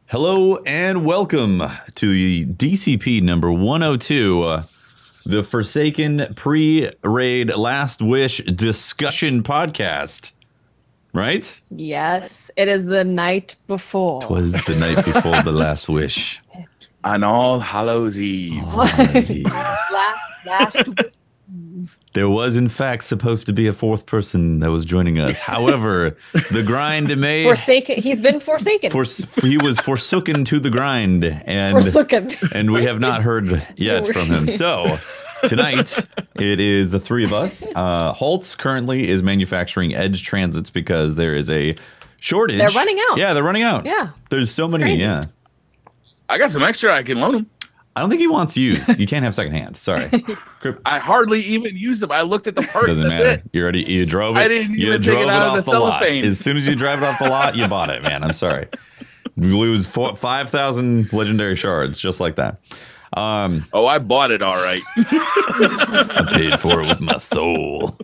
Hello and welcome to the DCP number 102, the Forsaken pre-raid Last Wish discussion podcast. Right? Yes, it is the night before. 'Twas the night before the Last Wish. On All Hallows Eve. last There was, in fact, supposed to be a fourth person that was joining us. However, the grind made... Forsaken. He's been forsaken. He was forsooken to the grind. And, Forsaken. And we have not heard yet from him. So, tonight, it is the three of us. Holtz currently is manufacturing Edge Transits because there is a shortage. They're running out. Yeah, they're running out. Yeah. There's so many, crazy. yeah. I got some extra I can loan him. I don't think he wants used. You can't have secondhand. Sorry. I hardly even used them. I looked at the parts. Doesn't That's matter. it. You drove it. I didn't you even drove take it out of the lot. cellophane. As soon as you drive it off the lot, you bought it, man. I'm sorry. We lose 5,000 legendary shards just like that. Oh, I bought it all right. I paid for it with my soul.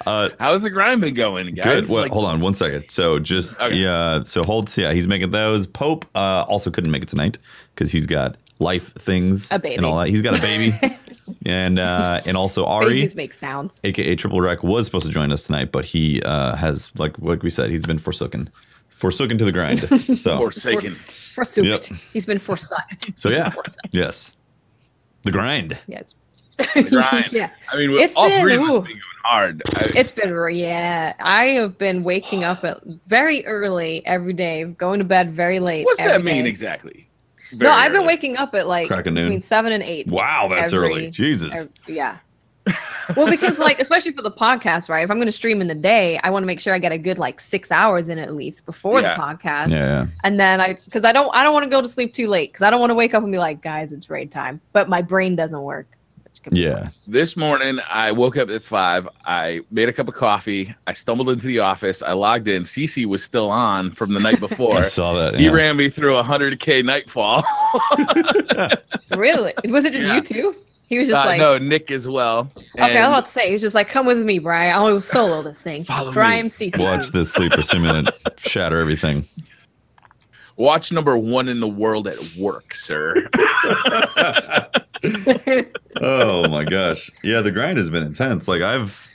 How's the grind been going, guys? Good. Well, hold on one second. So just so Holtz, he's making those. Pope also couldn't make it tonight because he's got life things and all that. He's got a baby. and also Ari, Babies make sounds. aka tripleWRECK, was supposed to join us tonight, but he has like we said, he's been forsaken to the grind. So Forsaken. Forsooked. Yep. He's been forsucked. So yeah, yes, the grind. Yes. The grind. Yeah. I mean, It's all been- three of us ooh. have been going hard. It's been, yeah. I have been waking up at very early every day, going to bed very late. What's that every mean day. exactly? No, I've been early. waking up at like Crack of noon. between 7 and 8. Wow, that's early. Jesus. Yeah. Well, because like, especially for the podcast, right? If I'm going to stream in the day, I want to make sure I get a good like 6 hours in at least before the podcast. Yeah. And then I don't want to go to sleep too late because I don't want to wake up and be like, guys, it's raid time. But my brain doesn't work. which can be Yeah. fun. This morning, I woke up at 5. I made a cup of coffee. I stumbled into the office. I logged in. Cece was still on from the night before. I saw that. He ran me through 100K Nightfall. Really? Was it just you two? He was just like, no, Nick as well. okay, I was And about to say, he was just like, come with me, Brian. I'll solo this thing. Follow Brian me. CC. Watch this sleeper simulant shatter everything. watch number 1 in the world at work, sir. Oh my gosh. Yeah, the grind has been intense. Like I've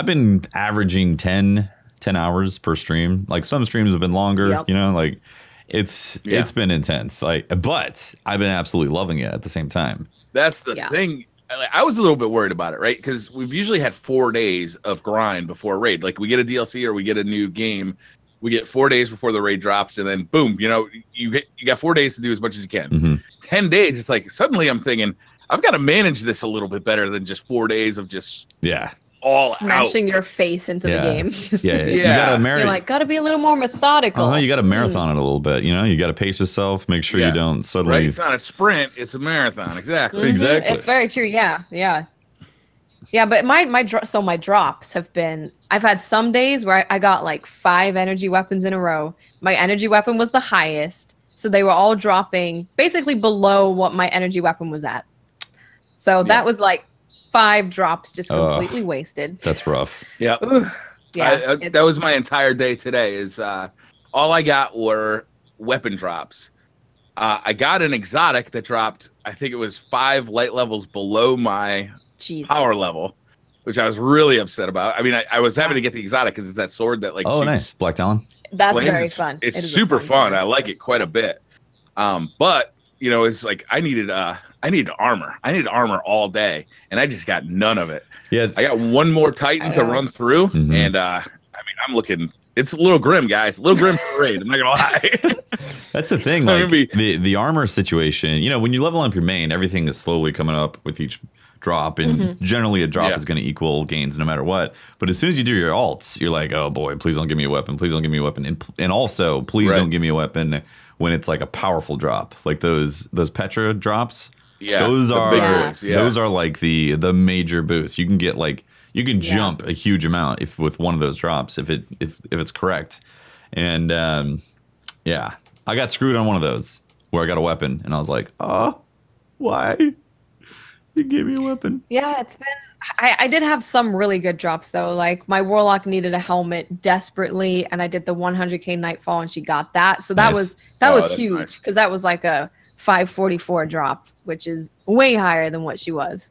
been averaging 10 hours per stream. Like some streams have been longer, Yep. you know, like it's been intense. Like but I've been absolutely loving it at the same time. That's the Yeah. thing. I was a little bit worried about it, right? Because we've usually had 4 days of grind before raid. Like we get a DLC or we get a new game. We get 4 days before the raid drops, and then boom, you got 4 days to do as much as you can. Mhm. 10 days, it's like suddenly I'm thinking I've got to manage this a little bit better than just 4 days of just Yeah. all Smashing out. your face into Yeah. the game. Just- Yeah. You Yeah. gotta You're like, gotta be a little more methodical. you gotta marathon it a little bit, you know, you gotta pace yourself, make sure Yeah. you don't suddenly Right? It's not a sprint, it's a marathon. Exactly. Mhm. Exactly. It's very true. Yeah. But my drops have been. I've had some days where I got like 5 energy weapons in a row. My energy weapon was the highest, so they were all dropping basically below what my energy weapon was at. So that was like 5 drops just completely wasted. That's rough. Yeah. Ooh, yeah, That was my entire day today. Is all I got were weapon drops. I got an exotic that dropped. I think it was 5 light levels below my jeez. power level, which I was really upset about. I mean, I was happy to get the exotic because it's that sword that like. Oh, shoots nice. Black Talon. That's flames. very fun. It's It is a super fun. sword. I like it quite a bit. But it's like I needed armor. I needed armor all day, and I just got none of it. Yeah. I got one more Titan to run through, Mhm. and I mean, I'm looking. It's a little grim, guys. A little grim parade. I'm not gonna lie. That's the thing. Like the armor situation, when you level up your main, everything is slowly coming up with each drop, and generally a drop is going to equal gains no matter what. But as soon as you do your alts, you're like, oh boy, please don't give me a weapon. Please don't give me a weapon. And also, please don't give me a weapon when it's like a powerful drop, like those Petra drops. Yeah, those the are big boys, yeah. those are like the major boosts. You can get like you can jump a huge amount if with one of those drops if it's correct. And yeah, I got screwed on one of those where I got a weapon and I was like, oh, why? You gave me a weapon. Yeah, it's been. I did have some really good drops though. Like my Warlock needed a helmet desperately, and I did the 100k Nightfall, and she got that. So that was huge because that was like a 544 drop, which is way higher than what she was.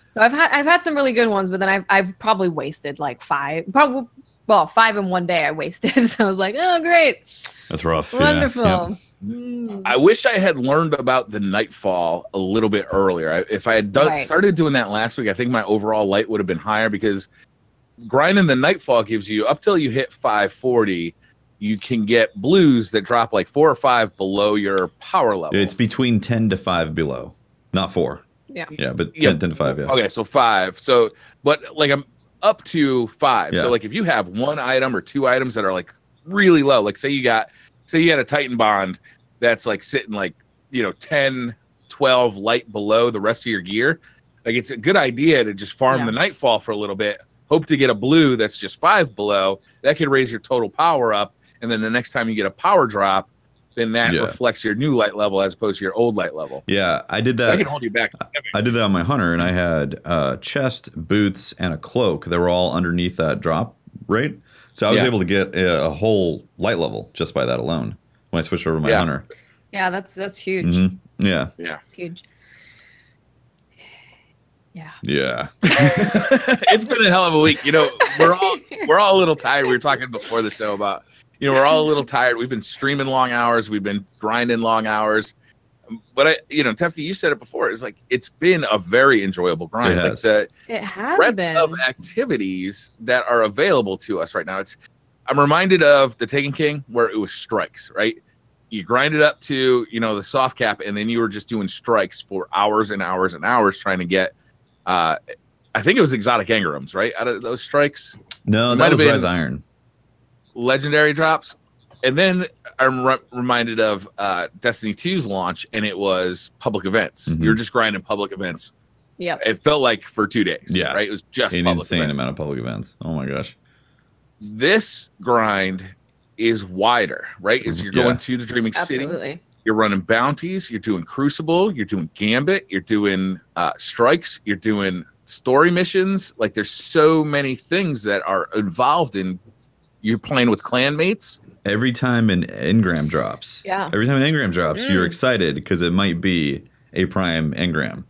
So I've had some really good ones, but then I've probably wasted like 5. Well, 5 in one day I wasted. So I was like, oh great, that's rough. Wonderful. Yeah. Yep. I wish I had learned about the Nightfall a little bit earlier. If I had started doing that last week, I think my overall light would have been higher, because grinding the Nightfall gives you, up till you hit 540, you can get blues that drop like 4 or 5 below your power level. It's between 10 to 5 below, not 4. Yeah. Yeah, but 10 to 5, yeah. Okay, so 5. So, but like I'm up to 5. Yeah. So like if you have 1 item or 2 items that are like really low, like say you had a Titan Bond that's like sitting like, 10, 12 light below the rest of your gear, like it's a good idea to just farm the Nightfall for a little bit, hope to get a blue that's just 5 below. That could raise your total power up, and then the next time you get a power drop, then that reflects your new light level as opposed to your old light level. Yeah, I did that. I can hold you back. I did that on my Hunter, and I had chest, boots, and a cloak. They were all underneath that drop rate. So I was able to get a whole light level just by that alone when I switched over to my Hunter. Yeah, that's huge. Mm-hmm. Yeah. It's huge. Yeah. Yeah. It's been a hell of a week. We're all a little tired. We were talking before the show about, we're all a little tired. We've been streaming long hours. We've been grinding long hours. But Tefty, you said it before. It's like it's been a very enjoyable grind. It has. It has been of activities that are available to us right now. I'm reminded of the Taken King, where it was strikes, right? You grind it up to the soft cap, and then you were just doing strikes for hours and hours and hours trying to get. I think it was exotic engrams, right? Out of those strikes. No, that was Rise Iron. Legendary drops. And then I'm reminded of Destiny 2's launch, and it was public events. Mm-hmm. You're just grinding public events. Yeah. It felt like for 2 days. Yeah. Right? It was just an public insane events. amount of public events. Oh my gosh. This grind is wider, right? As you're going to the Dreaming Absolutely. City. You're running bounties. You're doing Crucible. You're doing Gambit. You're doing strikes. You're doing story missions. Like there's so many things that are involved in you playing with clanmates. Every time an engram drops, you're excited because it might be a prime engram.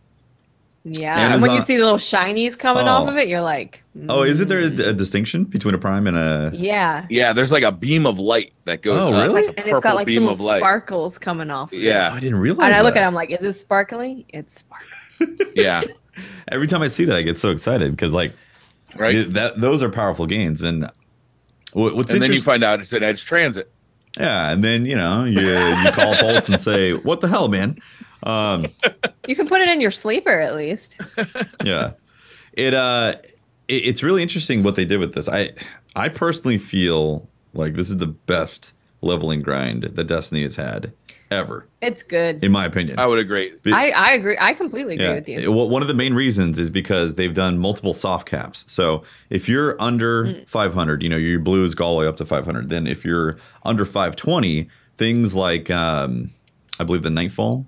Yeah, and when you see the little shinies coming off of it, you're like, oh, isn't there a distinction between a prime and a? Yeah. There's like a beam of light that goes. Oh, really? And it's got like some little sparkles coming off. Yeah, I didn't realize. And I look at it, I'm like, is it sparkly? It's sparkly. Yeah. Every time I see that, I get so excited because those are powerful gains, and what's and then you find out it's an edge transit. Yeah, and then you call Bolts and say, "What the hell, man?" You can put it in your sleeper at least. Yeah, it's really interesting what they did with this. I personally feel like this is the best leveling grind that Destiny has had ever. It's good, in my opinion. I would agree. I agree. I completely agree with you. Well, one of the main reasons is because they've done multiple soft caps. So if you're under 500, your blue is all the way up to 500. Then if you're under 520, things like I believe the Nightfall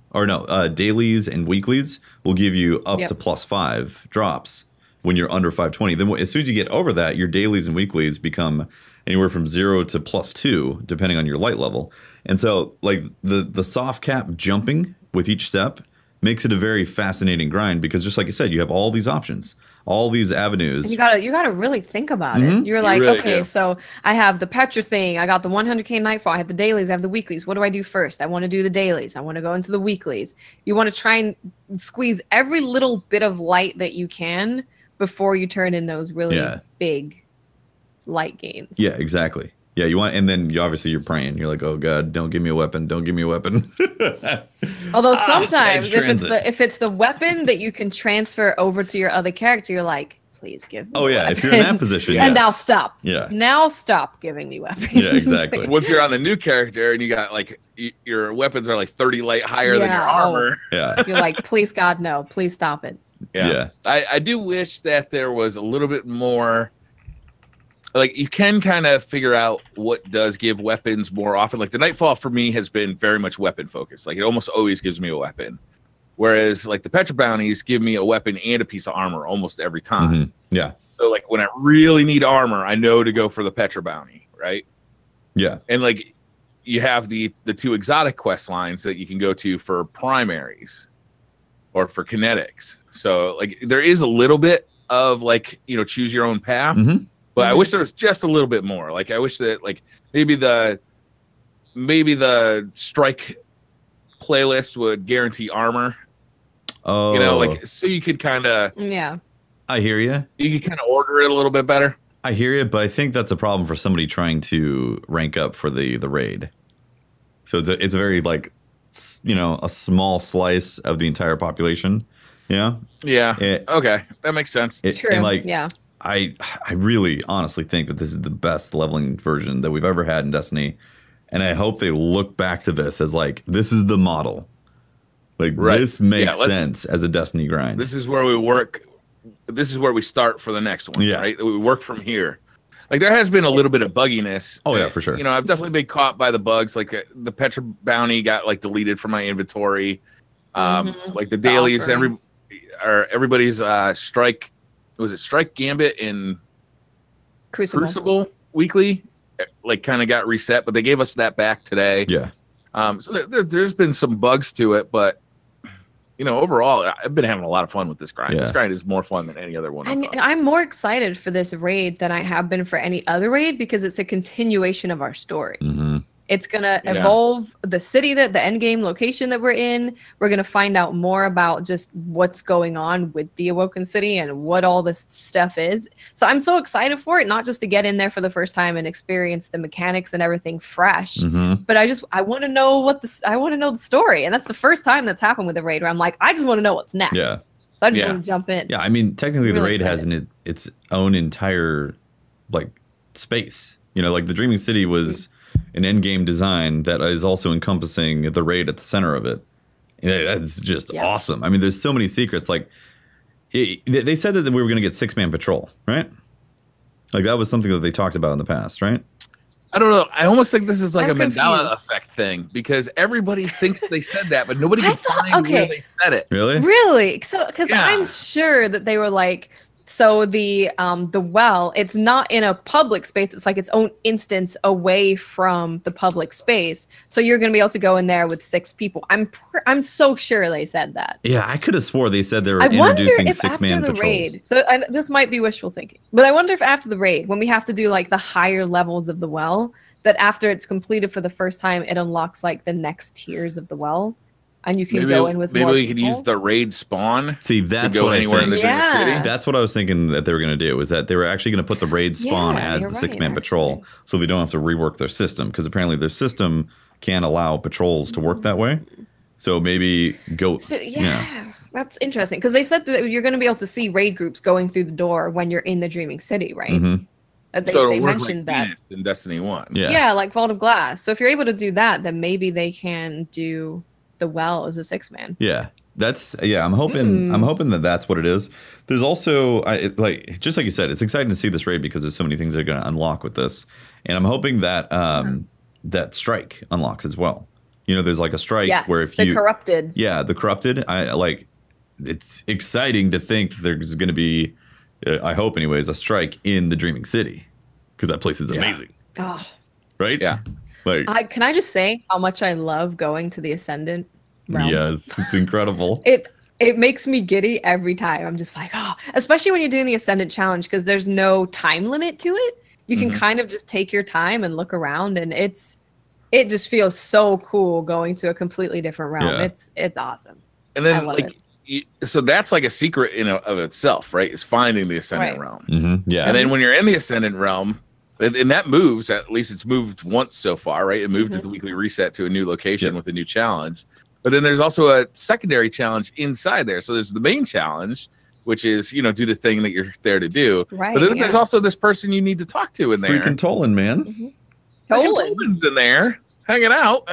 dailies and weeklies will give you up to +5 drops when you're under 520. Then as soon as you get over that, your dailies and weeklies become anywhere from 0 to +2, depending on your light level. And so, like the soft cap jumping with each step makes it a very fascinating grind because, just like you said, you have all these options, all these avenues. And you gotta really think about it. You're like, okay, so I have the Petra thing, I got the 100k Nightfall, I have the dailies, I have the weeklies. What do I do first? I want to do the dailies. I want to go into the weeklies. You want to try and squeeze every little bit of light that you can before you turn in those really big light gains. Yeah, exactly. Yeah, you want, and then you're praying. You're like, oh God, don't give me a weapon. Don't give me a weapon. Although sometimes if it's the weapon that you can transfer over to your other character, you're like, please give me a weapon. If you're in that position, and now stop. Yeah. Now stop giving me weapons. Yeah, exactly. Once you're on the new character and you got like your weapons are like 30 light higher than your armor. Yeah. You're like, please God, no, please stop it. Yeah. I do wish that there was a little bit more. Like you can kind of figure out what does give weapons more often. Like the Nightfall for me has been very much weapon focused. Like it almost always gives me a weapon. Whereas like the Petra bounties give me a weapon and a piece of armor almost every time. Mm-hmm. Yeah. So like when I really need armor, I know to go for the Petra bounty, right? Yeah. And like you have the 2 exotic quest lines that you can go to for primaries or for kinetics. So like there is a little bit of like, you know, choose your own path. Mm-hmm. But I wish there was just a little bit more. Like I wish that like maybe the strike playlist would guarantee armor. Oh, You know, like so you could kind of I hear you. You could kind of order it a little bit better. I hear you, but I think that's a problem for somebody trying to rank up for the raid. So it's a very like, you know, a small slice of the entire population. Yeah. Yeah. Okay, that makes sense. True. And like, yeah. I really honestly think that this is the best leveling version that we've ever had in Destiny. And I hope they look back to this as like, this is the model. Like this makes sense as a Destiny grind. This is where we work. This is where we start for the next one. Yeah. Right. We work from here. Like there has been a little bit of bugginess. Oh yeah, for sure. You know, I've definitely been caught by the bugs. Like the Petra bounty got like deleted from my inventory. Like the dailies, everybody's strike. Was it Strike Gambit in Crucible weekly? Like kind of got reset, but they gave us that back today. Yeah. So there's been some bugs to it, but you know, overall, I've been having a lot of fun with this grind. Yeah. This grind is more fun than any other one. And I'm more excited for this raid than I have been for any other raid because it's a continuation of our story. Mm-hmm. It's going to evolve the city, the end game location that we're in. We're going to find out more about just what's going on with the Awoken City and what all this stuff is. So I'm so excited for it, not just to get in there for the first time and experience the mechanics and everything fresh, but I want to know I want to know the story. And that's the first time that's happened with a raid where I'm like, I just want to know what's next. Yeah. So I just want to jump in. Yeah, I mean, technically the Really raid has its own entire like space. You know, like the Dreaming City was an end game design that is also encompassing the raid at the center of it. That's just awesome. I mean, there's so many secrets. Like they said that we were going to get 6-man patrol, right? Like that was something that they talked about in the past, right? I don't know. I almost think this is like a Mandela effect thing because everybody thinks they said that, but nobody can find where they said it. Really? Really? So, because I'm sure that they were like, so the well, it's not in a public space. It's like its own instance away from the public space. So you're going to be able to go in there with 6 people. I'm so sure they said that. Yeah, I could have swore they said they were introducing 6-man patrols. Raid, so this might be wishful thinking, but I wonder if after the raid, when we have to do like the higher levels of the well, that after it's completed for the first time, it unlocks like the next tiers of the well. And you can go in with more we could use the raid spawn. See, that's what I think. That's what I was thinking that they were going to do, was that they were actually going to put the raid spawn as the 6-man patrol, so they don't have to rework their system, because apparently their system can't allow patrols to work that way. So maybe go. So, that's interesting, because they said that you're going to be able to see raid groups going through the door when you're in the Dreaming City, right? They mentioned that in Destiny 1. Yeah, like Vault of Glass. So if you're able to do that, then maybe they can do the well as a 6-man. Yeah, I'm hoping that that's what it is. There's also just like you said, it's exciting to see this raid because there's so many things that are going to unlock with this, and I'm hoping that that strike unlocks as well. You know, there's like a strike where if the corrupted, it's exciting to think that there's going to be, I hope anyways, a strike in the Dreaming City, because that place is amazing. Right? Yeah. Like, can I just say how much I love going to the Ascendant realm? Yes, it's incredible. It makes me giddy every time. I'm just like, especially when you're doing the Ascendant challenge, because there's no time limit to it. You can kind of just take your time and look around, and it just feels so cool going to a completely different realm. Yeah. It's awesome. And then so that's like a secret in of itself, right? Is finding the Ascendant realm. Yeah. And then when you're in the Ascendant realm, and that moves, at least it's moved once so far, right? It moved at the weekly reset to a new location with a new challenge. But then there's also a secondary challenge inside there. So there's the main challenge, which is, do the thing that you're there to do. Right, but then there's also this person you need to talk to in there. Freaking Tolan, man. Tolan's in there hanging out.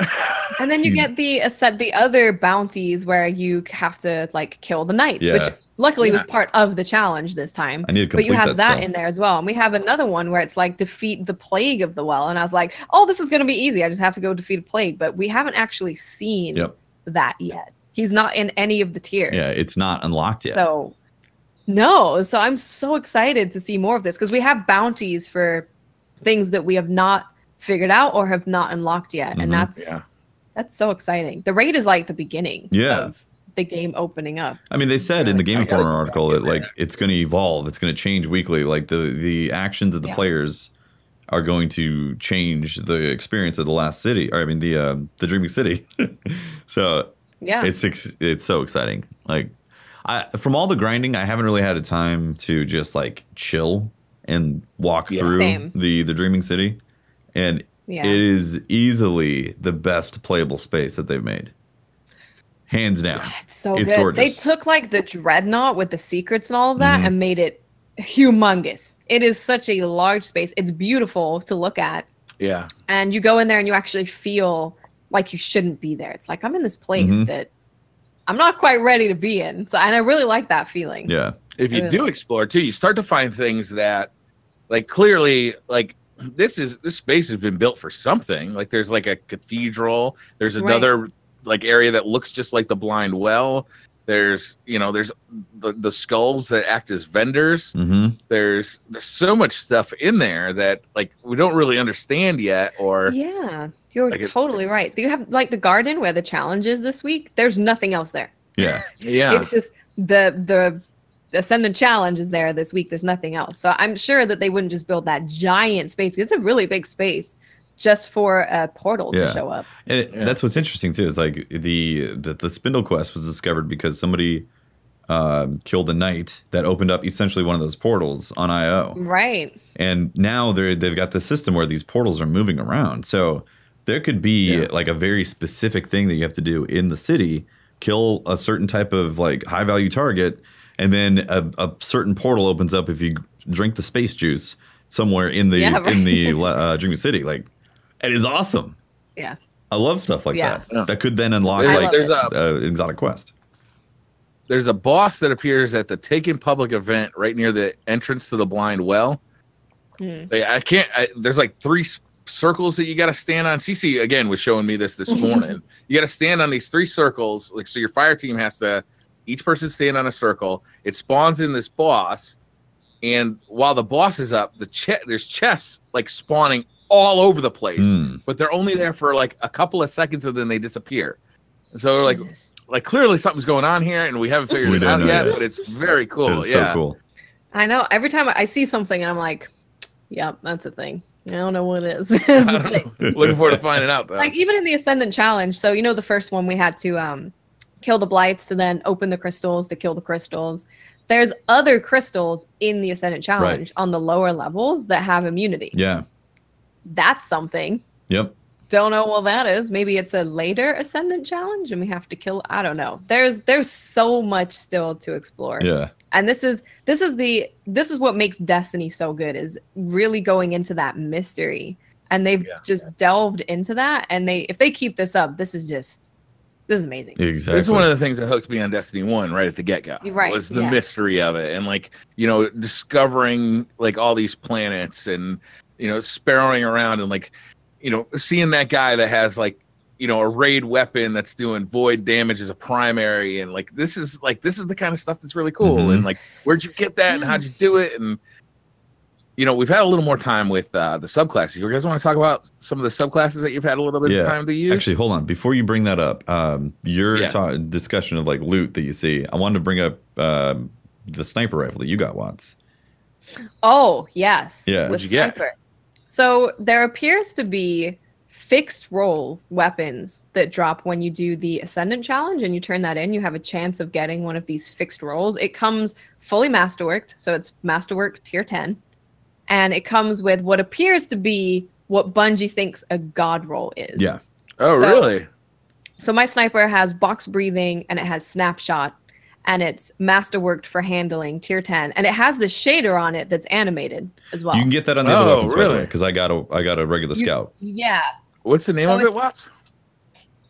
And then you get the other bounties where you have to kill the knights, which luckily was part of the challenge this time. I need to complete but you have that in there as well. And we have another one where it's like defeat the plague of the well. And I was like, oh, this is going to be easy. I just have to go defeat a plague. But we haven't actually seen that yet. He's not in any of the tiers. Yeah, it's not unlocked yet. So no, so I'm so excited to see more of this because we have bounties for things that we have not figured out or have not unlocked yet, and that's so exciting. The raid is like the beginning of the game opening up. I mean, they said in the Game Informer article that like it's going to evolve, it's going to change weekly. Like the actions of the players are going to change the experience of the last city, or I mean the Dreaming City. So it's so exciting. Like from all the grinding, I haven't really had a time to just like chill and walk through the Dreaming City, and it is easily the best playable space that they've made. Hands down. It's so good. Gorgeous. They took like the Dreadnought with the secrets and all of that and made it humongous. It is such a large space. It's beautiful to look at. Yeah. And you go in there and you actually feel like you shouldn't be there. It's like, I'm in this place that I'm not quite ready to be in. So, and I really like that feeling. Yeah. If you do explore too, you start to find things that like clearly like this space has been built for something. Like there's like a cathedral. There's another like area that looks just like the blind well. There's there's the skulls that act as vendors. There's so much stuff in there that like we don't really understand yet. Or you're like totally right. You have like the garden where the challenge is this week. There's nothing else there. It's just the Ascendant Challenge is there this week. There's nothing else. So I'm sure that they wouldn't just build that giant space. It's a really big space just for a portal to show up. And that's what's interesting too, is like the Spindle quest was discovered because somebody killed a knight that opened up essentially one of those portals on IO. Right. And now they've got the system where these portals are moving around. So there could be like a very specific thing that you have to do in the city, kill a certain type of like high value target, and then a certain portal opens up if you drink the space juice somewhere in the Dreaming City. Like, it is awesome. Yeah. I love stuff like that. That could then unlock there's an exotic quest. There's a boss that appears at the Taken Public event right near the entrance to the blind well. There's like 3 circles that you got to stand on. CC again was showing me this morning. You got to stand on these 3 circles. Like, so your fire team has to, each person stand on a circle. It spawns in this boss. And while the boss is up, there's chests like spawning all over the place, but they're only there for like a couple of seconds and then they disappear. So like clearly something's going on here and we haven't figured it out yet, but it's very cool. It's so cool. I know. Every time I see something and I'm like, yep, that's a thing. I don't know what it is. Looking forward to finding out though. Like even in the Ascendant Challenge, so the first one we had to kill the blights to then open the crystals to kill the crystals. There's other crystals in the Ascendant Challenge on the lower levels that have immunity. Yeah. That's something. Yep. Don't know what that is. Maybe it's a later Ascendant Challenge and we have to kill. I don't know. There's so much still to explore. Yeah. And this is what makes Destiny so good, is really going into that mystery. And they've just delved into that. And if they keep this up, this is amazing. Exactly. This is one of the things that hooked me on Destiny 1 right at the get-go. Right. Was the mystery of it. And like, discovering like all these planets and sparrowing around and like, seeing that guy that has like, a raid weapon that's doing void damage as a primary. And like, this is the kind of stuff that's really cool. And like, where'd you get that and how'd you do it? And, we've had a little more time with the subclasses. You guys want to talk about some of the subclasses that you've had a little bit of time to use? Actually, hold on. Before you bring that up, your discussion of like loot that you see, I wanted to bring up the sniper rifle that you got, Watts. Oh, yes. Yeah. What'd you get? So there appears to be fixed role weapons that drop when you do the Ascendant Challenge and you turn that in. You have a chance of getting one of these fixed roles. It comes fully Masterworked, so it's Masterworked tier 10. And it comes with what appears to be what Bungie thinks a god roll is. Yeah. Oh, really? So my sniper has box breathing and it has snapshot and it's Masterworked for handling tier 10. And it has the shader on it that's animated as well. You can get that on the other weapons, really? Because I got a regular scout. Yeah. What's the name of it, Watts?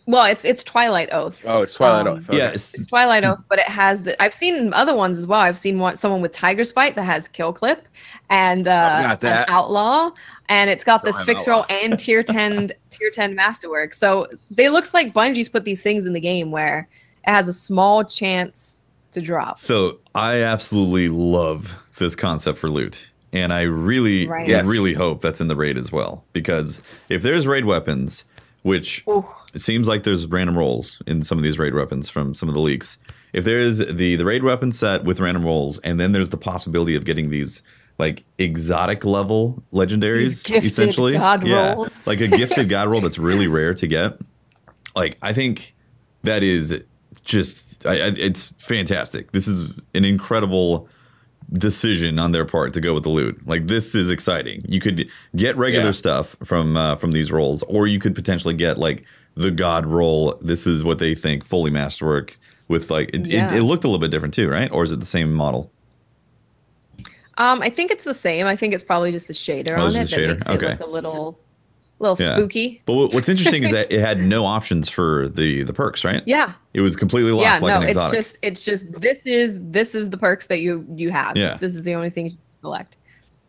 Well, it's Twilight Oath. Oh, it's Twilight Oath. Okay. Yeah, it's Twilight Oath, but it has I've seen other ones as well. I've seen someone with Tiger Spite that has Kill Clip and an Outlaw, and it's got this fixed roll and tier 10 Masterwork. So they looks like Bungie's put these things in the game where it has a small chance to drop. So I absolutely love this concept for loot. And I really, really hope that's in the raid as well. Because if there's raid weapons, which it seems like there's random rolls in some of these raid weapons from some of the leaks. If there's the raid weapon set with random rolls, and then there's the possibility of getting these like exotic level legendaries, essentially. God rolls. Like a gifted god roll that's really rare to get. Like, I think that is just, it's fantastic. This is an incredible decision on their part to go with the loot. Like, this is exciting. You could get regular stuff from these rolls, or you could potentially get like the god roll. This is what they think fully masterwork with like it looked a little bit different too, right? Or is it the same model? I think it's the same. I think it's probably just the shader on it that makes it look a little spooky. But what's interesting is that it had no options for the perks, right? Yeah. It was completely locked like an exotic. It's just this is the perks that you have. Yeah. This is the only things you select.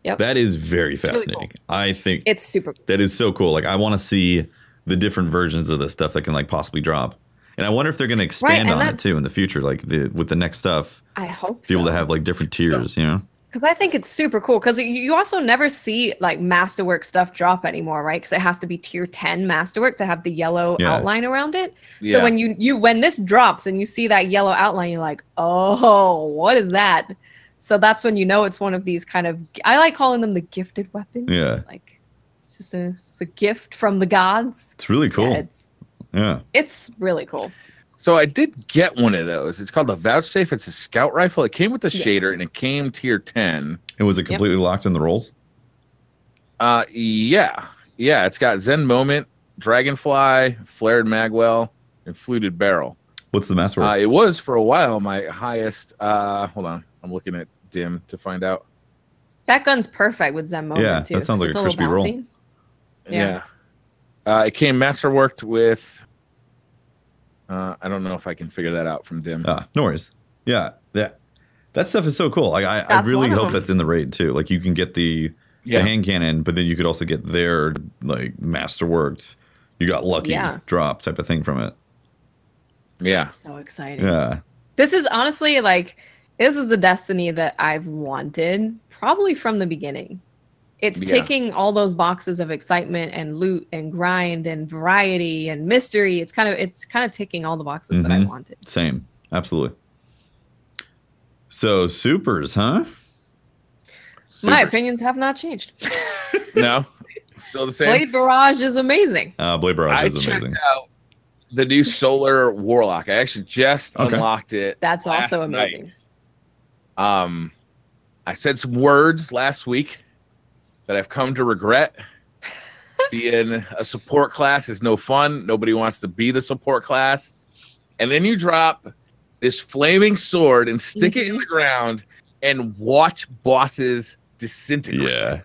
Yep. That is very fascinating. Really cool. I think it's super cool. That is so cool. Like, I want to see the different versions of this stuff that can like possibly drop. And I wonder if they're going to expand on it too in the future, like with the next stuff. I hope be able to have like different tiers, you know? Because I think it's super cool. Because you also never see like Masterwork stuff drop anymore, right? Because it has to be tier 10 Masterwork to have the yellow outline around it. Yeah. So when this drops and you see that yellow outline, you're like, oh, what is that? So that's when you know it's one of these kind of, I like calling them the gifted weapons. Yeah. It's like it's a gift from the gods. It's really cool. It's really cool. So I did get one of those. It's called the Vouchsafe. It's a scout rifle. It came with the shader, and it came tier 10. And was it completely locked in the rolls? Yeah. It's got Zen Moment, Dragonfly, Flared Magwell, and Fluted Barrel. What's the masterwork? It was for a while my highest. Hold on, I'm looking at Dim to find out. That gun's perfect with Zen Moment too. That sounds like a crispy roll. Yeah. It came Masterworked with. I don't know if I can figure that out from Dim. No worries. Yeah. That stuff is so cool. Like, I really hope that's in the raid too. Like, you can get the hand cannon, but then you could also get their like Masterworked. You got lucky drop type of thing from it. Yeah. That's so exciting. Yeah. This is honestly like, this is the Destiny that I've wanted probably from the beginning. It's ticking all those boxes of excitement and loot and grind and variety and mystery. It's kind of ticking all the boxes that I wanted. Same. Absolutely. So supers, huh? My opinions have not changed. No, still the same. Blade Barrage is amazing. Blade Barrage is amazing. I checked out the new Solar Warlock. I actually just unlocked it. That's also amazing. I said some words last week that I've come to regret. Being a support class is no fun. Nobody wants to be the support class. And then you drop this flaming sword and stick it in the ground and watch bosses disintegrate. Yeah.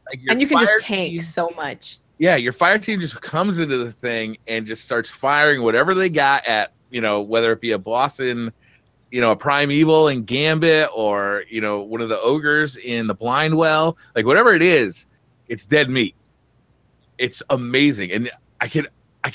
Like, and you can just tank so much. Yeah, your fire team just comes into the thing and just starts firing whatever they got at, whether it be a boss in, a primeval in Gambit or, one of the ogres in the Blind Well, like whatever it is, it's dead meat. It's amazing. And I can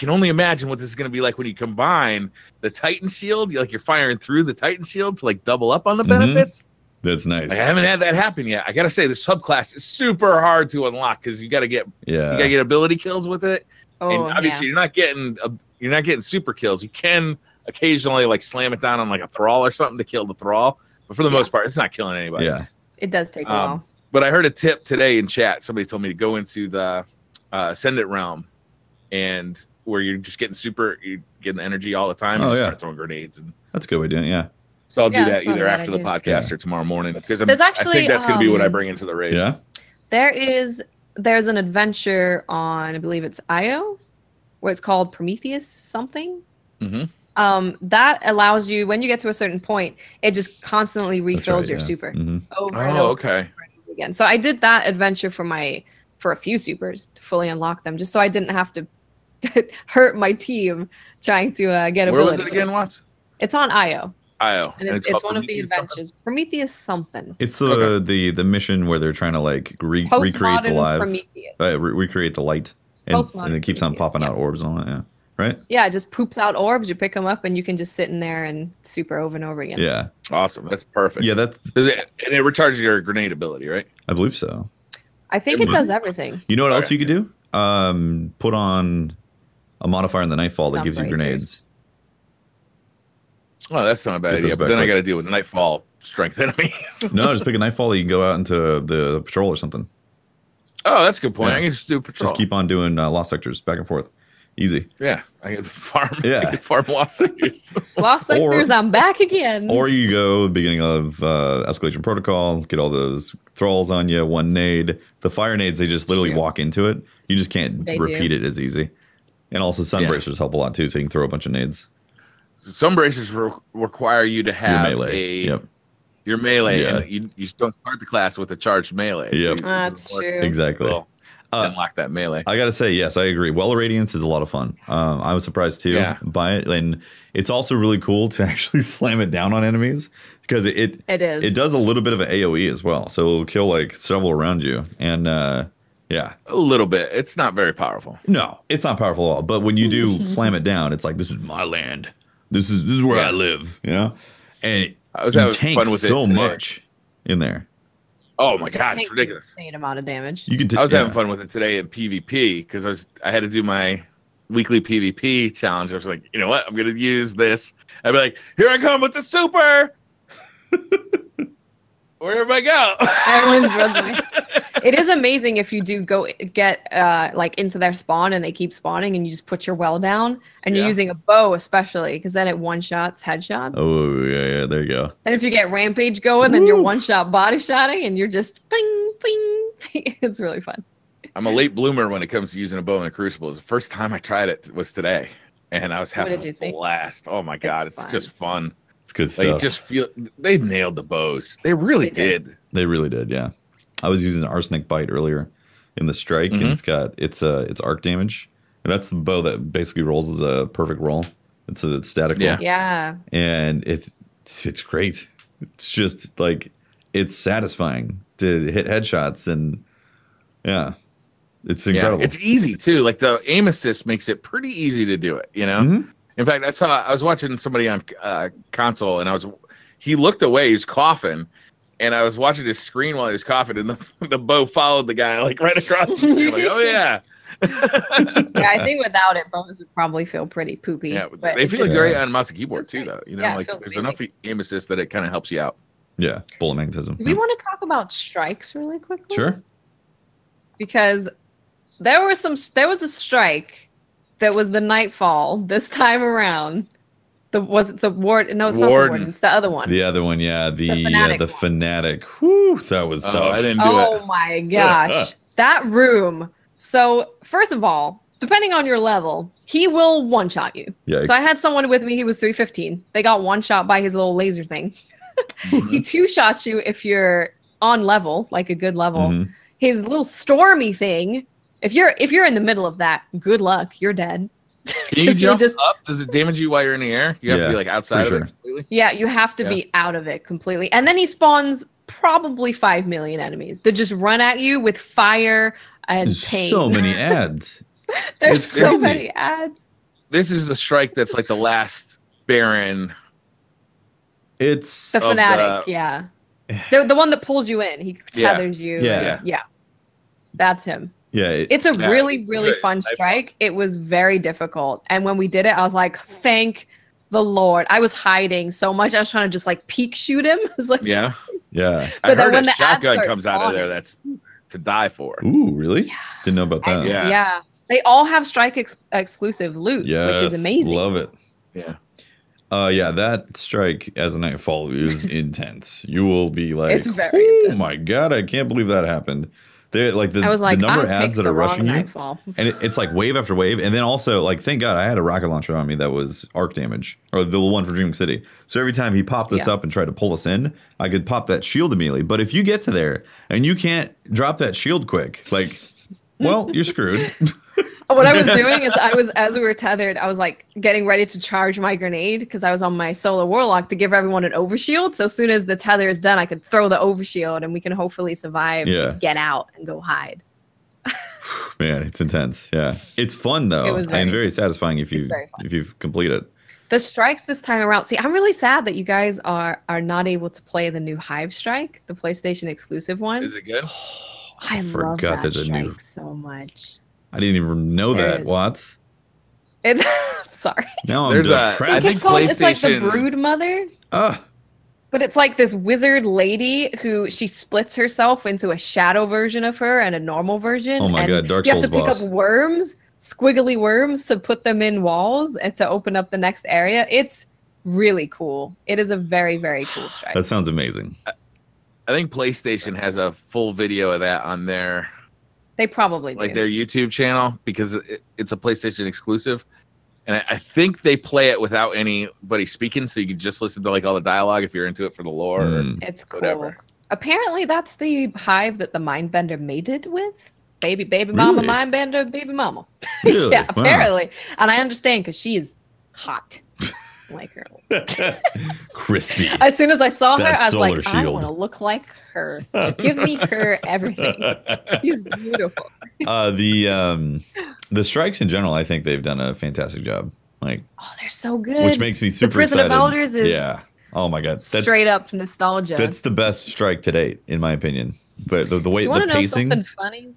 only imagine what this is going to be like when you combine the Titan Shield, you're firing through the Titan Shield to like double up on the benefits. That's nice. I haven't had that happen yet. I got to say, this subclass is super hard to unlock because you got to get ability kills with it. Oh, and obviously you're not getting super kills. You can occasionally like slam it down on like a thrall or something to kill the thrall, but for the most part, it's not killing anybody. Yeah, it does take a while. But I heard a tip today in chat. Somebody told me to go into the Ascendant Realm, and where you're just getting you're getting energy all the time. And start throwing grenades, and that's a good way of doing it. Yeah. So I'll do that either after the podcast or tomorrow morning because I think that's going to be what I bring into the raid. Yeah. There's an adventure on, I believe it's IO, where it's called Prometheus something. That allows you, when you get to a certain point, it just constantly refills your super over and over again. So I did that adventure for a few supers to fully unlock them, just so I didn't have to hurt my team trying to get ability. Where was it again, Watts? It's on IO. And it's one of the adventures. Prometheus something. It's the mission where they're trying to like recreate the live, recreate the light, and it keeps on popping out orbs and all that. Yeah. right? Yeah, it just poops out orbs. You pick them up, and you can just sit in there and super over and over again. Yeah. Awesome. That's perfect. Yeah, and it recharges your grenade ability, right? I believe so. I think it does everything. You know what else you could do? Put on a modifier in the Nightfall that Sun gives you bracers. grenades. Oh, that's not a bad Get idea. those But back then I quick. got to deal with Nightfall strength enemies. No, just pick a Nightfall that you can go out into the patrol or something. Oh, that's a good point. Yeah. I can just do patrol. Just keep on doing lost sectors back and forth. Easy. Yeah, I can farm. Yeah. I can farm lost sectors. Lost sectors, I'm back again. Or you go beginning of escalation protocol, get all those thralls on you, one nade. The fire nades, they just literally True. walk into it. You just can't They repeat do. it as easy. And also sun bracers help a lot too, so you can throw a bunch of nades. Some bracers require you to have Your melee. your melee, Yeah. and you just don't start the class with a charged melee. Yep. That's true. Exactly. Well, unlock that melee. I gotta say, yes, I agree. Well of Radiance is a lot of fun. I was surprised too by it, and it's also really cool to actually slam it down on enemies because it is. It does a little bit of an AOE as well, so it'll kill like several around you, and yeah, A little bit. It's not very powerful. no, it's not powerful at all. But when you do slam it down, it's like this is my land. This is where I live, you know, and I was you having tank fun with it so today. much in there. Oh my god, it's Takes ridiculous. an insane amount of damage. You can. I was having fun with it today in PvP because I had to do my weekly PvP challenge. I was like, you know what? I'm gonna use this. I'd be like, here I come with the super. Where'd I go? Everyone's runs away. It is amazing if you do go get like into their spawn and they keep spawning and you just put your well down and you're using a bow especially because then it one-shots headshots. Oh yeah, there you go. And if you get rampage going, then you're one-shot body shotting and you're just ping, ping, ping. It's really fun. I'm a late bloomer when it comes to using a bow in a Crucible. The first time I tried it was today, and I was having a blast. Oh my god, it's just fun. It's good stuff. Like, just feel they nailed the bows. They really did. They really did, yeah. I was using Arsenic Bite earlier in the strike, and it's arc damage. And that's the bow that basically rolls as a perfect roll. It's a static roll. Yeah. And it's great. It's just like it's satisfying to hit headshots, and yeah, it's incredible. Yeah, it's easy too. Like the aim assist makes it pretty easy to do it, you know? In fact, I was watching somebody on console, and he looked away, he was coughing, and I was watching his screen while he was coughing, and the bow followed the guy like right across the screen. Like, oh yeah. Yeah, I think without it, bows would probably feel pretty poopy. Yeah, but they feel great on mouse and keyboard too, though. You know, Yeah, it like feels there's amazing. enough aim assist that it kind of helps you out. Yeah, bullet magnetism. Do we want to talk about strikes really quickly? Sure. Because there was a strike that was the Nightfall this time around. Was it the Warden? No, it's not the Warden. It's the other one. The other one, yeah, the Fanatic. Fanatic. Whew, that was tough. I didn't do it. Oh my gosh, that room. So first of all, depending on your level, he will one-shot you. Yikes. So I had someone with me. He was 315. They got one shot by his little laser thing. He two-shots you if you're on level, like a good level. His little stormy thing. If you're in the middle of that, good luck. You're dead. Can you jump up? Does it damage you while you're in the air? You have to be like outside of it completely? Yeah, you have to be out of it completely. And then he spawns probably 5 million enemies that just run at you with fire and pain. So many ads. There's so many ads. This is the strike that's like the last Baron. It's the Fanatic, yeah. The one that pulls you in. He tethers you. Yeah. That's him. Yeah, it's a really, really fun strike. It was very difficult. And when we did it, I was like, thank the Lord. I was hiding so much. I was trying to just like peek shoot him. I was like, yeah. I heard a shotgun comes out of there that's to die for. Ooh, really? Yeah. Didn't know about that. Yeah. They all have strike exclusive loot, which is amazing. Love it. Yeah. Yeah, that strike as a Nightfall is intense. You will be like, it's very oh my god, I can't believe that happened. They're like the number of ads that are rushing you, and it's like wave after wave. And then also, like, thank God I had a rocket launcher on me that was arc damage, or the one for Dream City. So every time he popped us up and tried to pull us in, I could pop that shield immediately. But if you get to there and you can't drop that shield quick, like, well, you're screwed. What I was doing is as we were tethered, I was like getting ready to charge my grenade because I was on my solo Warlock to give everyone an overshield. So as soon as the tether is done, I could throw the overshield and we can hopefully survive to get out and go hide. Man, it's intense. Yeah, it's fun though, and very satisfying if you've completed it. The strikes this time around. See, I'm really sad that you guys are not able to play the new Hive Strike, the PlayStation exclusive one. Is it good? I love that strike so much. I didn't even know that. Watts. It's sorry. No, I'm depressed. I think PlayStation. It's like the Brood Mother. But it's like this wizard lady who she splits herself into a shadow version of her and a normal version. Oh my god, Dark Souls you have to pick up worms, squiggly worms, to put them in walls and to open up the next area. It's really cool. It is a very, very cool strike. That sounds amazing. I think PlayStation has a full video of that on their... They probably do. Like their YouTube channel, because it's a PlayStation exclusive. And I think they play it without anybody speaking, so you can just listen to like all the dialogue if you're into it for the lore. It's cool. Whatever. Apparently, that's the hive that the Mindbender mated with. Baby mama, Mindbender, baby mama. Really? Yeah, apparently. Wow. And I understand because she is hot. Like her. Crispy. As soon as I saw her, I was like, I want to look like her. Give me her everything. She's beautiful. The strikes in general, I think they've done a fantastic job. Like, oh, they're so good. Which makes me super excited. The Prison of Elders is oh my god, that's straight up nostalgia. That's the best strike to date, in my opinion. But the way Do you the know pacing. Something funny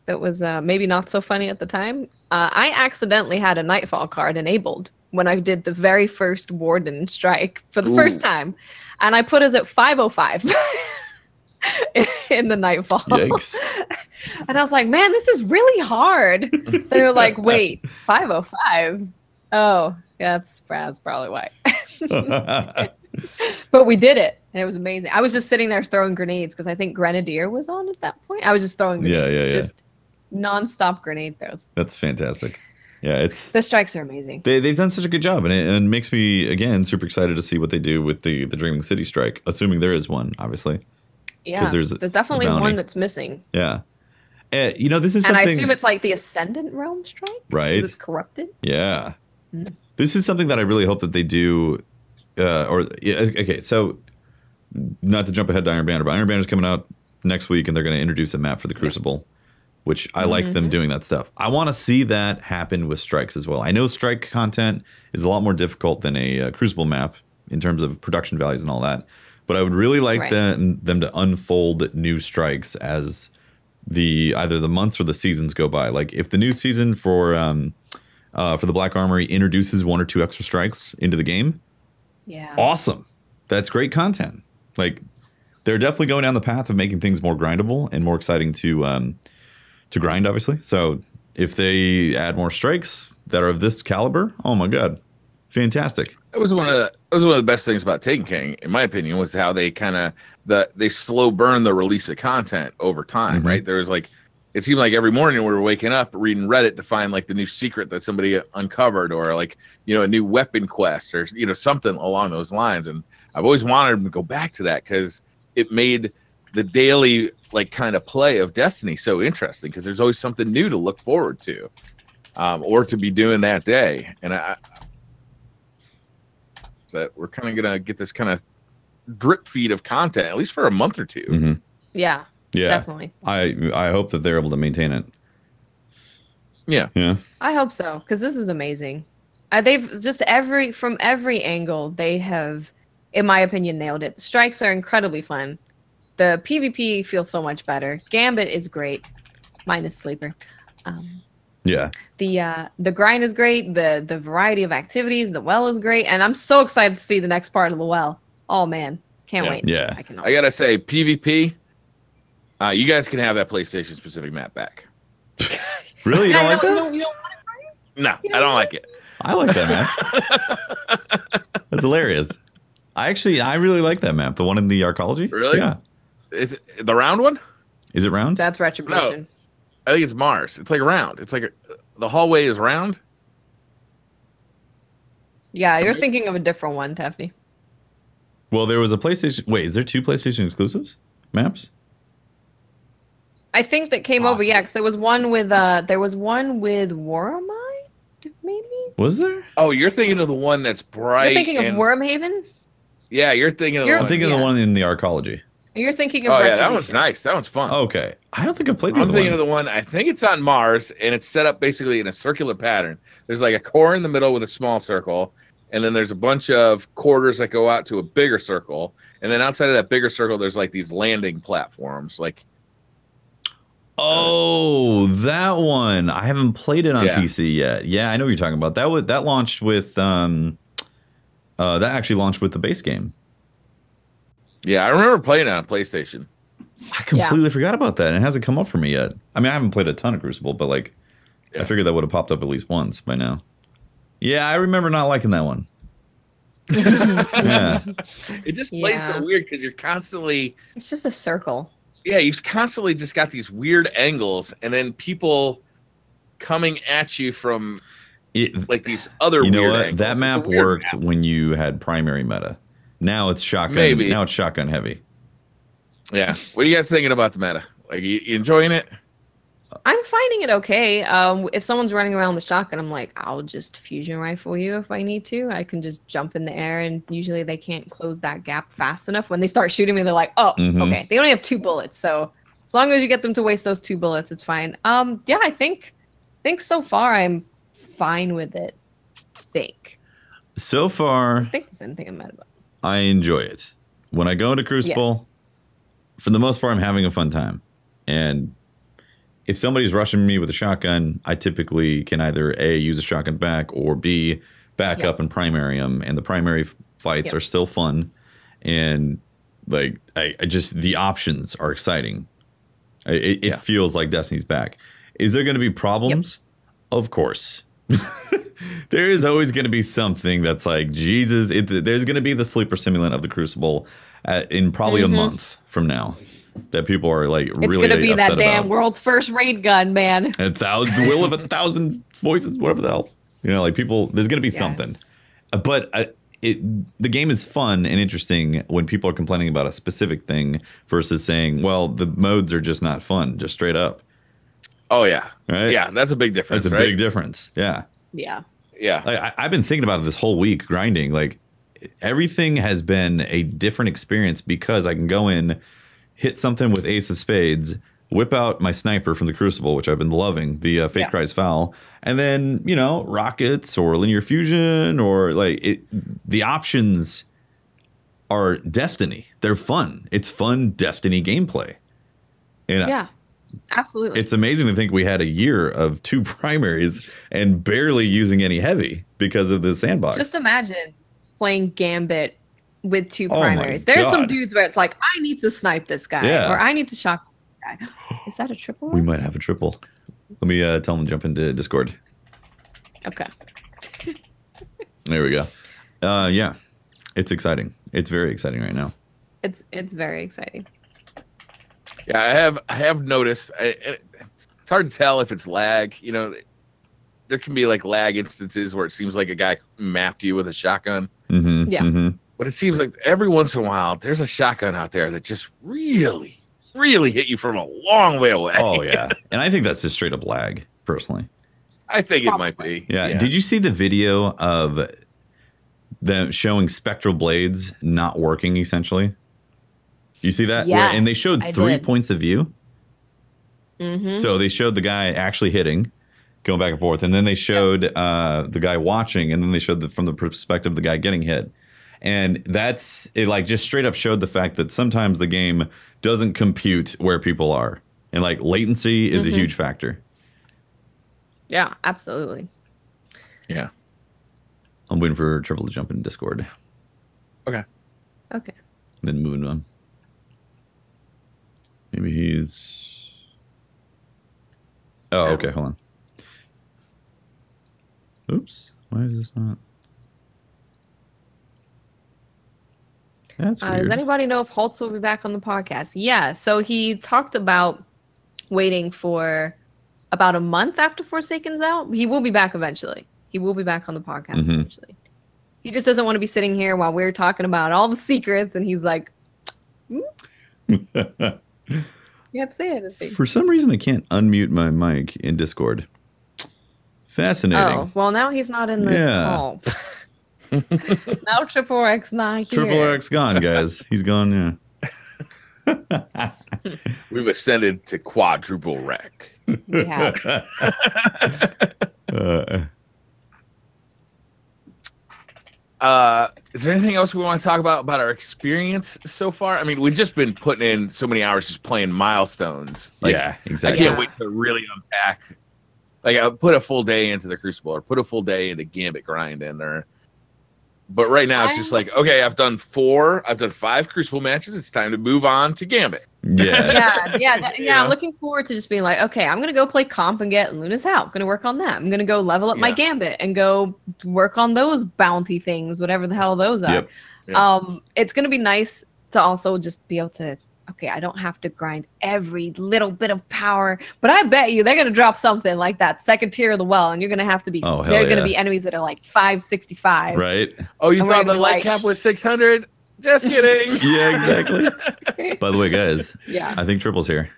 that was maybe not so funny at the time? I accidentally had a Nightfall card enabled when I did the very first Warden strike for the first time, and I put us at 505 in the Nightfall. Yikes. And I was like, man, this is really hard. They were like, wait, 505? Oh, yeah, that's probably why. But we did it, and it was amazing. I was just sitting there throwing grenades because I think Grenadier was on at that point. I was just throwing grenades. Just non-stop grenade throws. That's fantastic. Yeah, the strikes are amazing. They've done such a good job, and it makes me again super excited to see what they do with the Dreaming City strike, assuming there is one, obviously. Yeah, there's definitely one that's missing. Yeah, this is something. And I assume it's like the Ascendant Realm strike, right? It's corrupted. Yeah, this is something that I really hope that they do. Okay, so not to jump ahead to Iron Banner, but Iron Banner's coming out next week, and they're going to introduce a map for the Crucible. Which I like them doing that stuff. I want to see that happen with strikes as well. I know strike content is a lot more difficult than a Crucible map in terms of production values and all that. But I would really like them to unfold new strikes as either the months or the seasons go by. Like if the new season for the Black Armory introduces 1 or 2 extra strikes into the game, awesome. That's great content. Like they're definitely going down the path of making things more grindable and more exciting to grind, obviously. So if they add more strikes that are of this caliber, oh my god, fantastic! It was one of the best things about Taken King, in my opinion, was how they they slow burn the release of content over time. Right? There was like, it seemed like every morning we were waking up reading Reddit to find like the new secret that somebody uncovered, or like a new weapon quest, or something along those lines. And I've always wanted them to go back to that because it made the daily kind of play of Destiny so interesting, because there's always something new to look forward to, or to be doing that day. And so we're kind of gonna get this kind of drip feed of content at least for a month or two. Yeah, definitely. I hope that they're able to maintain it. Yeah. I hope so, because this is amazing. They've just from every angle they have, in my opinion, nailed it. The strikes are incredibly fun. The PvP feels so much better. Gambit is great, minus Sleeper. The grind is great. The variety of activities, the well is great, and I'm so excited to see the next part of the well. Oh man, can't wait. Yeah, I gotta say, PvP. You guys can have that PlayStation specific map back. Really, you don't like that? You don't want it? No, I don't like it. I like that map. That's hilarious. I really like that map. The one in the arcology. Really? Yeah. Is the round one? Is it round? That's Retribution. No, I think it's Mars. It's like round. It's like the hallway is round. Yeah, you're thinking of a different one, Tefney. Well, there was a PlayStation. Wait, is there 2 PlayStation exclusives maps? I think that came over. Yeah, because there was one with Warhamite, maybe. Was there? Oh, you're thinking of the one that's bright. You're thinking of Wormhaven. Yeah, you're thinking of. I'm thinking of the one in the arcology. You're thinking of Oh yeah, Retribution. that one's nice. That one's fun. Okay, I don't think I've played the I'm other thinking one. of the one. I think it's on Mars, and it's set up basically in a circular pattern. There's like a core in the middle with a small circle, and then there's a bunch of quarters that go out to a bigger circle, and then outside of that bigger circle, there's like these landing platforms. Like, oh, that one. I haven't played it on Yeah. PC yet. Yeah, I know what you're talking about. That launched with that actually launched with the base game. yeah, I remember playing it on PlayStation. I completely forgot about that. And it hasn't come up for me yet. I mean, I haven't played a ton of Crucible, but like, I figured that would have popped up at least once by now. Yeah, I remember not liking that one. Yeah. It just plays so weird because you're constantly. It's just a circle. Yeah, you've constantly just got these weird angles, and then people coming at you from like these other You know weird what? angles. That It's a map weird worked map. when you had primary meta. Now it's shotgun. Maybe. Now it's shotgun heavy. Yeah. What are you guys thinking about the meta? Like, you enjoying it? I'm finding it okay. If someone's running around the shotgun, I'm like, I'll just fusion rifle you if I need to. I can just jump in the air, and usually they can't close that gap fast enough. When they start shooting me, they're like, oh, okay. They only have 2 bullets, so as long as you get them to waste those 2 bullets, it's fine. Yeah, I think so far I'm fine with it. So far, I think there's anything I'm mad about. I enjoy it. When I go into Crucible, for the most part, I'm having a fun time. And if somebody's rushing me with a shotgun, I typically can either A, use a shotgun back, or B, back up and primary them. And the primary fights are still fun. And like, I just, the options are exciting. It feels like Destiny's back. Is there going to be problems? Of course. There is always going to be something that's like, Jesus, there's going to be the sleeper simulant of the Crucible in probably a month from now that people are like really upset about. It's going to be that damn world's first raid gun, man. The will of 1,000 voices, whatever the hell. You know, like people, there's going to be something. But the game is fun and interesting when people are complaining about a specific thing versus saying, well, the modes are just not fun, just straight up. Oh, yeah. Right? Yeah, that's a big difference. That's a big difference. Yeah. Yeah. Yeah. Like, I've been thinking about it this whole week, grinding. Like, everything has been a different experience because I can go in, hit something with Ace of Spades, whip out my sniper from the Crucible, which I've been loving, the Fate Cries Foul, and then, you know, rockets or linear fusion or like the options are Destiny. They're fun. It's fun Destiny gameplay. And yeah. Absolutely. It's amazing to think we had a year of 2 primaries and barely using any heavy because of the sandbox. Just imagine playing Gambit with 2 Oh primaries. my There's God. some dudes where it's like, I need to snipe this guy, or I need to shock this guy. Is that a triple? We might have a triple. Let me tell them to jump into Discord. Okay. There we go. Yeah, it's exciting. It's very exciting right now. It's very exciting. Yeah, I have noticed. It's hard to tell if it's lag. You know, there can be like lag instances where it seems like a guy mapped you with a shotgun. Mm-hmm, yeah. Mm-hmm. But it seems like every once in a while, there's a shotgun out there that just really, really hit you from a long way away. Oh, yeah. And I think that's just straight up lag, personally. I think it might be. Yeah. Did you see the video of them showing spectral blades not working, essentially? Do you see that? Yes, and they showed 3 points of view. Mm-hmm. So they showed the guy actually hitting, going back and forth. And then they showed the guy watching. And then they showed from the perspective of the guy getting hit. And it like just straight up showed the fact that sometimes the game doesn't compute where people are. And like latency is a huge factor. Yeah, absolutely. Yeah. I'm waiting for Triple to jump in Discord. Okay. Okay. Then moving on. Maybe he's... Oh, okay, hold on. Oops. Why is this not... That's weird. Does anybody know if Holtz will be back on the podcast? Yeah, so he talked about waiting for about a month after Forsaken's out. He will be back eventually. He will be back on the podcast eventually. He just doesn't want to be sitting here while we're talking about all the secrets, and he's like, can't say anything. For some reason, I can't unmute my mic in Discord. Fascinating. Oh, well, now he's not in the call. Now tripleWRECK's not here. TRIPLEWRECK's gone, guys. He's gone, yeah. We've ascended to quadruple wreck. We have. Is there anything else we want to talk about our experience so far? I mean, we've just been putting in so many hours just playing milestones. Like, yeah, exactly. I can't wait to really unpack. Like, I put a full day into the Crucible, or put a full day into Gambit grinding, but right now it's just like, okay, I've done 5 Crucible matches. It's time to move on to Gambit. Yeah. I'm looking forward to just being like, okay, I'm gonna go play comp and get Luna's help. I'm gonna work on that. I'm gonna go level up my Gambit and go work on those bounty things, whatever the hell those are. Yep. It's gonna be nice to also just be able to. Okay, I don't have to grind every little bit of power, but I bet you they're gonna drop something like that second tier of the well, and you're gonna have to be. They're gonna be enemies that are like 565. Right. Oh, you thought the light cap was 600? Just kidding. Yeah, exactly. By the way, guys. Yeah. I think Triple's here.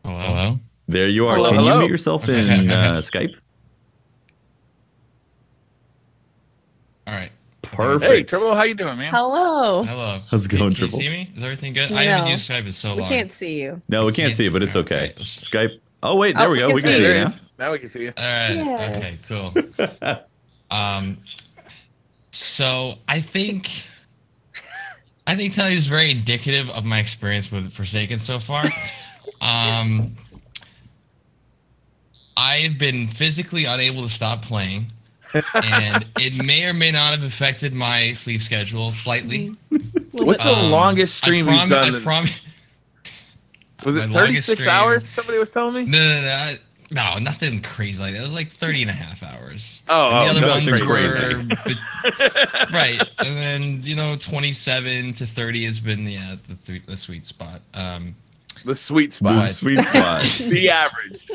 Hello. There you are. Can you mute yourself in Skype? All right. Perfect. Hey, Triple, how you doing, man? Hello. How's it going, Triple? Can you see me? Is everything good? No. I haven't used Skype in so long. We can't see you. No, we can't see you, but it's okay. Skype. Oh, wait, there we go. We can see you now. Now we can see you. All right. Yeah. Okay, cool. So I think tonight is very indicative of my experience with Forsaken so far. I've been physically unable to stop playing. And it may or may not have affected my sleep schedule slightly. What's the longest stream you've done? Was it 36 hours? Somebody was telling me? No, nothing crazy like that. It was like 30 and a half hours. And the other ones crazy. Right. And then, 27 to 30 has been the sweet spot. The sweet spot. The sweet spot. The average.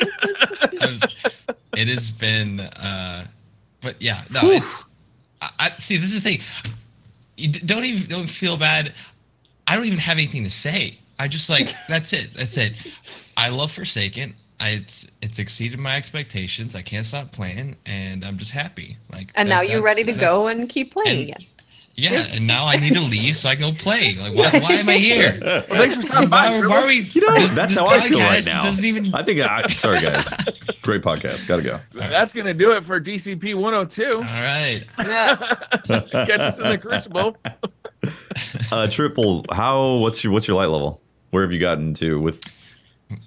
It has been... But yeah, no, it's. See, this is the thing. You don't feel bad. I don't even have anything to say. I just like that's it. That's it. I love Forsaken. It's exceeded my expectations. I can't stop playing, and I'm just happy. And now you're ready to go and keep playing again. Yeah, and now I need to leave so I can go play. Like, why am I here? Well, thanks for stopping by. Why are we? That's how I feel right now. Even... I think. Sorry, guys. Great podcast. Gotta go. That's gonna do it for DCP 102. All right. Catch us in the Crucible. Triple. What's your light level? Where have you gotten to with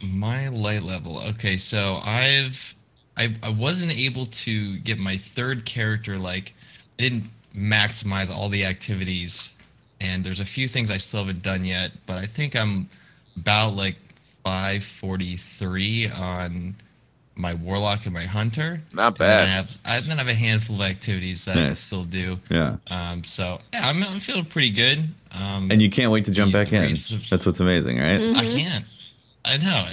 my light level? Okay, so I wasn't able to get my third character. I didn't maximize all the activities, and there's a few things I still haven't done yet, but I think I'm about 543 on my Warlock and my Hunter. Not bad. And then I have a handful of activities that I can still do. Yeah. So yeah, I'm feeling pretty good. And you can't wait to jump back in. That's what's amazing, right? Mm-hmm. I can't. I know.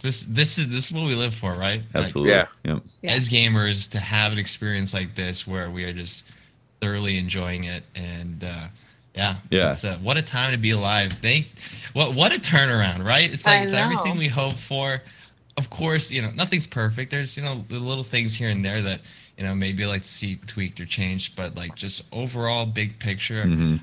This is what we live for, right? Absolutely. Yeah. As gamers, to have an experience like this where we are just thoroughly enjoying it, and it's, what a time to be alive. What a turnaround, right? It's it's everything we hope for. Of course, nothing's perfect. There's the little things here and there that maybe like to see tweaked or changed, but just overall big picture, I'm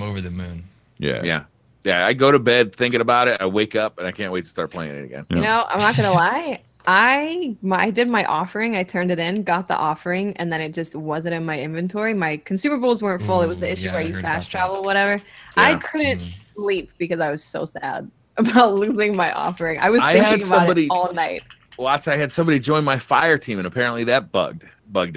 over the moon. Yeah. I go to bed thinking about it. I wake up and I can't wait to start playing it again. I'm not gonna lie. I did my offering. I turned it in, got the offering, and then it just wasn't in my inventory. My consumables weren't full. It was the issue where you fast travel, whatever. Yeah. I couldn't sleep because I was so sad about losing my offering. I was thinking about it all night. I had somebody join my fire team, and apparently that bugged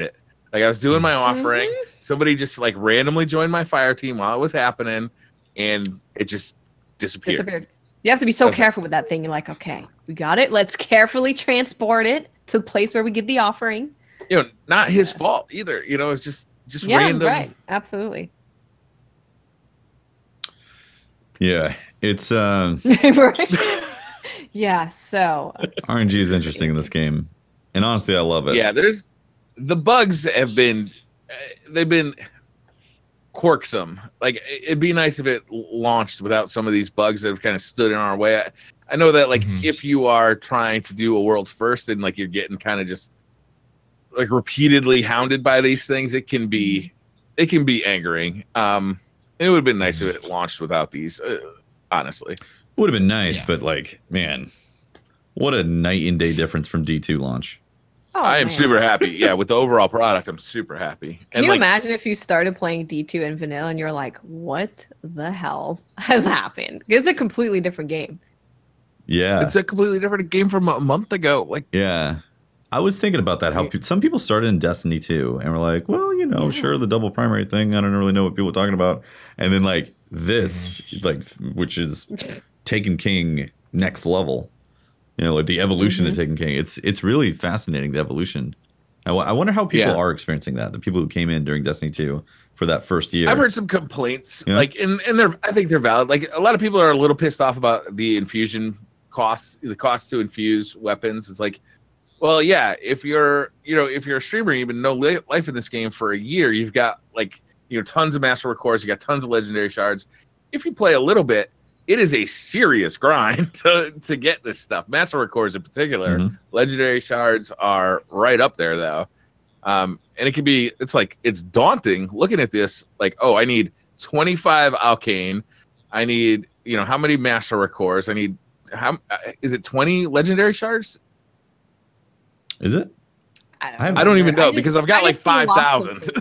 it. I was doing my offering. Somebody just randomly joined my fire team while it was happening, and it just disappeared. You have to be so careful with that thing. You're like, okay, we got it. Let's carefully transport it to the place where we get the offering. Not his fault either. It's just random. Right. Absolutely. Yeah, it's Yeah, so RNG is interesting in this game, and honestly, I love it. Yeah, the bugs have been they've been quirksome. It'd be nice if it launched without some of these bugs that have kind of stood in our way. I know that if you are trying to do a world's first and you're getting kind of just repeatedly hounded by these things, it can be angering. It would have been nice if it launched without these, honestly. Would have been nice, but like, man, what a night and day difference from D2 launch. Oh, I am super happy. Yeah, with the overall product, I'm super happy. Can you imagine if you started playing D2 in vanilla and you're like, what the hell has happened? It's a completely different game. Yeah. It's a completely different game from a month ago. Like, yeah. I was thinking about that, how some people started in Destiny 2 and were like, well, you know, sure, the double primary thing, I don't really know what people are talking about. And then like this, like, which is Taken King next level, you know, like the evolution of Taken King. It's really fascinating, the evolution. I wonder how people are experiencing that, the people who came in during Destiny 2 for that first year. I've heard some complaints, like, and I think they're valid. Like, a lot of people are a little pissed off about the infusion costs, the cost to infuse weapons. It's like, well, yeah, if you're a streamer, you've been no life in this game for a year, you've got like, tons of Masterworked cores, you got tons of legendary shards. If you play a little bit, it is a serious grind to get this stuff. Masterworked cores in particular, legendary shards are right up there though. And it can be, it's daunting looking at this. Like, oh, I need 25 Alkane. I need, how many Masterworked cores? I need, is it 20 legendary shards? Is it? I don't even know because I've got like 5,000.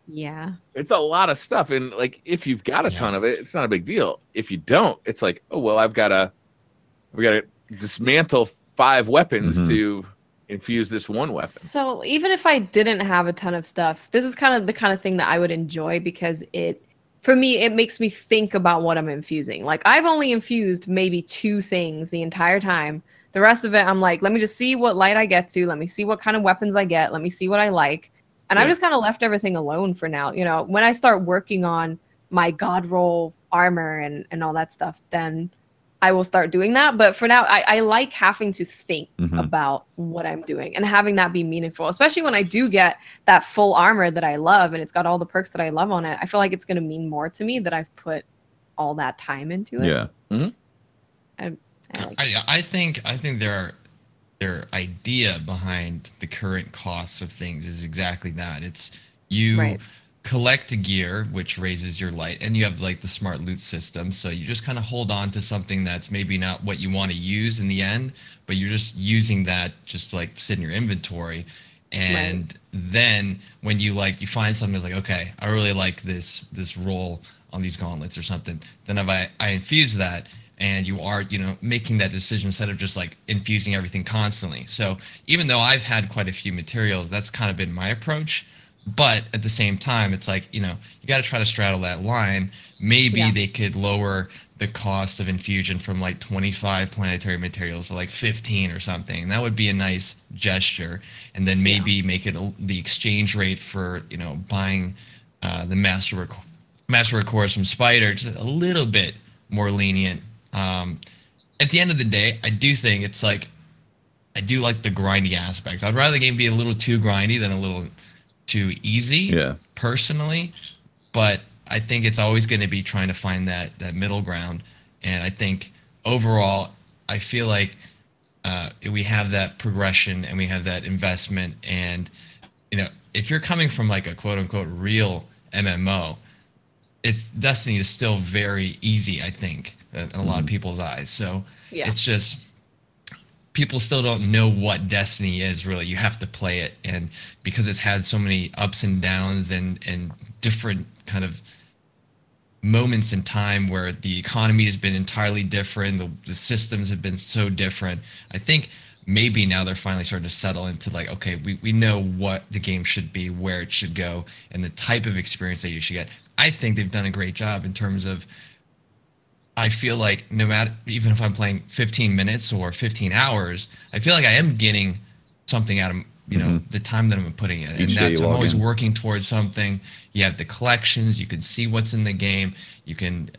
Yeah. It's a lot of stuff. And like, if you've got a ton of it, it's not a big deal. If you don't, it's like, oh, well, we got to dismantle 5 weapons to infuse this one weapon. So even if I didn't have a ton of stuff, this is kind of the kind of thing that I would enjoy because for me, it makes me think about what I'm infusing. Like, I've only infused maybe 2 things the entire time. The rest of it, I'm like, let me just see what light I get to. Let me see what kind of weapons I get. Let me see what I like. And I've just kind of left everything alone for now. When I start working on my God roll armor and all that stuff, then I will start doing that. But for now, I like having to think about what I'm doing and having that be meaningful, especially when I do get that full armor that I love and it's got all the perks that I love on it. I feel like it's going to mean more to me that I've put all that time into it. Yeah. I think their idea behind the current costs of things is exactly that. It's you collect gear, which raises your light, and you have like the smart loot system. So you just kind of hold on to something that's maybe not what you want to use in the end, but you're just using that just to like sit in your inventory. And then when you find something that's like, okay, I really like this roll on these gauntlets or something, then if I infuse that, and you are, making that decision instead of just like infusing everything constantly. So even though I've had quite a few materials, that's kind of been my approach. But at the same time, it's like, you got to try to straddle that line. Maybe they could lower the cost of infusion from like 25 planetary materials to like 15 or something. That would be a nice gesture. And then maybe make it the exchange rate for, buying the Masterworked cores from Spider just a little bit more lenient. At the end of the day, I do think it's like, I do like the grindy aspects. I'd rather the game be a little too grindy than a little too easy, personally. But I think it's always going to be trying to find that middle ground. And I think overall, I feel like we have that progression and we have that investment. And, if you're coming from like a quote unquote real MMO, Destiny is still very easy, I think, in a lot of people's eyes. So it's just, people still don't know what Destiny is really. You have to play it. And because it's had so many ups and downs and different kind of moments in time where the economy has been entirely different, the systems have been so different, I think maybe now they're finally starting to settle into like, okay, we know what the game should be, where it should go, and the type of experience that you should get. I think they've done a great job in terms of, I feel like no matter, even if I'm playing 15 minutes or 15 hours, I feel like I am getting something out of, the time that I'm putting in. And that's, I'm always working towards something. You have the collections, you can see what's in the game. You can,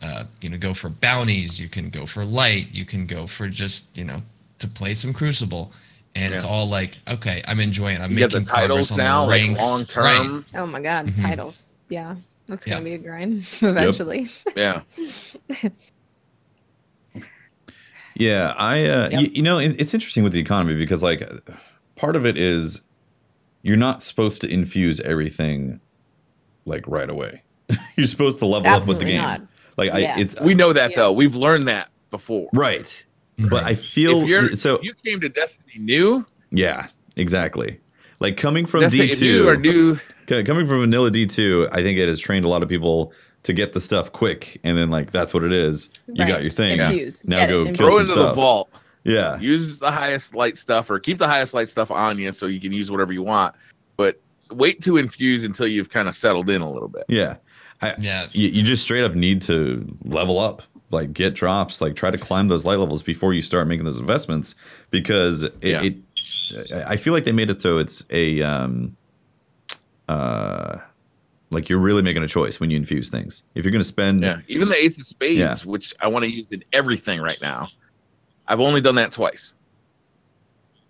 go for bounties, you can go for light, you can go for just, to play some Crucible. And it's all like, okay, I'm enjoying it. I'm making the titles now, like long term. Oh my God, titles. Yeah. That's going to be a grind eventually. Yeah. Yeah, it's interesting with the economy because like part of it is you're not supposed to infuse everything like right away. you're supposed to level up with the game. Not. Like we know that though. We've learned that before. Right. But I feel if you came to Destiny new. Yeah, exactly. Like coming from Destiny D2 coming from vanilla D2, I think it has trained a lot of people to get the stuff quick, and then like that's what it is. You got your thing. Infuse. Now go kill throw some into stuff. The vault. Yeah. Use the highest light stuff, or keep the highest light stuff on you so you can use whatever you want. But wait to infuse until you've kind of settled in a little bit. Yeah. You just straight up need to level up, like get drops, like try to climb those light levels before you start making those investments, because I feel like they made it so it's a like you're really making a choice when you infuse things. If you're going to spend even the Ace of Spades, which I want to use in everything right now, I've only done that twice.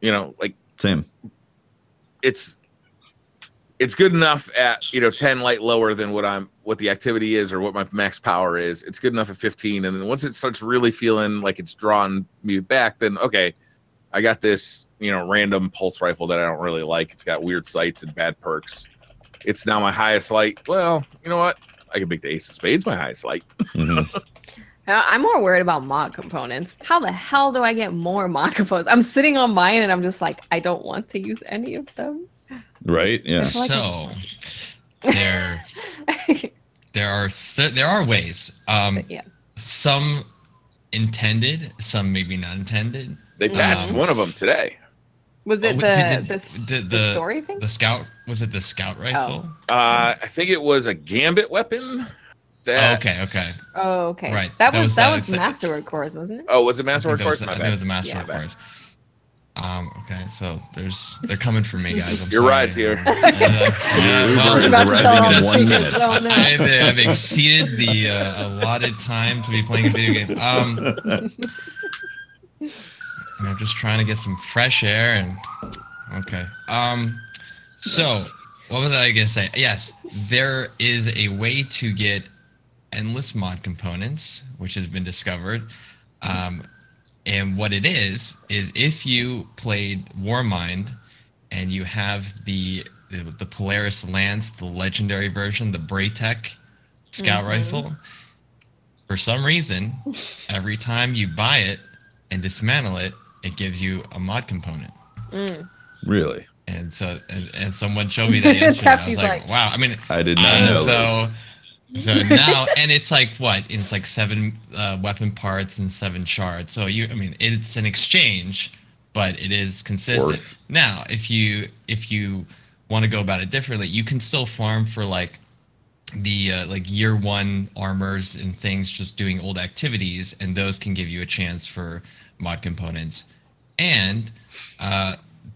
You know, like same. It's good enough at 10 light lower than what the activity is or what my max power is. It's good enough at 15, and then once it starts really feeling like it's drawing me back, then okay, I got this random pulse rifle that I don't really like. It's got weird sights and bad perks. It's now my highest light. Well, you know what? I can make the Ace of Spades my highest light. I'm more worried about mod components. How the hell do I get more mod components? I'm sitting on mine and I'm just like, I don't want to use any of them. Right? Yeah. So there are ways. Some intended, some maybe not intended. They patched one of them today. Was it the story thing? The scout? Was it the scout rifle? I think it was a Gambit weapon. Okay. Oh, okay. Right. That was Masterworked cores, wasn't it? Oh, was it Masterworked cores? I think it was a Masterworked cores. Okay, so they're coming for me, guys. Your ride's here. I've exceeded the allotted time to be playing a video game. I'm just trying to get some fresh air and okay. So what was I gonna say? Yes, there is a way to get endless mod components, which has been discovered. And what it is if you played Warmind and you have the Polaris Lance, the legendary version, the Braytech scout rifle, for some reason, every time you buy it and dismantle it, it gives you a mod component. Really? And so, and someone showed me that yesterday. I was like, wow. I mean, I did not know this. So now, and it's like what? It's like 7 weapon parts and 7 shards. So it's an exchange, but it is consistent. Now, if you want to go about it differently, you can still farm for like the like year 1 armors and things, just doing old activities, and those can give you a chance for mod components. And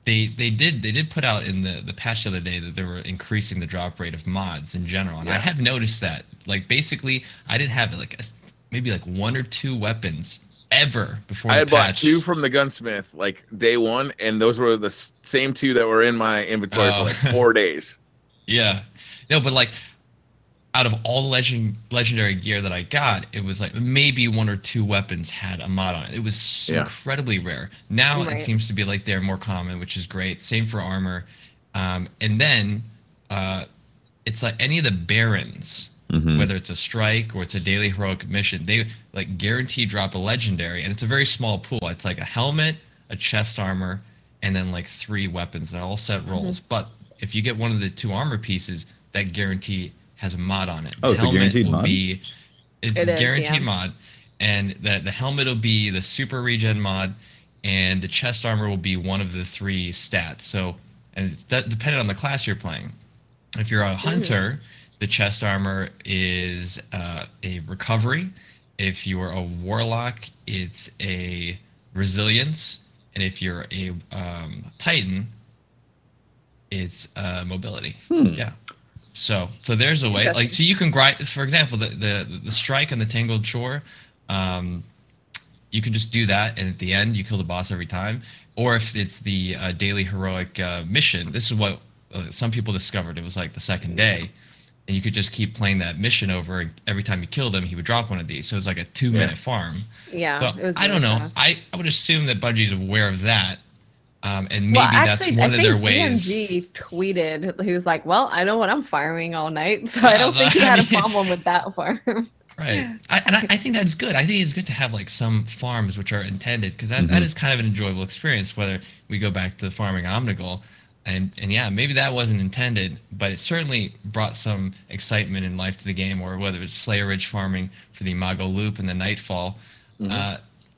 they did put out in the patch the other day that they were increasing the drop rate of mods in general, and I have noticed that. Like basically, I didn't have maybe like 1 or 2 weapons ever before. I had the patch. bought 2 from the gunsmith like day 1, and those were the same 2 that were in my inventory for like 4 days. Yeah, no, but like out of all the legendary gear that I got, it was like maybe 1 or 2 weapons had a mod on it. It was incredibly rare. Now it seems to be like they're more common, which is great. Same for armor. And then it's like any of the barons, whether it's a strike or it's a daily heroic mission, they like guarantee drop a legendary, and it's a very small pool. It's like a helmet, a chest armor, and then like 3 weapons. They're all set rolls. But if you get one of the 2 armor pieces, that guarantee has a mod on it. Oh, it's a guaranteed mod? It's a guaranteed mod. And the helmet will be the super regen mod, and the chest armor will be one of the 3 stats. So, and it's dependent on the class you're playing. If you're a hunter, the chest armor is a recovery. If you are a warlock, it's a resilience. And if you're a titan, it's mobility. Yeah. So there's a way, like, so you can grind, for example, the strike on the Tangled Shore, you can just do that, and at the end you kill the boss every time. Or if it's the daily heroic mission, this is what some people discovered. It was like the second day, and you could just keep playing that mission over, and every time you killed him, he would drop one of these. So it's like a 2-minute farm. Yeah, but it was I don't know. Fast. I would assume that Bungie's aware of that, And maybe that's one of their ways. DMG tweeted, he was like, well, I know what I'm farming all night, so I don't think he had a problem with that farm. Right. I think that's good. I think it's good to have like some farms which are intended, because that is kind of an enjoyable experience, whether we go back to farming Omnigul. And yeah, maybe that wasn't intended, but it certainly brought some excitement and life to the game, or whether it's Slayer Ridge farming for the Imago Loop and the Nightfall.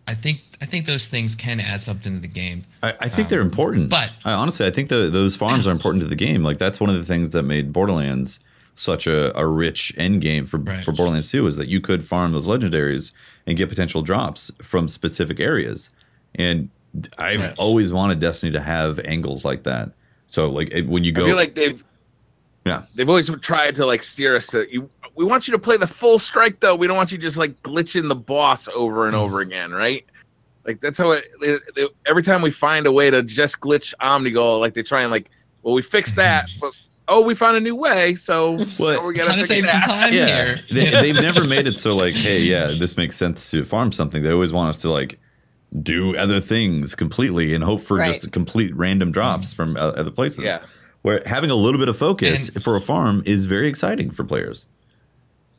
I think those things can add something to the game. I think they're important. But honestly, I think those farms are important to the game. Like, that's one of the things that made Borderlands such a rich end game for Borderlands 2, is that you could farm those legendaries and get potential drops from specific areas. And I've always wanted Destiny to have angles like that. So like when you go, I feel like they've always tried to like steer us to you. We want you to play the full strike though. We don't want you just like glitching the boss over and over again, right? Like that's how every time we find a way to just glitch Omnigul, like they try and like, well, we fixed that, but we found a new way, so we're gonna save some time here. They've never made it so like, hey, this makes sense to farm something. They always want us to like do other things completely and hope for just complete random drops from other places. Yeah. Where having a little bit of focus for a farm is very exciting for players.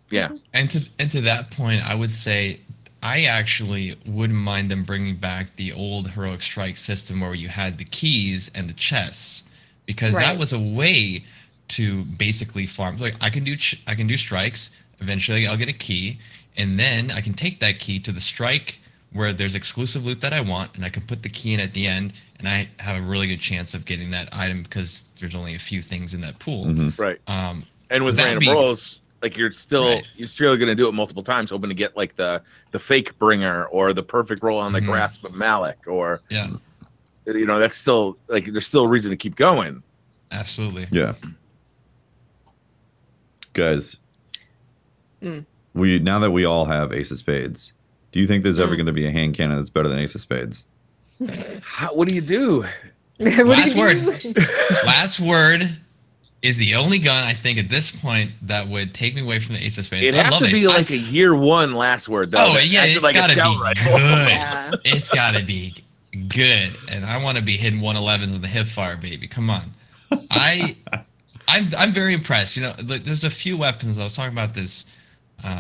Yeah. And to that point, I would say I actually wouldn't mind them bringing back the old Heroic Strike system where you had the keys and the chests, because that was a way to basically farm. Like I can do strikes. Eventually, I'll get a key, and then I can take that key to the strike where there's exclusive loot that I want, and I can put the key in at the end, and I have a really good chance of getting that item because there's only a few things in that pool. Right. And with random rolls, like you're still going to do it multiple times, hoping to get like the fake bringer or the perfect roll on the grasp of Malik, or that's still like there's still a reason to keep going. Absolutely. Yeah. Guys, now that we all have Ace of Spades, do you think there's ever going to be a hand cannon that's better than Ace of Spades? What do you do? Last word is the only gun I think at this point that would take me away from the Ace of Spades. It has to be like a year one last word, though. Oh yeah, it's got to be good. It's got to be good, and I want to be hitting 111s on the hip fire, baby. Come on, I'm very impressed. You know, there's a few weapons. I was talking about this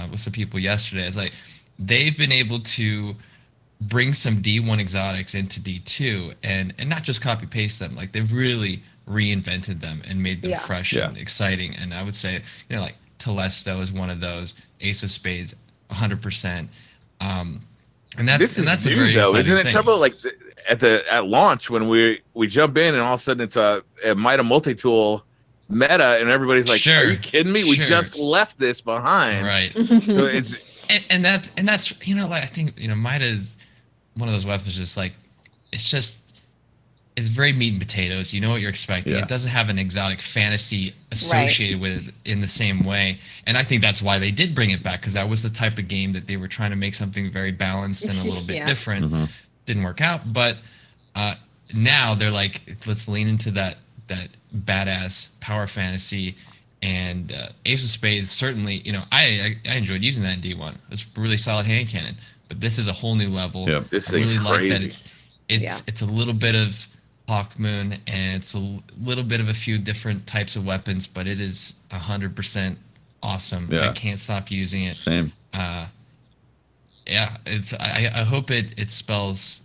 with some people yesterday. It's like they've been able to bring some D1 exotics into D2 and not just copy paste them. Like they've really reinvented them and made them fresh and exciting. And I would say, like Telesto is one of those. Ace of Spades, 100%. And that's a very exciting isn't it thing. Trouble like at launch when we jump in and all of a sudden it's a Mida multi-tool meta and everybody's like, are you kidding me? We just left this behind. Right. So it's and that's like I think Mida is one of those weapons. Just like it's very meat and potatoes. You know what you're expecting. It doesn't have an exotic fantasy associated with it in the same way. And I think that's why they did bring it back, because that was the type of game that they were trying to make something very balanced and a little bit different. Didn't work out, but now they're like, let's lean into that badass power fantasy. And Ace of Spades, certainly, I enjoyed using that in D1. It's a really solid hand cannon, but this is a whole new level. Yep. This thing's really crazy. Like that it's a little bit of Hawk Moon, and it's a little bit of a few different types of weapons, but it is 100% awesome. I can't stop using it. Same. I hope it spells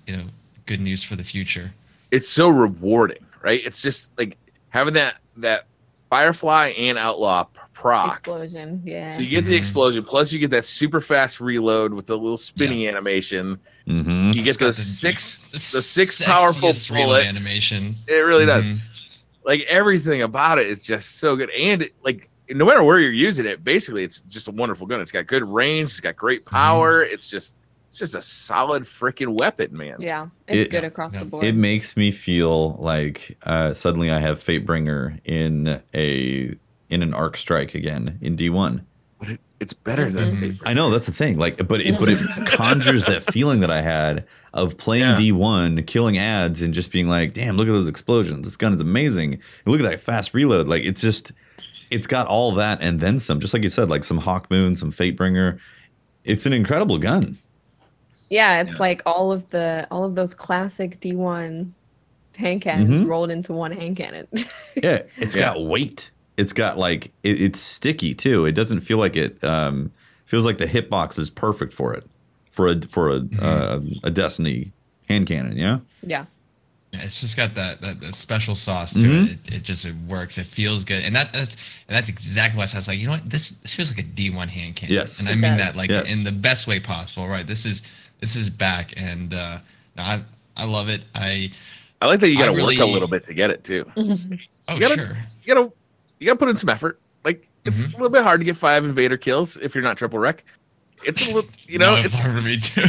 good news for the future. It's so rewarding, right? It's just like having that Firefly and Outlaw proc explosion. So you get the explosion, plus you get that super fast reload with the little spinning animation. You get the six powerful bullets. Animation. It really does. Like everything about it is just so good, and like no matter where you're using it, basically it's just a wonderful gun. It's got good range. It's got great power. It's just a solid freaking weapon, man. Yeah, it's good across the board. It makes me feel like suddenly I have Fatebringer in an Arc Strike again in D1. But it's better than Fatebringer. I know, that's the thing. Like, but it conjures that feeling that I had of playing D1, killing ads, and just being like, "Damn, look at those explosions! This gun is amazing! And look at that fast reload!" Like, it's got all that and then some. Just like you said, like some Hawk Moon, some Fatebringer. It's an incredible gun. Yeah, it's like all of those classic D1 hand cannons rolled into one hand cannon. Yeah, it's got weight. It's got like it's sticky too. It doesn't feel like it. Feels like the hitbox is perfect for it, for a Destiny hand cannon. Yeah. Yeah. It's just got that special sauce to it. It works. It feels good, and that's exactly what I was like. You know what? This feels like a D1 hand cannon. Yes, and I mean that like in the best way possible. Right? This is back, and I love it. I like that you got to work a little bit to get it too. Sure. You gotta put in some effort. Like it's a little bit hard to get 5 invader kills if you're not TRIPLEWRECK. It's a little, it's hard for me too.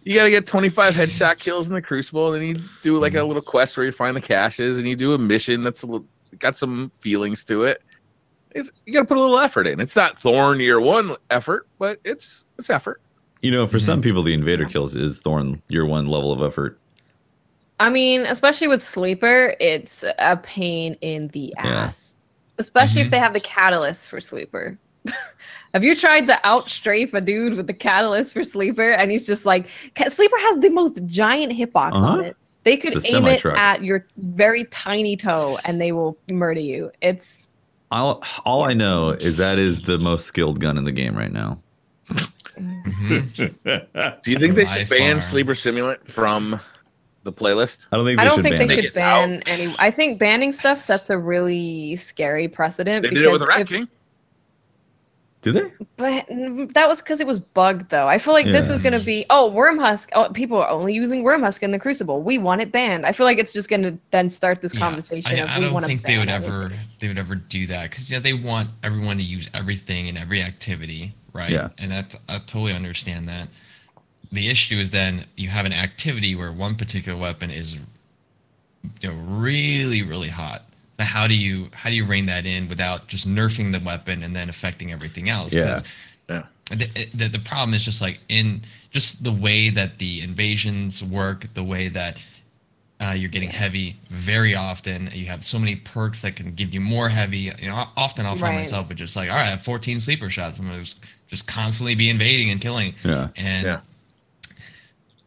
You got to get 25 headshot kills in the Crucible, and then you do like a little quest where you find the caches, and you do a mission that's got some feelings to it. You got to put a little effort in. It's not Thorn year 1 effort, but it's effort. For some people, the invader kills is Thorn year 1 level of effort. I mean, especially with Sleeper, it's a pain in the ass. Especially if they have the catalyst for Sleeper. Have you tried to outstrafe a dude with the catalyst for Sleeper? And he's just like, Sleeper has the most giant hitbox on it. They could aim it at your very tiny toe and they will murder you. It's all I know is that is the most skilled gun in the game right now. Do you think they should ban Sleeper Simulant from the playlist? I don't think they should ban any. I think banning stuff sets a really scary precedent. They did it with the Rat King. Did they? But that was because it was bugged, though. I feel like this is going to be, Wormhusk. Oh, people are only using Wormhusk in the Crucible. We want it banned. I feel like it's just going to then start this conversation. I don't think they would ever do that because they want everyone to use everything in every activity, right? Yeah. And I totally understand that. The issue is then you have an activity where one particular weapon is really, really hot. So how do you rein that in without just nerfing the weapon and then affecting everything else? Yeah. The problem is just like in just the way that the invasions work, the way that you're getting heavy very often. You have so many perks that can give you more heavy. Often I'll find myself with just like, all right, I have 14 sleeper shots. I'm gonna just constantly be invading and killing. Yeah. And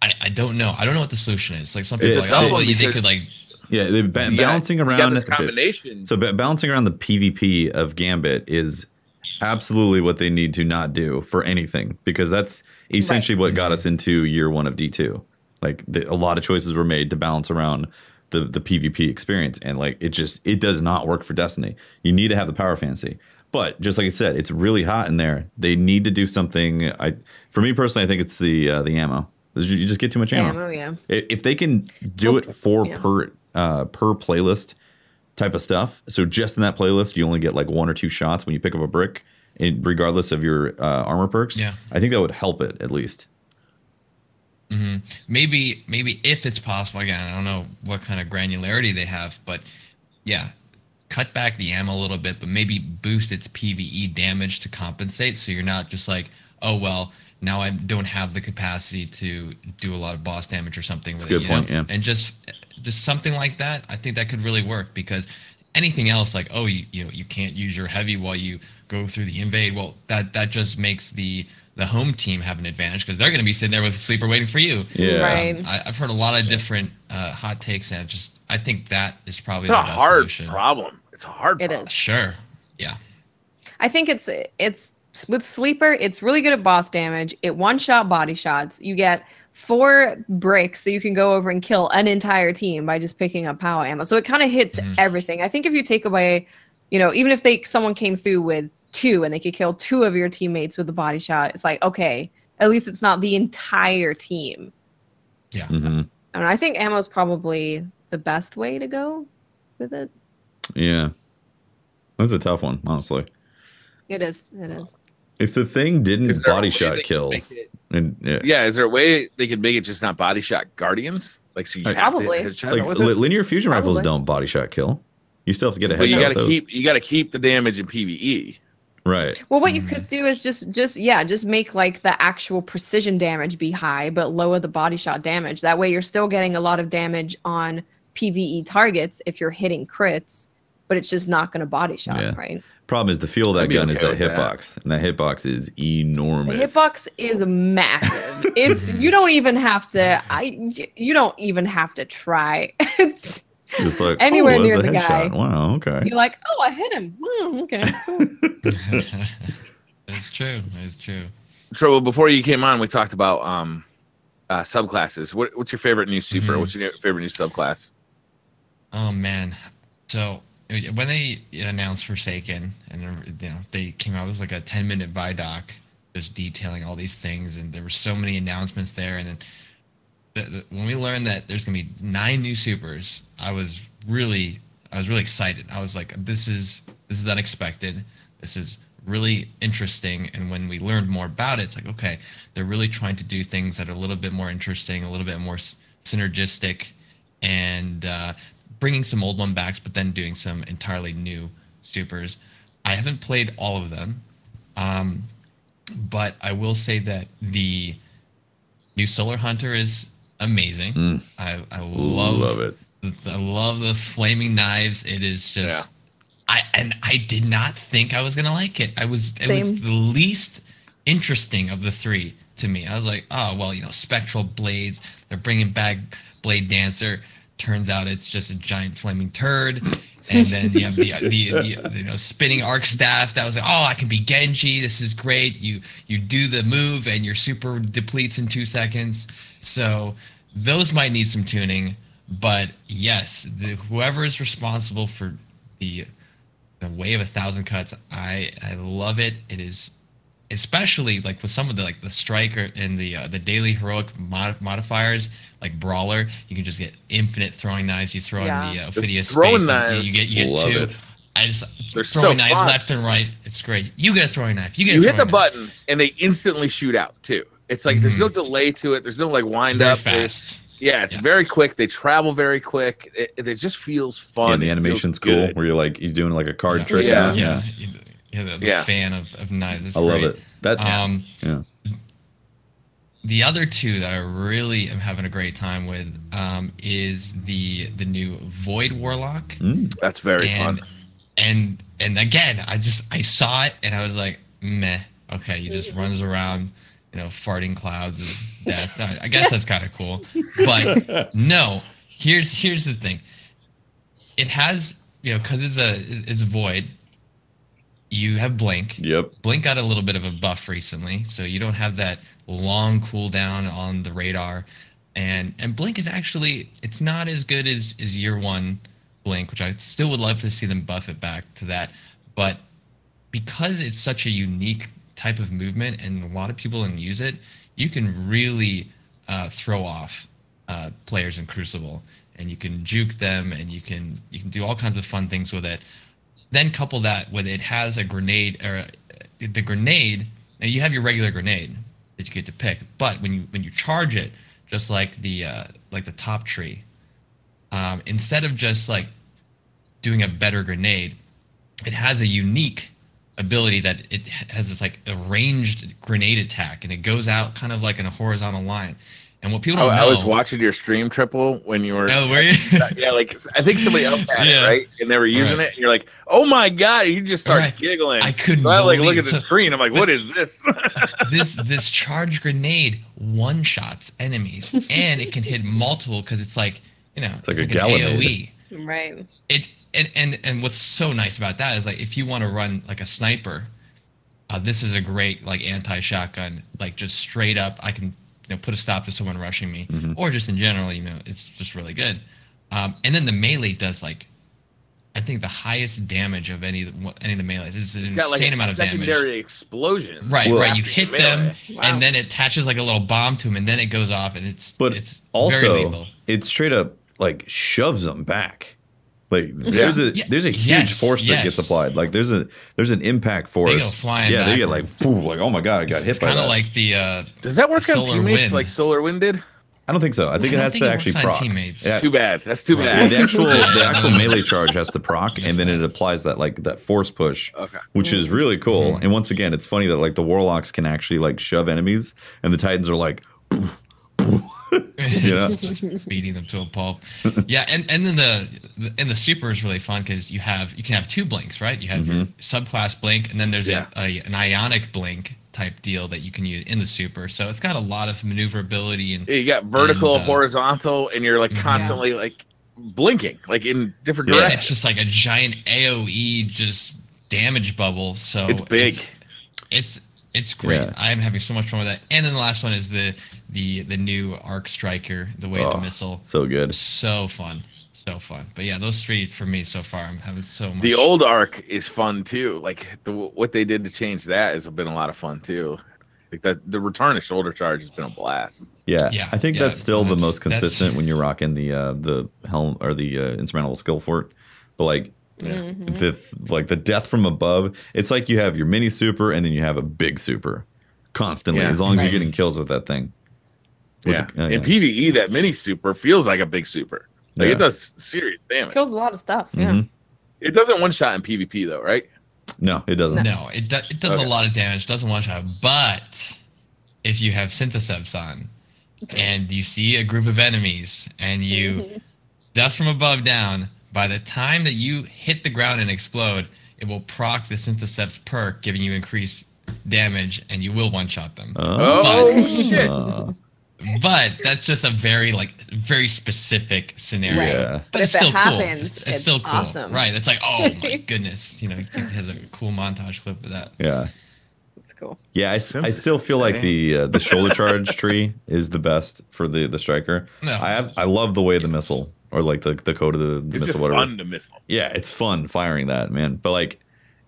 I don't know. I don't know what the solution is. Like some people are like, they could like. Yeah, balancing around this combination. So balancing around the PvP of Gambit is absolutely what they need to not do for anything, because that's essentially what got us into year 1 of D2. Like a lot of choices were made to balance around the PvP experience, and like it does not work for Destiny. You need to have the power fantasy. But just like I said, it's really hot in there. They need to do something. For me personally, I think it's the ammo. You just get too much ammo. If they can do it per playlist type of stuff. So just in that playlist, you only get like 1 or 2 shots when you pick up a brick, regardless of your armor perks. Yeah. I think that would help it at least. Maybe if it's possible, again, I don't know what kind of granularity they have, but cut back the ammo a little bit, but maybe boost its PvE damage to compensate. So you're not just like, oh, well, now I don't have the capacity to do a lot of boss damage or something. That's a good point, yeah. And just something like that, I think that could really work, because anything else like, oh, you can't use your heavy while you go through the invade. Well, that just makes the home team have an advantage, because they're going to be sitting there with a sleeper waiting for you. Yeah, right. I've heard a lot of different hot takes, and I think that is probably the best solution. It's a hard problem. It is. Sure. Yeah. I think it's with Sleeper, it's really good at boss damage. It one-shot body shots. You get 4 bricks, so you can go over and kill an entire team by just picking up power ammo. So it kind of hits everything. I think if you take away, even if someone came through with 2 and they could kill 2 of your teammates with a body shot, it's like, okay, at least it's not the entire team. Yeah. I think ammo is probably the best way to go with it. Yeah. That's a tough one, honestly. It is. If the thing didn't body shot kill, is there a way they could make it just not body shot Guardians? Like, so you have to headshot like linear fusion rifles don't body shot kill. You still have to get a headshot. But you got to keep the damage in PvE. Right. Well, what you could do is just make like the actual precision damage be high, but lower the body shot damage. That way, you're still getting a lot of damage on PvE targets if you're hitting crits, but it's just not going to body shot, right? Problem is the feel of that gun is that hitbox, and that hitbox is enormous. The hitbox is massive. You don't even have to. You don't even have to try. It's like anywhere near a the guy. Wow, okay. You're like, oh, I hit him. Okay, cool. That's true. That's true. Trouble, before you came on, we talked about subclasses. What's your favorite new super? What's your favorite new subclass? Oh man, so when they announced Forsaken, and they came out with like a 10-minute Vidoc, just detailing all these things, and there were so many announcements there. And then when we learned that there's gonna be 9 new supers, I was really excited. I was like, this is unexpected. This is really interesting. And when we learned more about it, it's like, okay, they're really trying to do things that are a little bit more interesting, a little bit more synergistic, and bringing some old one backs, but then doing some entirely new supers. I haven't played all of them, but I will say that the new Solar Hunter is amazing. I love it. I love the flaming knives. It is just, I did not think I was gonna like it. It was the least interesting of the 3 to me. I was like, oh well, spectral blades. They're bringing back Blade Dancer. Turns out it's just a giant flaming turd. And then you have the spinning arc staff. That was like, oh, I can be Genji. This is great. You do the move and your super depletes in 2 seconds. So those might need some tuning. But yes, whoever is responsible for the Way of 1,000 Cuts, I love it. It is, especially like with some of the striker and the daily heroic modifiers, like Brawler, you can just get infinite throwing knives. You throw in the Ophidia throwing Spades, knives. you get 2. It. I just They're throwing so knives fun. left and right. It's great. You get a throwing knife. You hit the button and they instantly shoot out too. It's like there's no delay to it. There's no like wind very up. fast. It's very quick. They travel very quick. It just feels fun. Yeah, the animation's cool. Where you're doing like a card trick. The fan of knives. It's I love it. The other 2 that I really am having a great time with is the new Void Warlock. That's very fun. And again, I saw it and I was like, meh. Okay, he just runs around, farting clouds of death. I guess that's kind of cool. But no, here's the thing. It has, because it's Void. You have Blink. Yep. Blink got a little bit of a buff recently, so you don't have that long cooldown on the radar. And Blink is actually, it's not as good as year 1 Blink, which I still would love to see them buff it back to that. But because it's such a unique type of movement and a lot of people don't use it, you can really throw off players in Crucible, and you can juke them, and you can do all kinds of fun things with it. Then couple that with it has a grenade, or the grenade. Now you have your regular grenade that you get to pick, but when you charge it, just like the top tree, instead of just like doing a better grenade, it has a unique ability that it has this like a ranged grenade attack, and it goes out kind of like in a horizontal line. And what people don't know, I was watching your stream, Triple, when you were. Oh, were you? Yeah, like I think somebody else had it, right? And they were using it, and you're like, "Oh my god!" You just start giggling. I couldn't. So I look at the screen. I'm like, "What is this?" this charge grenade one shots enemies, and it can hit multiple because it's like it's like an AOE. Right. And what's so nice about that is like if you want to run like a sniper, this is a great like anti-shotgun. Like just straight up, I can put a stop to someone rushing me, or just in general, it's just really good. And then the melee does like, I think the highest damage of any of the melees. It's an insane amount of damage. Secondary explosion. Right. You hit them, and then it attaches like a little bomb to them, and then it goes off, and it's also very lethal. It straight up like shoves them back. Like there's a huge force that gets applied. Like there's an impact force. They go flying. Yeah, they get like oh my god, I got hit by that. Kind of like the does that work on teammates wind. Like Solar Wind did? I don't think so. I think it has to actually proc. Teammates. Yeah. Too bad. That's too bad. Yeah, the actual melee charge has to proc, and then it applies that force push, which is really cool. And once again, it's funny that like the Warlocks can actually like shove enemies, and the Titans are like. Just beating them to a pulp. Yeah, and then the super is really fun because you can have 2 blinks, right? You have your subclass blink, and then there's an ionic blink type deal that you can use in the super. So it's got a lot of maneuverability and you got vertical, horizontal, and you're like constantly like blinking like in different Yeah, directions. it's just like a giant AoE just damage bubble. So it's big. It's great. Yeah. I'm having so much fun with that. And then the last one is the new arc striker, the way the missile. So good. So fun. So fun. But yeah, those three for me so far, I'm having so much. The old arc is fun too. Like what they did to change that has been a lot of fun too. Like the return of shoulder charge has been a blast. Yeah. I think that's still the most consistent when you're rocking the helm or the instrumental skill fort. But like the death from above, it's like you have your mini super and then you have a big super constantly, as long as you're getting kills with that thing. In PvE, that mini super feels like a big super. Like it does serious damage. Kills a lot of stuff. Yeah. It doesn't one shot in PvP though, right? No, it doesn't. No, it does a lot of damage. Doesn't one shot. But if you have Synthesebs on, and you see a group of enemies, and you death from above down, by the time that you hit the ground and explode, it will proc the Synthesebs perk, giving you increased damage, and you will one shot them. Shit! But that's just a very specific scenario. Right. But it's if still it happens, cool. It's still cool. Awesome. Right. It's like, oh my goodness. You know, it has a cool montage clip of that. Yeah. That's cool. Yeah, I still feel like the shoulder charge tree is the best for the striker. No. I love the way the missile or like the code of the it's missile, whatever. Fun to missile. Yeah, it's fun firing that, man. But like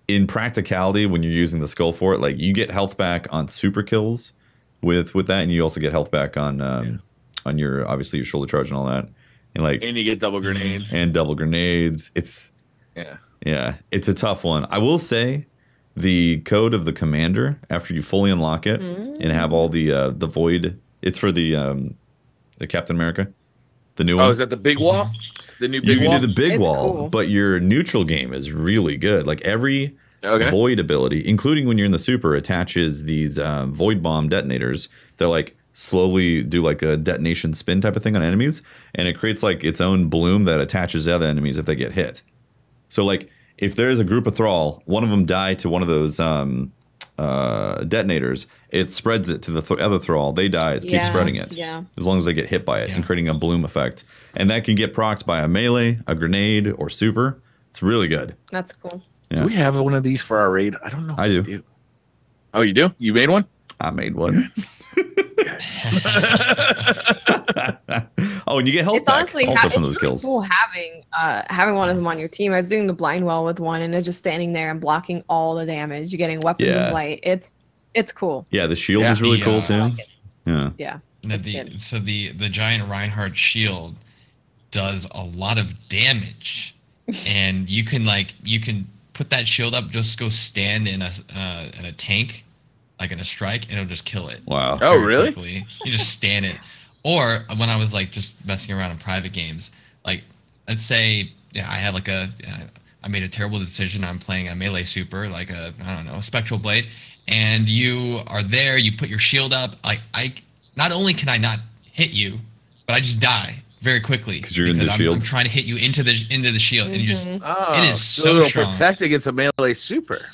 in practicality, when you're using the skull for it, like you get health back on super kills with that, and you also get health back on your obviously your shoulder charge and all that, and you get double grenades It's it's a tough one. I will say the code of the commander after you fully unlock it and have all the void. It's for the Captain America, the new one. Oh, is that the big wall? The new big wall. You can do the big wall, cool. but your neutral game is really good. Like every void ability, including when you're in the super, attaches these void bomb detonators that like slowly do like a detonation spin type of thing on enemies, and it creates like its own bloom that attaches to other enemies if they get hit. So like if there's a group of thrall, one of them die to one of those detonators, it spreads it to the other thrall. They die. It keeps spreading it. Yeah. As long as they get hit by it and creating a bloom effect. And that can get procced by a melee, a grenade, or super. It's really good. That's cool. Yeah. Do we have one of these for our raid? I don't know. I do. Oh, you do? You made one? I made one. Oh, and you get health It's back honestly also from it's those really kills. cool having one of them on your team. I was doing the blind well with one, and it's just standing there and blocking all the damage. You're getting weapons of light. It's cool. Yeah, the shield is really cool too. Yeah. So the giant Reinhardt shield does a lot of damage, and you can put that shield up, just go stand in a tank, like in a strike, and it'll just kill it. Wow. Oh, really? Quickly. You just stand it. Or when I was like just messing around in private games, like let's say I had like I made a terrible decision. I'm playing a melee super, like a spectral blade, and you are there. You put your shield up. Like I not only can I not hit you, but I just die very quickly because you're in the shield. I'm trying to hit you into the shield, and you just it is so it'll strong. Protect against a melee super.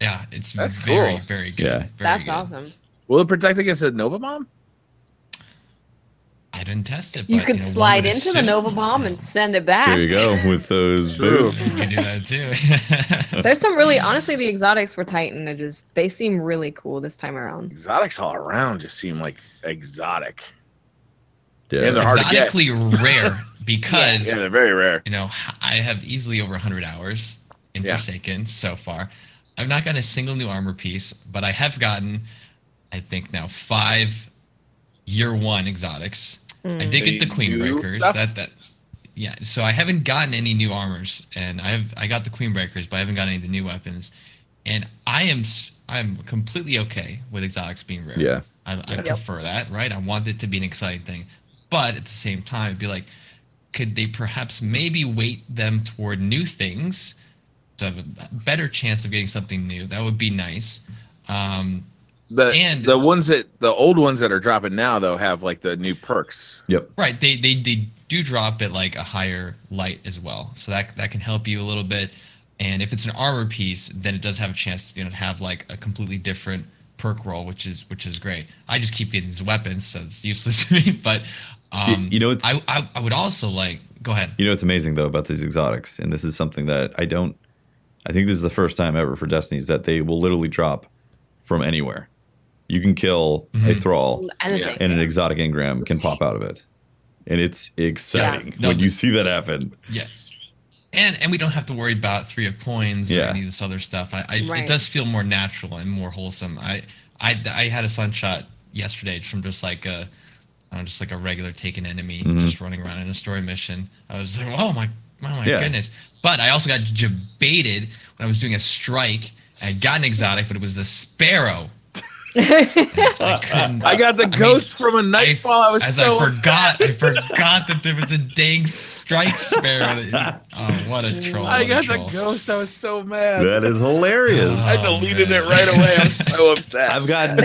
Yeah, that's very cool. Very good. Yeah. That's awesome. Will it protect against a Nova Bomb? I didn't test it. You could slide into the Nova Bomb and send it back. There you go with those boots. You can do that too. There's some really, honestly, the exotics for Titan they seem really cool this time around. Exotics all around just seem like exotic. Yeah. And they're hard to get. Exotically rare because they're very rare. I have easily over 100 hours in Forsaken so far. I've not gotten a single new armor piece, but I have gotten, I think now 5 year 1 exotics. I did get the Queen Breakers. So I haven't gotten any new armors, and I got the Queen Breakers, but I haven't gotten any of the new weapons. And I'm completely okay with exotics being rare. Yeah. I prefer that, right? I want it to be an exciting thing. But at the same time, it'd be like, could they perhaps maybe weight them toward new things to have a better chance of getting something new? That would be nice. The old ones that are dropping now though have like the new perks. Yep. Right. They do drop at like a higher light as well, so that can help you a little bit. And if it's an armor piece, then it does have a chance to have like a completely different perk roll, which is great. I just keep getting these weapons, so it's useless to me. But you know, I would also like go ahead. You know what's amazing though about these exotics, and this is something that I think this is the first time ever for Destiny, is that they will literally drop from anywhere. You can kill a thrall, and an exotic engram can pop out of it, and it's exciting when you see that happen. Yes. And we don't have to worry about 3 of coins or any of this other stuff. It does feel more natural and more wholesome. I had a sunshot yesterday from just like a regular taken enemy just running around in a story mission. I was like, oh my goodness. But I also got baited when I was doing a strike. I got an exotic, but it was the sparrow. I got the ghost from a Nightfall. I forgot that there was a dang strike sparrow. Oh, what a troll! I got the ghost. I was so mad. That is hilarious. I deleted it right away. I was so upset. I've gotten,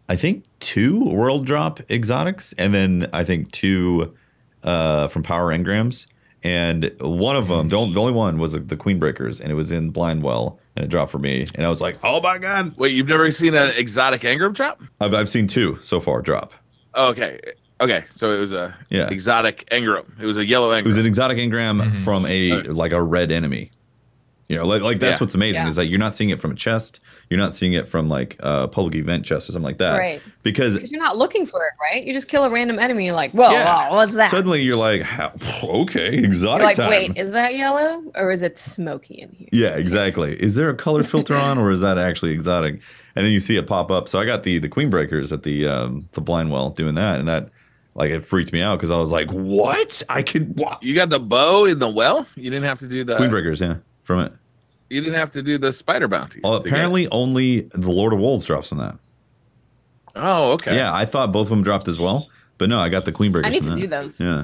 I think 2 world drop exotics, and then I think 2 from power engrams. And one of them, the only one was the Queen Breakers, and it was in Blindwell, and it dropped for me. And I was like, oh my God. Wait, you've never seen an exotic engram drop? I've seen 2 so far drop. Oh, okay. So it was a exotic engram. It was a yellow engram. It was an exotic engram from a red enemy. You know, like that's what's amazing is that you're not seeing it from a chest. You're not seeing it from like a public event chest or something like that. Right. Because you're not looking for it, right? You just kill a random enemy. You're like, whoa, what's that? Suddenly you're like, okay, exotic you're like, time. wait, is that yellow or is it smoky in here? Yeah, exactly. Is there a color filter on, or is that actually exotic? And then you see it pop up. So I got the Queen Breakers at the Blindwell doing that, and that it freaked me out because I was like, what? You got the bow in the well? You didn't have to do the Queen Breakers, from it. You didn't have to do the spider bounties. Well, apparently only the Lord of Wolves drops on that. Oh, okay. Yeah, I thought both of them dropped as well, but no, I got the Queen Breakers. I need to do those. Yeah.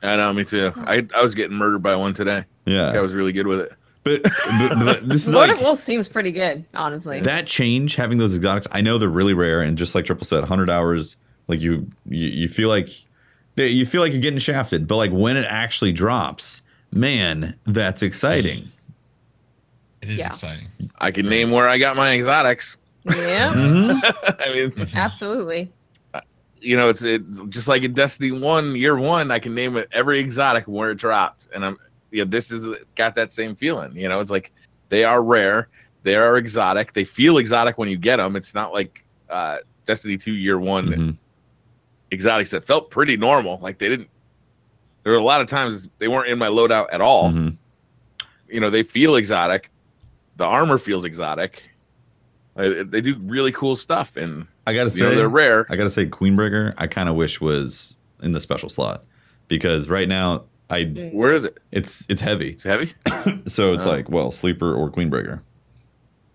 I know, me too. I was getting murdered by one today. Yeah. I was really good with it. But this is Lord of Wolves seems pretty good, honestly. That change, having those exotics, I know they're really rare, and just like Triple said, 100 hours, like you feel like you're getting shafted, but like when it actually drops, man, that's exciting. It is exciting. I can name where I got my exotics. Yeah. I mean, absolutely. You know, it's just like in Destiny 1, year 1, I can name it every exotic where it dropped, and this is got that same feeling. You know, it's like they are rare, they are exotic, they feel exotic when you get them. It's not like Destiny 2 year 1 exotics that felt pretty normal. Like there were a lot of times they weren't in my loadout at all. You know, they feel exotic. The armor feels exotic. They do really cool stuff, and I gotta say they're rare. I gotta say, Queenbreaker, I kind of wish was in the special slot, because right now where is it? It's heavy. It's heavy. So it's like, well, sleeper or Queenbreaker.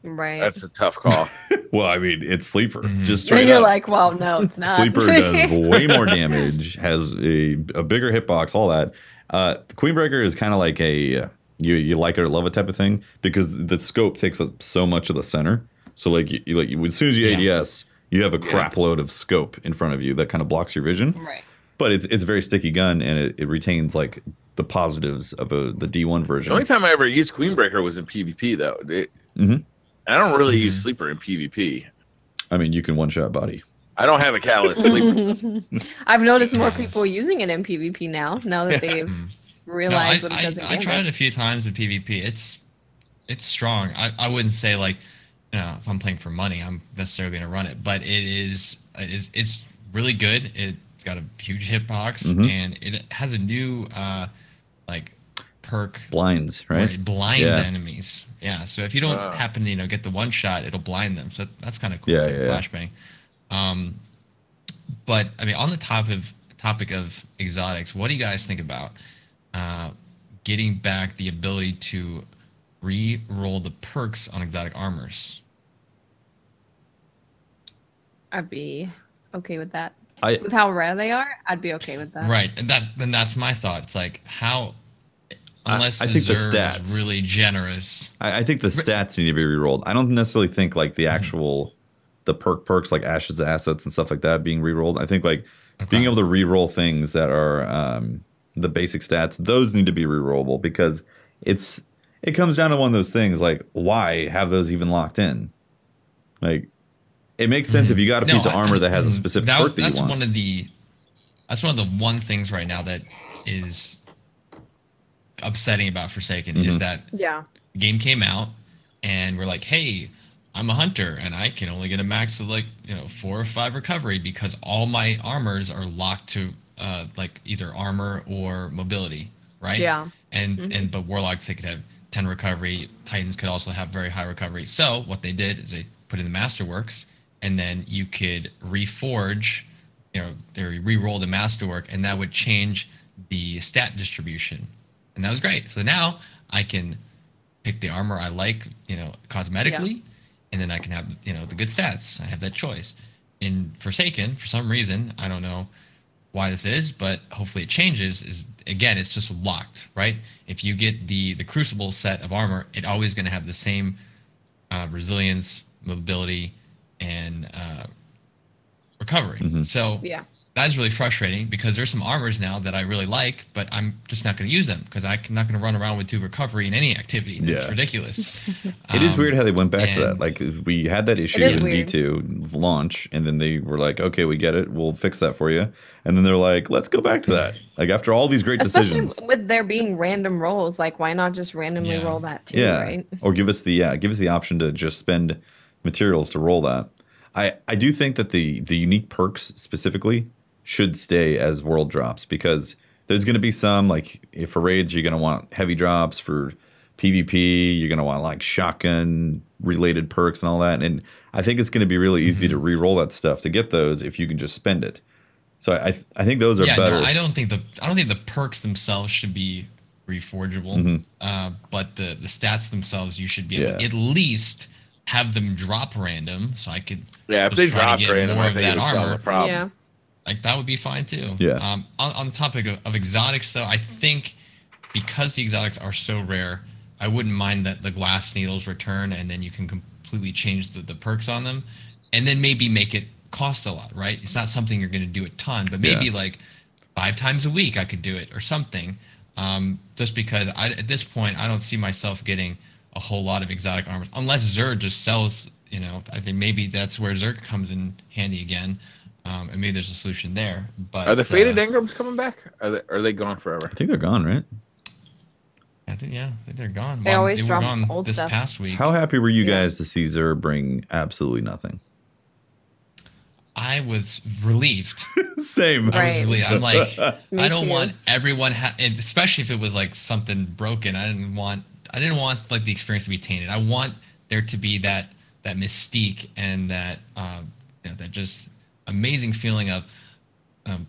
Right. That's a tough call. Well, I mean, it's sleeper. Just straight and you're up. like, well, no, it's not. Sleeper does way more damage, has a bigger hitbox, all that. The Queenbreaker is kind of like a you like it or love it type of thing, because the scope takes up so much of the center. So like as soon as you ADS, you have a crap load of scope in front of you that kind of blocks your vision. Right. But it's a very sticky gun, and it retains like the positives of the D1 version. The only time I ever used Queenbreaker was in PvP, though. I don't really use sleeper in PvP. I mean, you can one-shot body. I don't have a catalyst sleeper. I've noticed more people using it in PvP now that they've realized what it does. I tried it a few times in PvP. It's strong. I wouldn't say like, you know, if I'm playing for money, I'm necessarily going to run it, but it's really good. It's got a huge hitbox, and it has a new like perk blinds, right? Where it blinds enemies. Yeah. So if you don't happen to get the one shot, it'll blind them. So that's kind of cool. Flashbang. But I mean, on the topic of exotics, what do you guys think about getting back the ability to re-roll the perks on exotic armors? I'd be okay with that. With how rare they are, I'd be okay with that. Right, and that's my thought. It's like how, unless I think the stats is really generous. I think the stats need to be re-rolled. I don't necessarily think like the actual the perks like Ashes of Assets and stuff like that being re-rolled. I think like being able to re-roll things that are the basic stats, those need to be re-rollable, because it comes down to one of those things like, why have those even locked in? Like, it makes sense if you got a piece of armor that has a specific perk that that's you want. That's one of the things right now that is upsetting about Forsaken is that the game came out and we're like, hey, I'm a hunter and I can only get a max of like 4 or 5 recovery because all my armors are locked to like either armor or mobility, right? Yeah. And but warlocks, they could have 10 recovery. Titans could also have very high recovery. So what they did is they put in the Masterworks, and then you could reforge, they re-roll the Masterwork, and that would change the stat distribution, and that was great. So now I can pick the armor I like, cosmetically, and then I can have the good stats. I have that choice. In Forsaken, for some reason, I don't know why this is, but hopefully it changes. Is again, it's just locked, right? If you get the Crucible set of armor, it always going to have the same resilience, mobility, and recovery. So that is really frustrating because there's some armors now that I really like, but I'm just not going to use them because I'm not going to run around with 2 recovery in any activity. That's ridiculous. It is weird how they went back to that. Like, we had that issue in D2 launch, and then they were like, okay, we get it. We'll fix that for you. And then they're like, let's go back to that. Like, after all these great decisions. Especially with there being random rolls, like, why not just randomly roll that too, right? Or give us the option to just spend materials to roll that. I do think that the unique perks specifically should stay as world drops, because there's going to be some, like, if for raids you're going to want heavy drops, for PvP you're going to want like shotgun related perks and all that, and I think it's going to be really easy to re-roll that stuff to get those if you can just spend it. So I think those are better. No, I don't think the perks themselves should be reforgeable, but the stats themselves, you should be able to at least have them drop random, so I could if they drop random, more I of think that armor. Problem. Like, that would be fine too. Yeah. On the topic of exotics, though, I think because the exotics are so rare, I wouldn't mind that the glass needles return, and then you can completely change the perks on them, and then maybe make it cost a lot, right? It's not something you're going to do a ton, but maybe like 5 times a week I could do it or something. Just because at this point I don't see myself getting a whole lot of exotic armors unless Xur just sells. I think maybe that's where Xur comes in handy again. And maybe there's a solution there. But are the faded engrams coming back? Are they gone forever? I think they're gone, right? I think they're gone. They always were drop gone old this stuff. past week. How happy were you guys to see Xur bring absolutely nothing? I was relieved. Same. I was relieved. I'm like, I don't want everyone, and especially if it was like something broken. I didn't want like the experience to be tainted. I want there to be that mystique and that that just amazing feeling of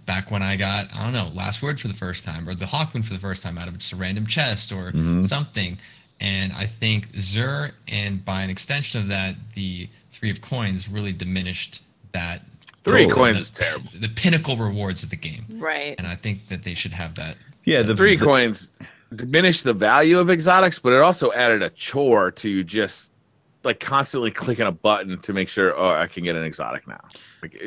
back when I got, I don't know, Last Word for the first time, or the Hawkmoon for the first time out of just a random chest or something. And I think Xur, and by an extension of that, the 3 of Coins really diminished that. 3 coins is terrible. The pinnacle rewards of the game. Right. And I think that they should have that. Yeah, the 3 coins diminished the value of exotics, but it also added a chore to just like constantly clicking a button to make sure, I can get an exotic now. Like,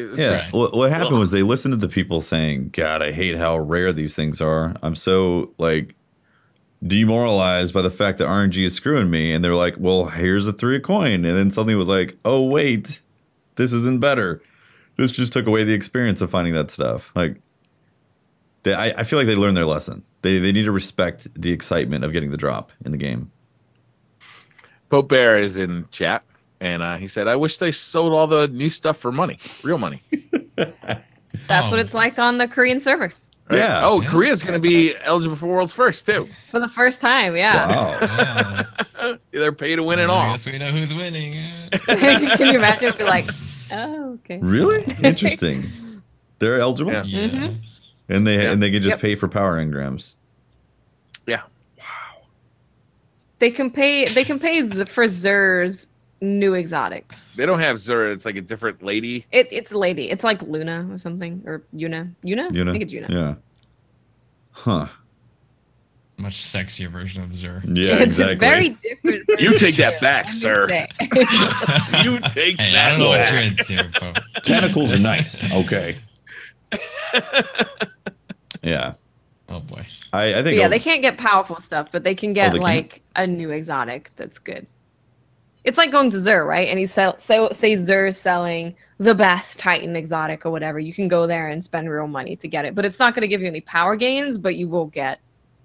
what happened was they listened to the people saying, God, I hate how rare these things are. I'm so like demoralized by the fact that RNG is screwing me. And they're like, well, here's a 3 coin. And then something was like, oh, wait, this isn't better. This just took away the experience of finding that stuff. Like, I feel like they learned their lesson. They need to respect the excitement of getting the drop in the game. Pope Bear is in chat, and he said, I wish they sold all the new stuff for money, real money. That's what it's like on the Korean server. Right? Yeah. Oh, Korea's going to be eligible for World's First, too. For the first time, Wow. They're pay to win it all. I guess we know who's winning. Can you imagine if you're like, oh, okay. Really? Interesting. They're eligible? Yeah. Mm-hmm. And they can just pay for power engrams. Yeah. Wow. They can pay for Xur's new exotic. They don't have Xur. It's like a different lady. It's a lady. It's like Luna or something, or Yuna. I think it's Yuna. Yeah. Huh. Much sexier version of Xur. Yeah, it's exactly. A very different. You take that back, sir. You take that back. I don't know what you're into, but Tentacles are nice. Okay. Yeah. Oh boy. I think. Yeah, they can't get powerful stuff, but they can get like a new exotic that's good. it's like going to Xur, right? And say Xur's selling the best Titan exotic or whatever. You can go there and spend real money to get it, but it's not going to give you any power gains, but you will get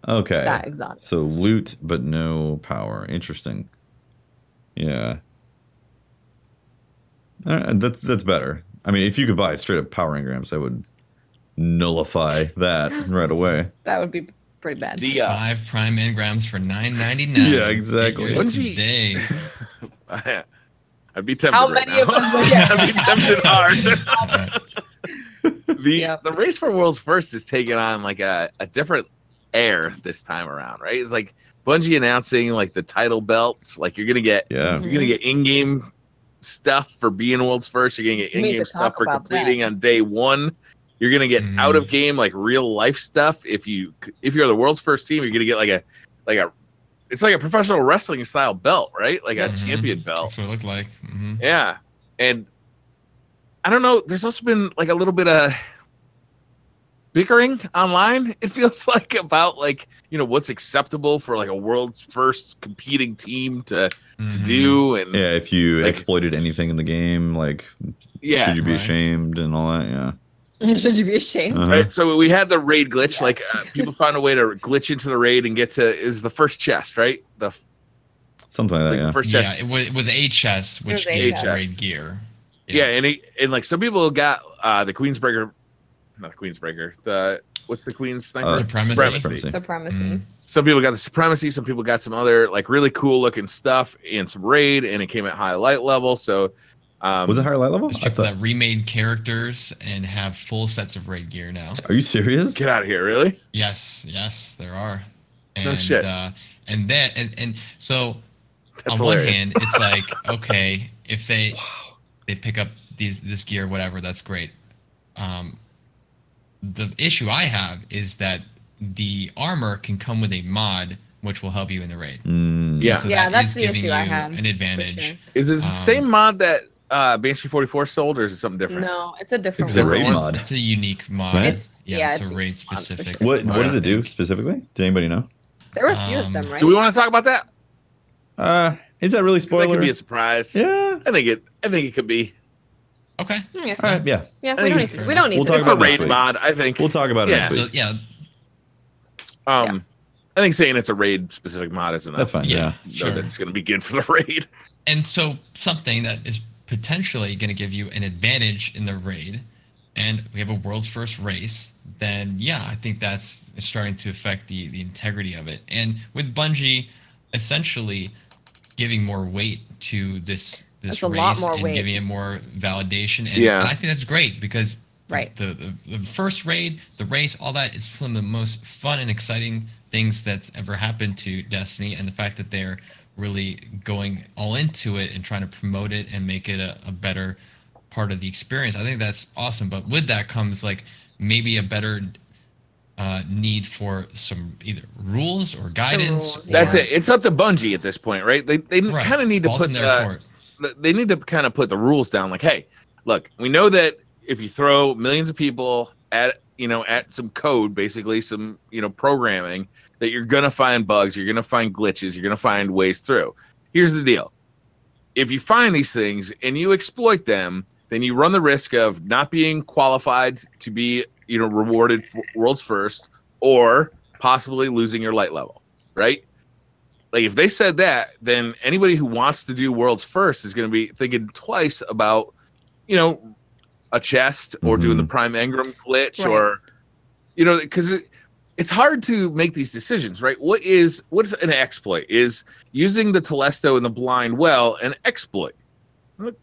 that exotic. So loot, but no power. Interesting. Yeah. That's better. I mean, if you could buy straight up power engrams, I would nullify that right away. That would be pretty bad. 5 prime engrams for $9.99. Yeah, exactly. Today. I'd be tempted. How right many now. of us would get? I'd be tempted hard. The race for world's first is taking on like a different air this time around, right? It's like Bungie announcing like the title belts. Like you're gonna get in-game stuff for being world's first. You're gonna get in-game stuff for completing on day 1. You're gonna get out of game like real life stuff. If you're the world's first team, you're gonna get like a it's like a professional wrestling style belt, right? Like a champion belt. That's what it looked like. Yeah, and I don't know. There's also been like a little bit of bickering online. It feels like about like what's acceptable for like a world's first competing team to do, and if you exploited anything in the game, like should you be ashamed and all that? Yeah. Should you be ashamed? Right. So we had the raid glitch. Like people found a way to glitch into the raid and get to is the first chest, right? Something like that. The first chest. Yeah, it was a chest, which gave raid gear. Yeah, and like some people got the Queensbreaker, not the Queensbreaker. What's the Queen's sniper? Supremacy. Some people got the Supremacy. Some people got some other like really cool looking stuff and some raid, and it came at high light level. So. Was it higher light level? There's people that remade characters and have full sets of raid gear now. Are you serious? Get out of here! Really? Yes, there are. And, no shit. And so that's on hilarious. one hand, it's like okay, if they pick up this gear, whatever, that's great. The issue I have is that the armor can come with a mod which will help you in the raid. So that's the issue I have. An advantage. Sure. Is this the same mod that Banshee 44 sold, or is it something different? No, it's a different It's a raid mod. It's a unique mod. Right? It's a raid specific. What does it do specifically? Does anybody know? There were a few of them, right? Do we want to talk about that? Is that really spoiler? That could be a surprise. Yeah. I think it could be. Okay. Yeah. All right. Yeah. Yeah. We don't need. We'll to talk It's about a next raid week. mod. I think. We'll talk about it next week. So, I think saying it's a raid specific mod is enough. That's fine. Yeah. Sure. That it's going to be good for the raid. And so something that is potentially going to give you an advantage in the raid, and we have a world's first race, then I think that's starting to affect the integrity of it. And with Bungie essentially giving more weight to this race and giving it more validation, and I think that's great because the first raid, the race, all that is some of the most fun and exciting things that's ever happened to Destiny, and the fact that they're really going all into it and trying to promote it and make it a better part of the experience. I think that's awesome. But with that comes like maybe a better need for some either rules or guidance. That's it. It's up to Bungie at this point, right? They kind of need to put they need to kind of put the rules down. Like, hey, look, we know that if you throw millions of people at some code, basically some programming, that you're gonna find bugs, you're gonna find glitches, you're gonna find ways through. Here's the deal: if you find these things and you exploit them, then you run the risk of not being qualified to be rewarded for world's first, or possibly losing your light level, right? Like if they said that, then anybody who wants to do world's first is going to be thinking twice about a chest or doing the prime engram glitch, or because it's hard to make these decisions, right? What is an exploit? Is using the Telesto and the blind well an exploit?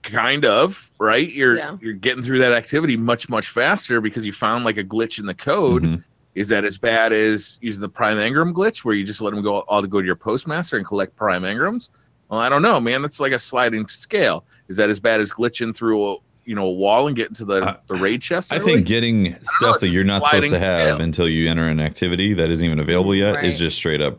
Kind of, right? You're getting through that activity much faster because you found like a glitch in the code. Is that as bad as using the prime engram glitch where you just let them go to your postmaster and collect prime engrams? Well, I don't know, man. That's like a sliding scale. Is that as bad as glitching through a wall and getting to the raid chest? I think getting stuff that you're not supposed to have until you enter an activity that isn't even available yet is just straight up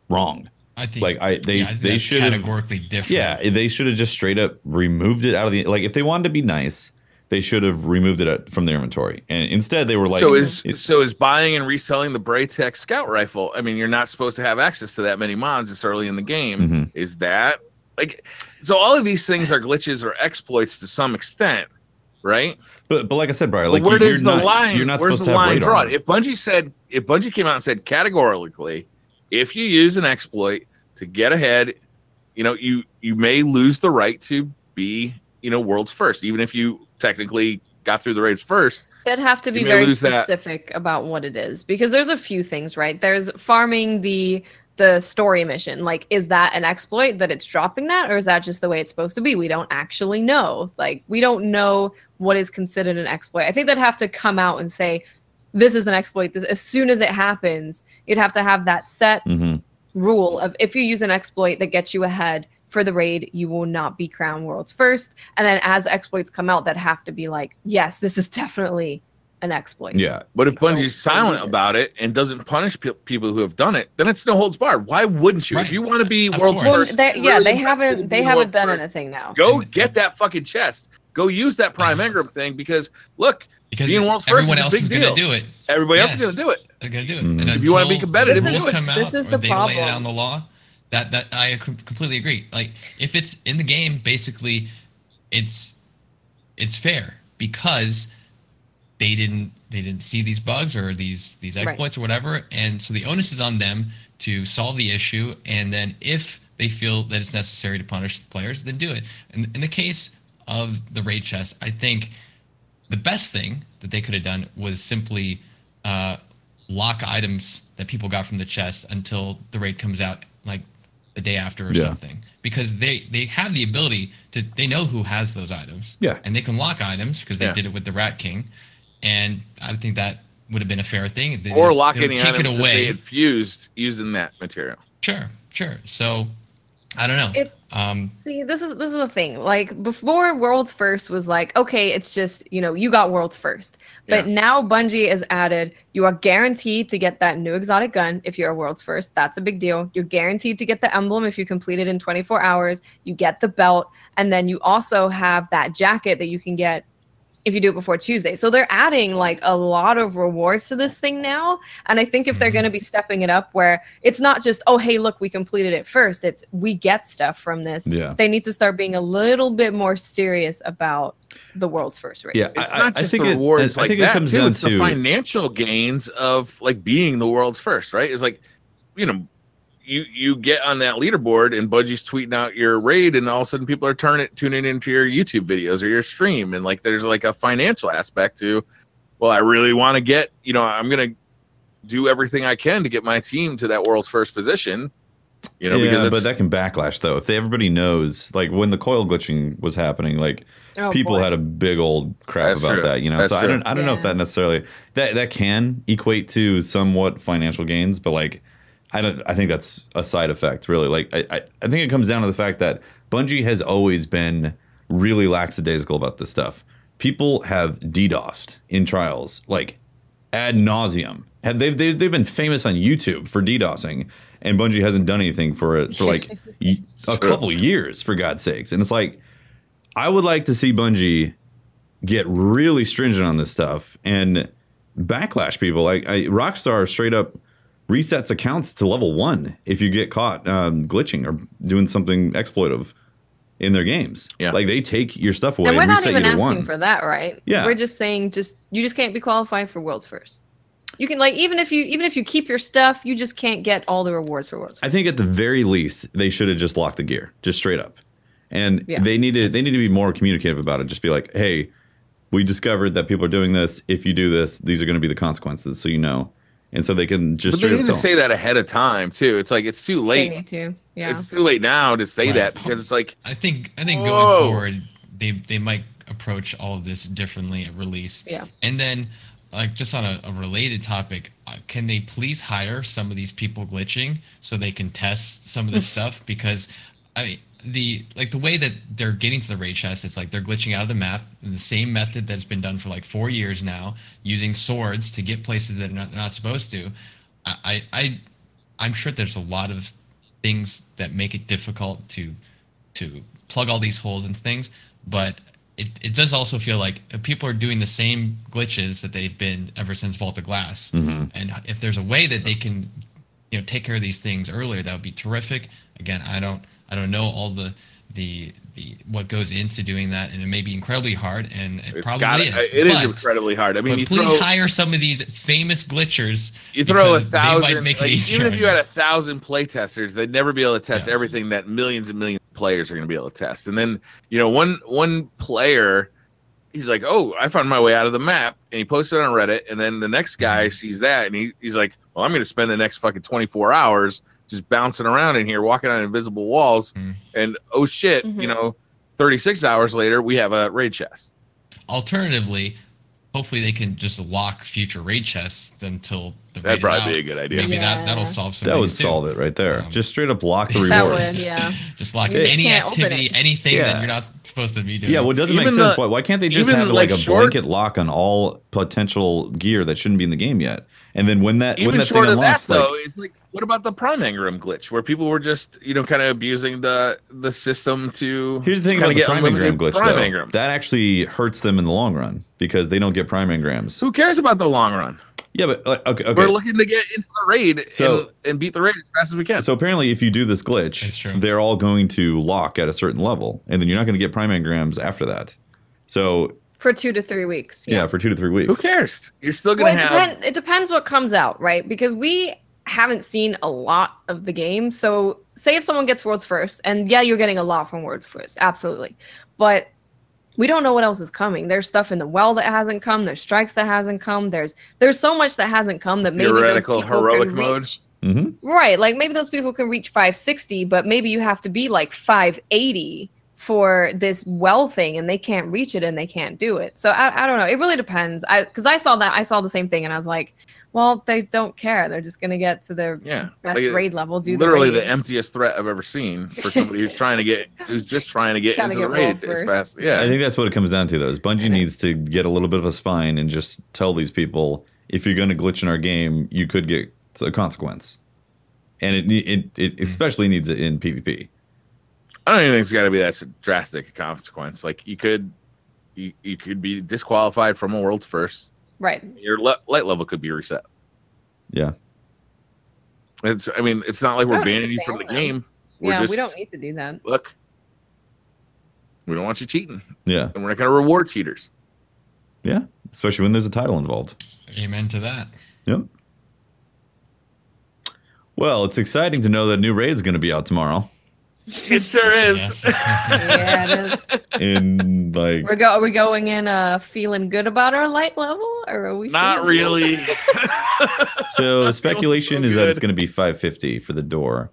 wrong. I think they should have categorically different. Yeah, they should have just straight up removed it out of the if they wanted to be nice, they should have removed it from their inventory. And instead they were like So is buying and reselling the Braytech scout rifle, I mean, you're not supposed to have access to that many mods this early in the game. Is that Like, so all of these things are glitches or exploits to some extent, right? But like I said, Brian, like where does the line? You're not where's supposed the to have line raid drawn? armor. If Bungie came out and said categorically, if you use an exploit to get ahead, you may lose the right to be world's first, even if you technically got through the raids first. They'd have to be very specific about what it is, because there's a few things, right? There's farming the story mission. Like, is that an exploit that it's dropping that, or is that just the way it's supposed to be? We don't actually know. Like, we don't know what is considered an exploit. I think they'd have to come out and say, this is an exploit. This, as soon as it happens, you'd have to have that set rule of, if you use an exploit that gets you ahead for the raid, you will not be crowned world's first. And then as exploits come out, that have to be like, yes, this is definitely an exploit. Yeah. But if Bungie's silent about it and doesn't punish people who have done it, then it's no holds barred. Why wouldn't you? Right. If you want to be world's first, they haven't done anything now. Go get that fucking chest. Go use that Prime Engram thing, because look, being world's first is a big deal. Do it. Everybody else is going to do it. They're going to do it. And if you want to be competitive, this come out, this is the they problem. Lay down the law. That I completely agree. Like, if it's in the game, basically, it's fair, because they didn't see these bugs or these exploits or whatever, and so the onus is on them to solve the issue. And then if they feel that it's necessary to punish the players, then do it. And in the case of the raid chest, I think the best thing that they could have done was simply lock items that people got from the chest until the raid comes out, like the day after or something, because they have the ability to, they know who has those items, and they can lock items because they did it with the Rat King, and I think that would have been a fair thing. Or lock any items that they had fused using that material. Sure. So I don't know. See, this is the thing. Like, before World's First was like, okay, it's just, you got World's First. But now Bungie has added, you are guaranteed to get that new exotic gun if you're a World's First. That's a big deal. You're guaranteed to get the emblem if you complete it in 24 hours. You get the belt. And then you also have that jacket that you can get if you do it before Tuesday. So they're adding like a lot of rewards to this thing now. And I think if they're going to be stepping it up, where it's not just, oh, hey, look, we completed it first. It's, we get stuff from this. Yeah. They need to start being a little bit more serious about the world's first race. Yeah, it's not just the rewards like that, it comes down to the financial gains of like being the world's first, right? It's like, you get on that leaderboard and Bungie's tweeting out your raid, and all of a sudden people are tuning into your YouTube videos or your stream, and like there's like a financial aspect to, well, I really want to get, I'm gonna do everything I can to get my team to that world's first position. Because but that can backlash though. If everybody knows, like when the coil glitching was happening, like people had a big old crap about that, That's so true. I don't know if that necessarily that can equate to somewhat financial gains, but like I think that's a side effect, really. Like I think it comes down to the fact that Bungie has always been really lackadaisical about this stuff. People have DDoSed in trials, like ad nauseum. They've been famous on YouTube for DDoSing, and Bungie hasn't done anything for it for like a couple years, for God's sakes. And it's like, I would like to see Bungie get really stringent on this stuff and backlash people. Like Rockstar straight up resets accounts to level 1 if you get caught glitching or doing something exploitive in their games. Yeah, like they take your stuff away. And we're not reset even you to asking 1. for that, right? Yeah, we're just saying you just can't be qualified for World's First. You can, like, even if you keep your stuff, you just can't get all the rewards for World's First. I think at the very least they should have just locked the gear, just straight up. And they need to be more communicative about it. Just be like, hey, we discovered that people are doing this. If you do this, these are going to be the consequences, so you know. And so they can just. But they need to say that ahead of time too. It's like it's too late. They need to. Yeah. It's too late now to say that, because it's like I think going forward they might approach all of this differently at release. Yeah. And then like just on a related topic, can they please hire some of these people glitching so they can test some of this stuff? Because the way that they're getting to the raid chest, it's like they're glitching out of the map in the same method that's been done for like 4 years now, using swords to get places that they're not supposed to. I'm sure there's a lot of things that make it difficult to plug all these holes and things, but it does also feel like people are doing the same glitches that they've been ever since Vault of Glass. And if there's a way that they can take care of these things earlier, that would be terrific. Again, I don't I don't know all the what goes into doing that, and it may be incredibly hard, and it probably is. It is incredibly hard. I mean, but please hire some of these famous glitchers. You throw 1,000, they might make it easier. Even if you had 1,000 play testers, they'd never be able to test everything that millions and millions of players are going to be able to test. And then, you know, one player, he's like, "Oh, I found my way out of the map," and he posted it on Reddit. And then the next guy sees that, and he's like, "Well, I'm going to spend the next fucking 24 hours just bouncing around in here, walking on invisible walls." And oh shit, you know, 36 hours later, we have a raid chest. Alternatively, hopefully they can just lock future raid chests until the raid That'd probably is out. be a good idea. Maybe that'll solve some. That would too. solve it right there. Just straight up lock the rewards. That would, Just lock any activity, anything that you're not supposed to be doing. Yeah, well, it doesn't make sense. Why can't they just have like a blanket lock on all potential gear that shouldn't be in the game yet? And then when that thing unlocks, though, it's like, what about the Prime Engram glitch, where people were just, you know, kind of abusing the system to? Here's the thing about the Prime Engram glitch, though. That actually hurts them in the long run because they don't get Prime Engrams. Who cares about the long run? Yeah, but okay. We're looking to get into the raid and beat the raid as fast as we can. So apparently, if you do this glitch, they're all going to lock at a certain level, and then you're not going to get Prime Engrams after that. So for 2 to 3 weeks. Yeah, for 2 to 3 weeks. Who cares? You're still going to have. It depends what comes out, right? Because we haven't seen a lot of the game. So say if someone gets World's First, and yeah, you're getting a lot from World's First, absolutely, but we don't know what else is coming. There's stuff in the well that hasn't come. There's strikes that hasn't come. There's so much that hasn't come that maybe theoretical heroic mode. Right, like maybe those people can reach 560, but maybe you have to be like 580 for this well thing, and they can't reach it and they can't do it. So I don't know. It really depends. Because I saw the same thing, and I was like, well, they don't care. They're just gonna get to their best raid level. Literally the emptiest threat I've ever seen for somebody who's just trying to get into the raid as fast. Yeah, I think that's what it comes down to, though. Is Bungie needs to get a little bit of a spine and just tell these people, if you're going to glitch in our game, you could get a consequence, and it especially needs it in PvP. I don't even think it's got to be that drastic a consequence. Like you could be disqualified from a World's First. Right. Your light level could be reset. Yeah. It's not like we're banning you from the game. We don't need to do that. Look, we don't want you cheating. Yeah. And we're not going to reward cheaters. Yeah. Especially when there's a title involved. Amen to that. Yep. Well, it's exciting to know that a new raid is going to be out tomorrow. It sure is. Yeah, it is. In like, are we going in feeling good about our light level, or are we not really? So speculation is that it's going to be 550 for the door.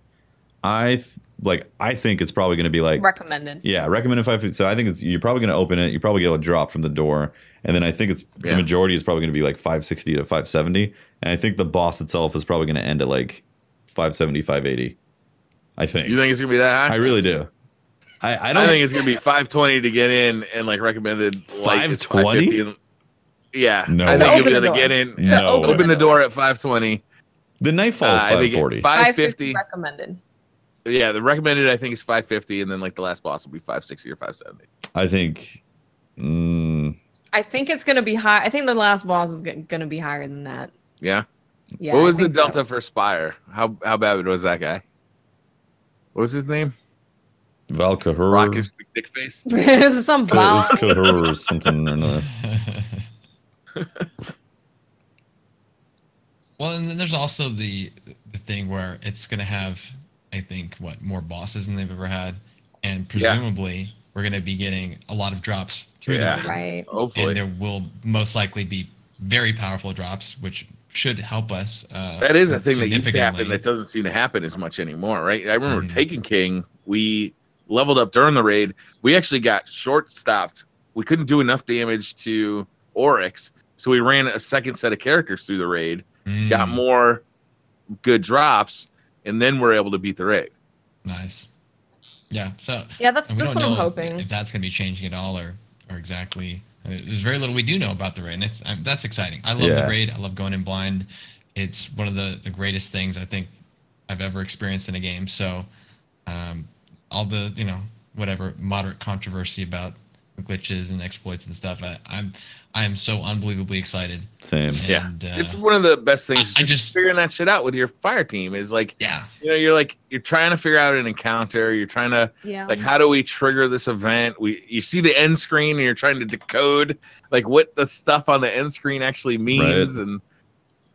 I think it's probably going to be like recommended. Yeah, recommended 550. So I think you're probably going to open it. You probably get a drop from the door, and then I think the majority is probably going to be like 560 to 570, and I think the boss itself is probably going to end at like 570, 580. I think. You think it's gonna be that high? I really do. I think it's gonna be 520 to get in, and like recommended 520. Yeah, no. I think you're gonna get in. No. Open the door at 520. The Nightfall is 540. 550 recommended. Yeah, the recommended I think is 550, and then like the last boss will be 560 or 570. I think. I think it's gonna be high. I think the last boss is gonna be higher than that. Yeah. Yeah. What was the delta for Spire? How bad was that guy? What was his name? Valkahur. Rock his dick face. This is some Val. It was Kahur or something or another. Well, and then there's also the thing where it's going to have, I think, more bosses than they've ever had, and presumably we're going to be getting a lot of drops through the raid. Right. Hopefully, and there will most likely be very powerful drops, which should help us. That is a thing that used to happen that doesn't seem to happen as much anymore, right? I remember Taken King, we leveled up during the raid. We actually got short stopped. We couldn't do enough damage to Oryx, so we ran a second set of characters through the raid, got more good drops, and then we're able to beat the raid. Nice. Yeah. So that's what I'm hoping. If that's going to be changing at all, or exactly. There's very little we do know about the raid, and that's exciting. I love the raid. I love going in blind. It's one of the greatest things I think I've ever experienced in a game. So all the whatever moderate controversy about glitches and exploits and stuff. I am so unbelievably excited. Same. And, it's one of the best things. I just figuring that shit out with your fire team is like, yeah, you know, you're trying to figure out an encounter. You're trying to like, how do we trigger this event? You see the end screen and you're trying to decode like what the stuff on the end screen actually means, and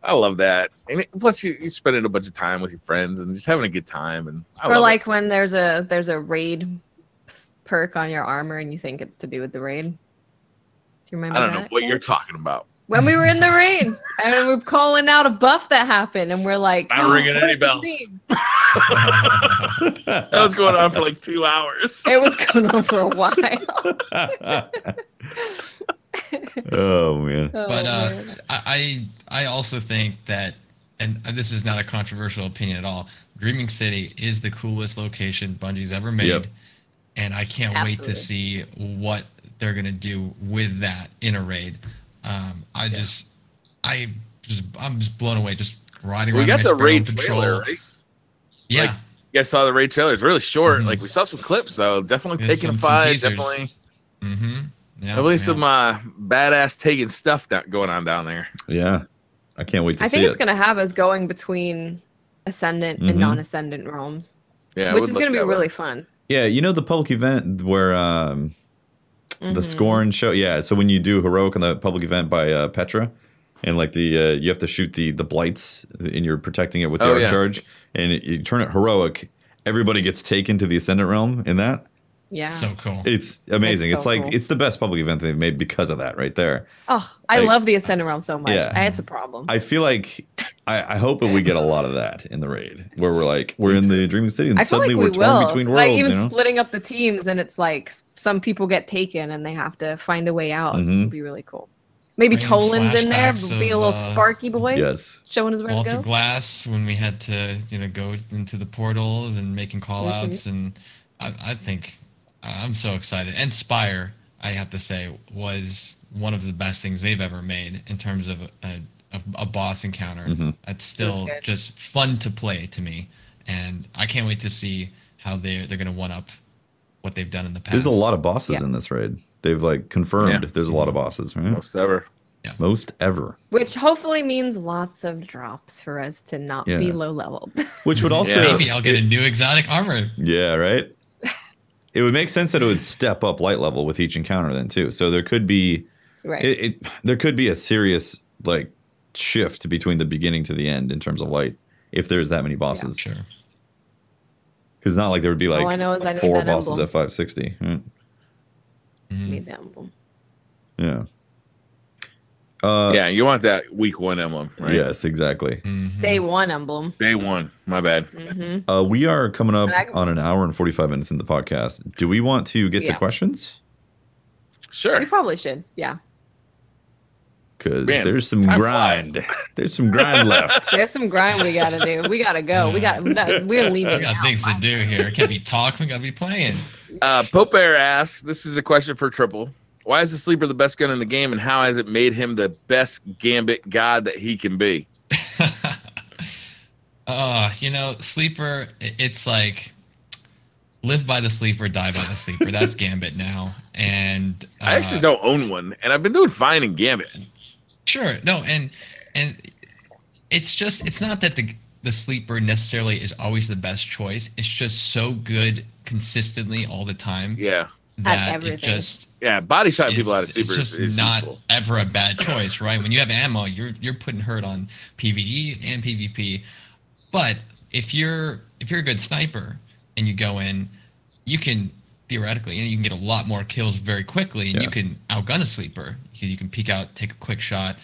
I love that. And plus, you spending a bunch of time with your friends and just having a good time. And or like when there's a raid perk on your armor and you think it's to do with the raid. Do you remember? I don't know what you're talking about. When we were in the raid and we're calling out a buff that happened, and we're like, not ringing any bells. That was going on for like 2 hours. It was going on for a while. Oh man. But I also think that, and this is not a controversial opinion at all, Dreaming City is the coolest location Bungie's ever made, and I can't wait to see what they're gonna do with that in a raid. I'm just blown away just riding around. We got my the raid patrol. trailer, right? Yeah, like, you guys saw the raid trailer. It's really short. Like we saw some clips though. Definitely taking a fight. Definitely. Yeah, definitely some badass taking stuff going on down there. Yeah, I can't wait to see it. I think it's gonna have us going between ascendant and non-ascendant realms. Yeah, which is gonna be really fun. Yeah, you know the public event where the Scorn show. Yeah, so when you do heroic on the public event by Petra, and like you have to shoot the blights, and you're protecting it with the arc charge, and you turn it heroic. Everybody gets taken to the ascendant realm in that. Yeah, so cool. It's amazing. It's so like cool. It's the best public event they've made because of that right there. Oh, I love the ascendant realm so much. Yeah. It's a problem. I feel like I hope that we get a lot of that in the raid, where we're in the Dreaming City and suddenly we're torn between worlds. Like even splitting up the teams, and it's like some people get taken and they have to find a way out. It'd be really cool. Maybe Tolan's in there, be a little sparky boy. Yes, showing us where to go. Baltic Glass when we had to go into the portals and making call outs, and I think I'm so excited. And Spire, I have to say, was one of the best things they've ever made in terms of a boss encounter. It's still just fun to play to me, and I can't wait to see how they're going to one up what they've done in the past. There's a lot of bosses in this raid. They've like confirmed there's a lot of bosses, right? Most ever. Yeah. Most ever. Which hopefully means lots of drops for us to not be low leveled. Which would also maybe I'll get a new exotic armor. Yeah, right. It would make sense that it would step up light level with each encounter then too. So there could be there could be a serious like shift between the beginning to the end in terms of light if there's that many bosses. Sure. Because not like there would be like I know is I need 4 that bosses emblem. at 560. Right? Need the emblem. Yeah. Yeah, you want that week 1 emblem, right? Yes, exactly. Day 1 emblem. Day 1. My bad. We are coming up on an hour and 45 minutes in the podcast. Do we want to get to questions? Sure. We probably should. Yeah. Because there's some grind. There's some grind left. There's some grind we gotta do. We gotta go. We're leaving. We got things to do here. It can't be talk. We gotta be playing. Pope Air asks, this is a question for Triple. Why is the Sleeper the best gun in the game, and how has it made him the best Gambit god that he can be? Sleeper, it's like live by the Sleeper, die by the Sleeper. That's Gambit now. And I actually don't own one, and I've been doing fine in Gambit. Sure. No, and it's not that the Sleeper necessarily is always the best choice. It's just so good consistently all the time. Yeah. That it just body shot people out of Sleeper. It's just not ever a bad choice, right? When you have ammo, you're putting hurt on PvE and PvP. But if you're a good sniper and you go in, you can theoretically, you can get a lot more kills very quickly, and you can outgun a Sleeper because you can peek out, take a quick shot.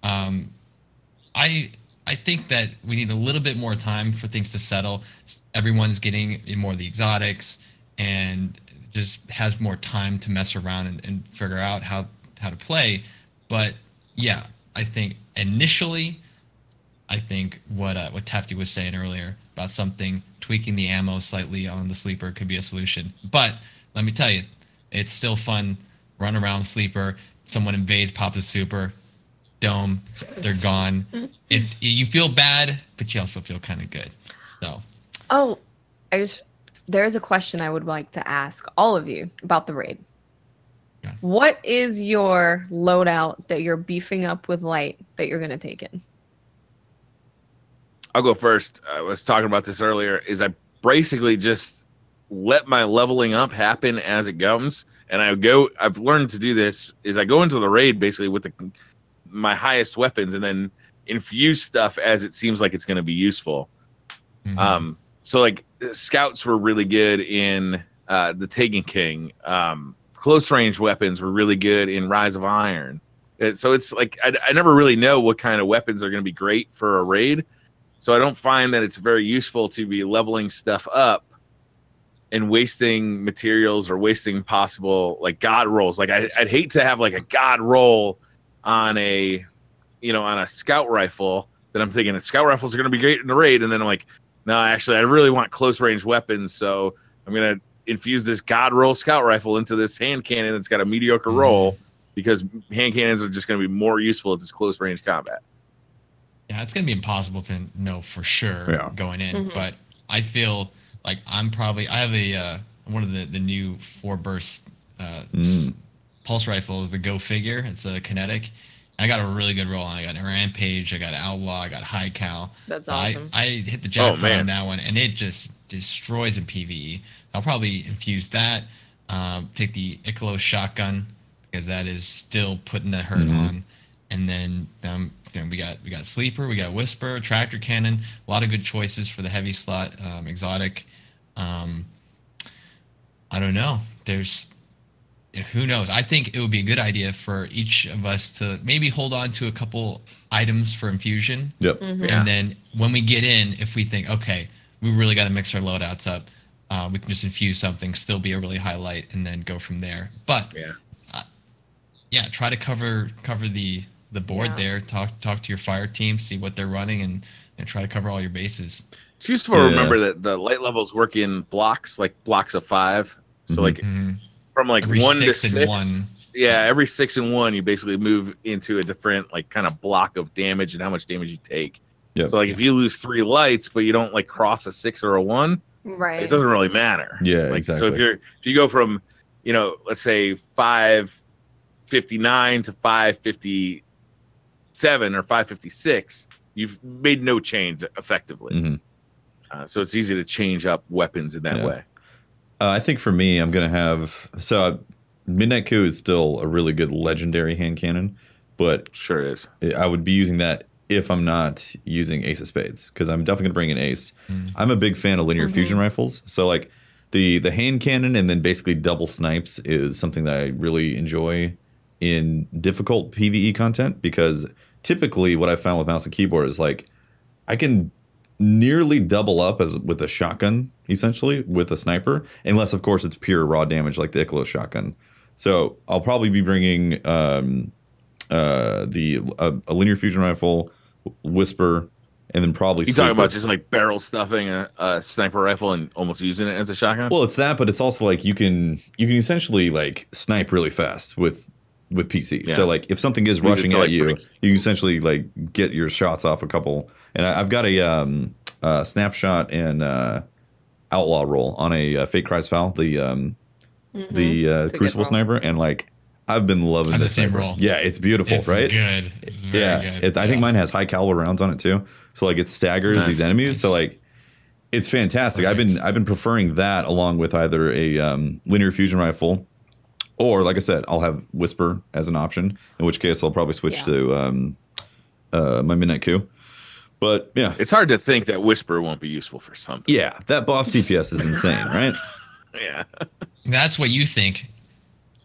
I think that we need a little bit more time for things to settle. Everyone's getting in more of the exotics and just has more time to mess around and figure out how to play. But yeah, I think initially, what Tafty was saying earlier about something tweaking the ammo slightly on the Sleeper could be a solution. But let me tell you, it's still fun. Run around Sleeper. Someone invades, pops a super, dome, they're gone. You feel bad, but you also feel kind of good. So. Oh, there's a question I would like to ask all of you about the raid. What is your loadout that you're beefing up with light that you're going to take in? I'll go first. I was talking about this earlier. Is I basically just let my leveling up happen as it comes, and I've learned to do this. Is I go into the raid basically with my highest weapons, and then infuse stuff as it seems like it's going to be useful. So like scouts were really good in the Taken King. Close range weapons were really good in Rise of Iron. So it's like I never really know what kind of weapons are going to be great for a raid. So I don't find that it's very useful to be leveling stuff up and wasting materials or wasting possible like god rolls. Like I'd hate to have like a god roll on a scout rifle that I'm thinking scout rifles are going to be great in the raid, and then I'm like, no, actually I really want close range weapons, so I'm going to infuse this god roll scout rifle into this hand cannon that's got a mediocre roll, because hand cannons are just going to be more useful at this close range combat. Yeah, it's going to be impossible to know for sure going in, but I feel like I have a one of the new 4-burst pulse rifles, the Go Figure. It's a kinetic. I got a really good roll on. I got a Rampage, I got an Outlaw, I got High Cal. That's awesome. I hit the jackpot on that one, and it just destroys in PvE. I'll probably infuse that. Take the Icalo shotgun, because that is still putting the hurt on. And then we got Sleeper, we got Whisper, Tractor Cannon. A lot of good choices for the heavy slot. Exotic. I don't know. Who knows? I think it would be a good idea for each of us to maybe hold on to a couple items for infusion. Yep. And then when we get in, if we think, okay, we really got to mix our loadouts up, we can just infuse something, still be a really high light, and then go from there. But try to cover the board there. Talk to your fire team, see what they're running, and try to cover all your bases. It's useful to remember that the light levels work in blocks, like blocks of 5. So like from like every 1 to 6. 1. Yeah, every 6 and 1, you basically move into a different like kind of block of damage and how much damage you take. So like if you lose 3 lights, but you don't like cross a 6 or a 1, right? It doesn't really matter. Yeah, like, exactly. So if you go from let's say 559 to 557 or 556, you've made no change effectively. So it's easy to change up weapons in that way. I think for me, I'm going to have... Midnight Coup is still a really good legendary hand cannon, but... Sure is. I would be using that if I'm not using Ace of Spades, because I'm definitely going to bring an Ace. I'm a big fan of linear fusion rifles, so like the hand cannon and then basically double snipes is something that I really enjoy in difficult PvE content, because typically what I found with mouse and keyboard is like I can nearly double up with a shotgun, essentially, with a sniper, unless of course it's pure raw damage like the Icalo shotgun. So I'll probably be bringing a linear fusion rifle, Whisper, and then probably you talking about just like barrel stuffing a sniper rifle and almost using it as a shotgun? Well, it's that, but it's also like you can essentially like snipe really fast with PC. So like if something is rushing at you, you can essentially like get your shots off a couple. And I've got a snapshot and outlaw roll on a Fate Cries Foul, the Crucible sniper, and like I've been loving this same sniper. roll. Yeah, it's beautiful, right? Good. It's very good. I think mine has high caliber rounds on it too. So like it staggers these enemies. So like it's fantastic. Perfect. I've been preferring that along with either a linear fusion rifle, or like I said, I'll have Whisper as an option. In which case I'll probably switch to my Midnight Coup. But yeah, it's hard to think that Whisper won't be useful for something. Yeah, that boss DPS is insane, right? Yeah, that's what you think.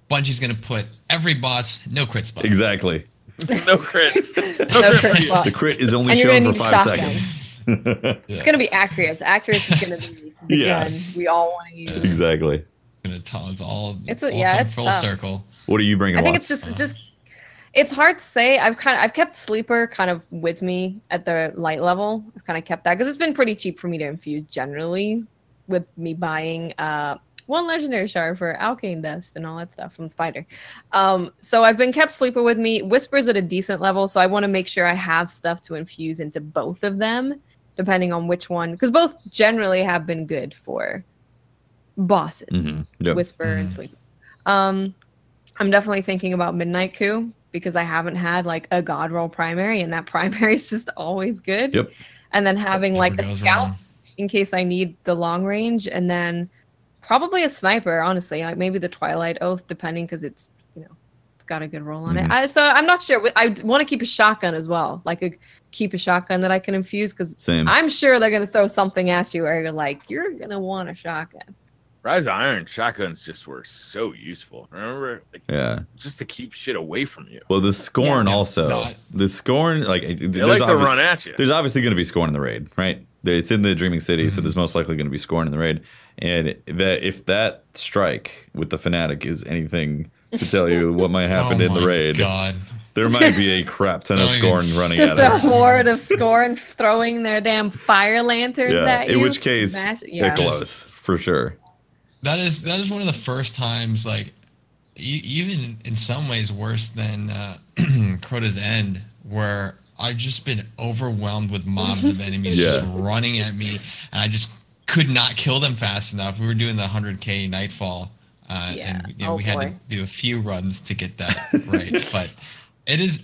Bungie's gonna put every boss no crit spot. Exactly. No crits. The crit is only shown for 5 seconds. It's gonna be Acreus. Acreus is gonna be the gun we all want to use. Exactly. It's all it's full circle. What are you bringing? I think it's just it's hard to say. I've kept Sleeper kind of with me at the light level. I've kind of kept that because it's been pretty cheap for me to infuse generally, with me buying one legendary shard for Alkane Dust and all that stuff from Spider. So I've been kept Sleeper with me. Whisper's at a decent level, so I want to make sure I have stuff to infuse into both of them, depending on which one, because both generally have been good for bosses. Whisper and Sleeper. I'm definitely thinking about Midnight Coup because I haven't had like a god roll primary, and that primary is just always good. Yep. And then having like a scout wrong. in case I need the long range, and then probably a sniper, honestly, like maybe the Twilight Oath, depending, because it's, you know, it's got a good roll on it. So I'm not sure. I want to keep a shotgun as well, like keep a shotgun that I can infuse, because I'm sure they're gonna throw something at you where you're like, you're gonna want a shotgun. Rise of Iron shotguns just were so useful. Remember? Like, just to keep shit away from you. Well, the Scorn also. The Scorn, like, they like to run at you. There's obviously going to be Scorn in the raid, right? It's in the Dreaming City, so there's most likely going to be Scorn in the raid. And if that strike with the Fanatic is anything to tell you what might happen in the raid, there might be a crap ton of Scorn running at us. Just a horde of Scorn throwing their damn fire lanterns at you. In which case, it glows, for sure. That is one of the first times, like, even in some ways worse than Crota's End, where I've just been overwhelmed with mobs of enemies just running at me, and I just could not kill them fast enough. We were doing the 100k Nightfall, and we had to do a few runs to get that right. But it is,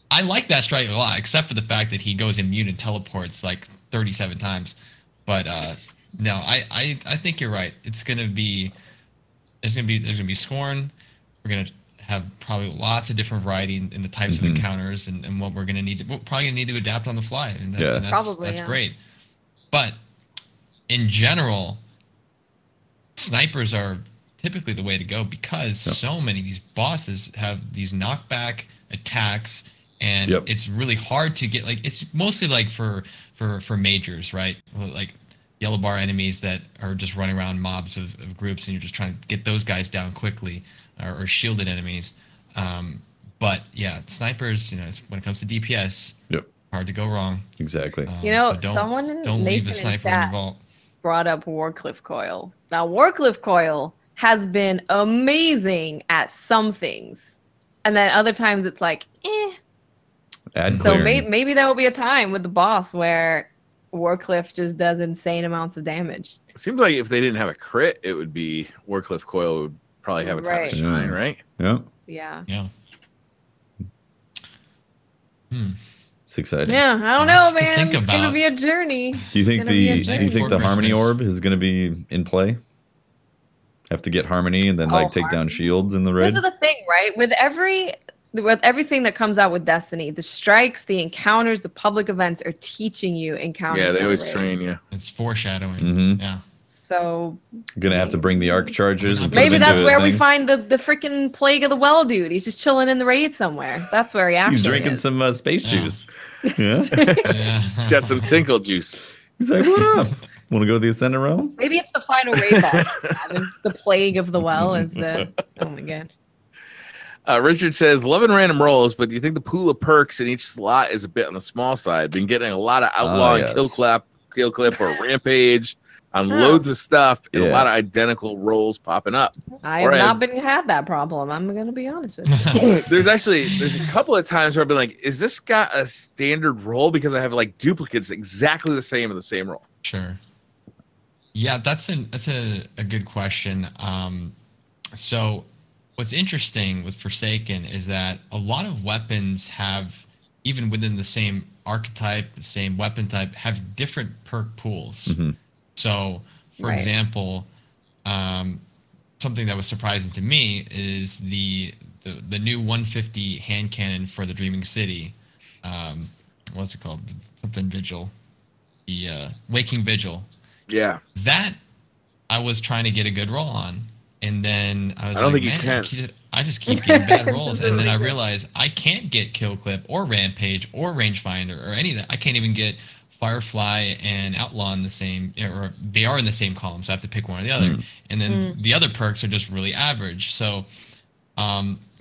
I like that strike a lot, except for the fact that he goes immune and teleports like 37 times. But no, I think you're right. There's gonna be Scorn. We're gonna have probably lots of different variety in the types of encounters and what we're gonna need to. We're probably gonna need to adapt on the fly, and that's great. But in general, snipers are typically the way to go, because so many of these bosses have these knockback attacks, and it's really hard to get. Like, it's mostly like for majors, right? Like yellow bar enemies that are just running around mobs of groups, and you're just trying to get those guys down quickly, or shielded enemies. But yeah, snipers, when it comes to DPS, hard to go wrong. Exactly. So someone don't leave a sniper in your vault. Brought up Warcliffe Coil. Now, Warcliffe Coil has been amazing at some things, and then other times it's like, So maybe there will be a time with the boss where Warcliffe just does insane amounts of damage. It seems like if they didn't have a crit, it would be Warcliffe Coil would probably have a time to shine, right? Yeah. It's exciting. Yeah, I don't know, man. It's gonna be a journey. Do you think the Harmony Orb is gonna be in play? Have to get Harmony and then take down shields in the raid? This is the thing, right? With everything that comes out with Destiny, the strikes, the encounters, the public events are teaching you encounters. Yeah, they always train you. It's foreshadowing. Yeah. So gonna have to bring the arc charges. Maybe that's where we find the freaking Plague of the Well dude. He's just chilling in the raid somewhere. That's where he actually He's drinking some space juice. Yeah. He's got some tinkle juice. He's like, what up? Want to go to the Ascendant Realm? Maybe it's the final raid boss. The Plague of the Well is the. Oh my god. Richard says, loving random rolls, but do you think the pool of perks in each slot is a bit on the small side? Been getting a lot of outlaw and kill clip, or rampage on loads of stuff, and a lot of identical rolls popping up. I have not had that problem. I'm going to be honest with you. There's a couple of times where I've been like, is this got a standard roll? Because I have like duplicates exactly the same in the same roll. Sure. Yeah, that's a good question. So what's interesting with Forsaken is that a lot of weapons have, even within the same archetype, the same weapon type, have different perk pools. So, for example, something that was surprising to me is the new 150 hand cannon for the Dreaming City. What's it called? Something Vigil. The Waking Vigil. Yeah. That I was trying to get a good roll on. And then I was I just keep getting bad rolls. And then I realized I can't get Kill Clip or Rampage or Rangefinder or any of that. I can't even get Firefly and Outlaw in the same, or they are in the same column, so I have to pick one or the other. And then the other perks are just really average. So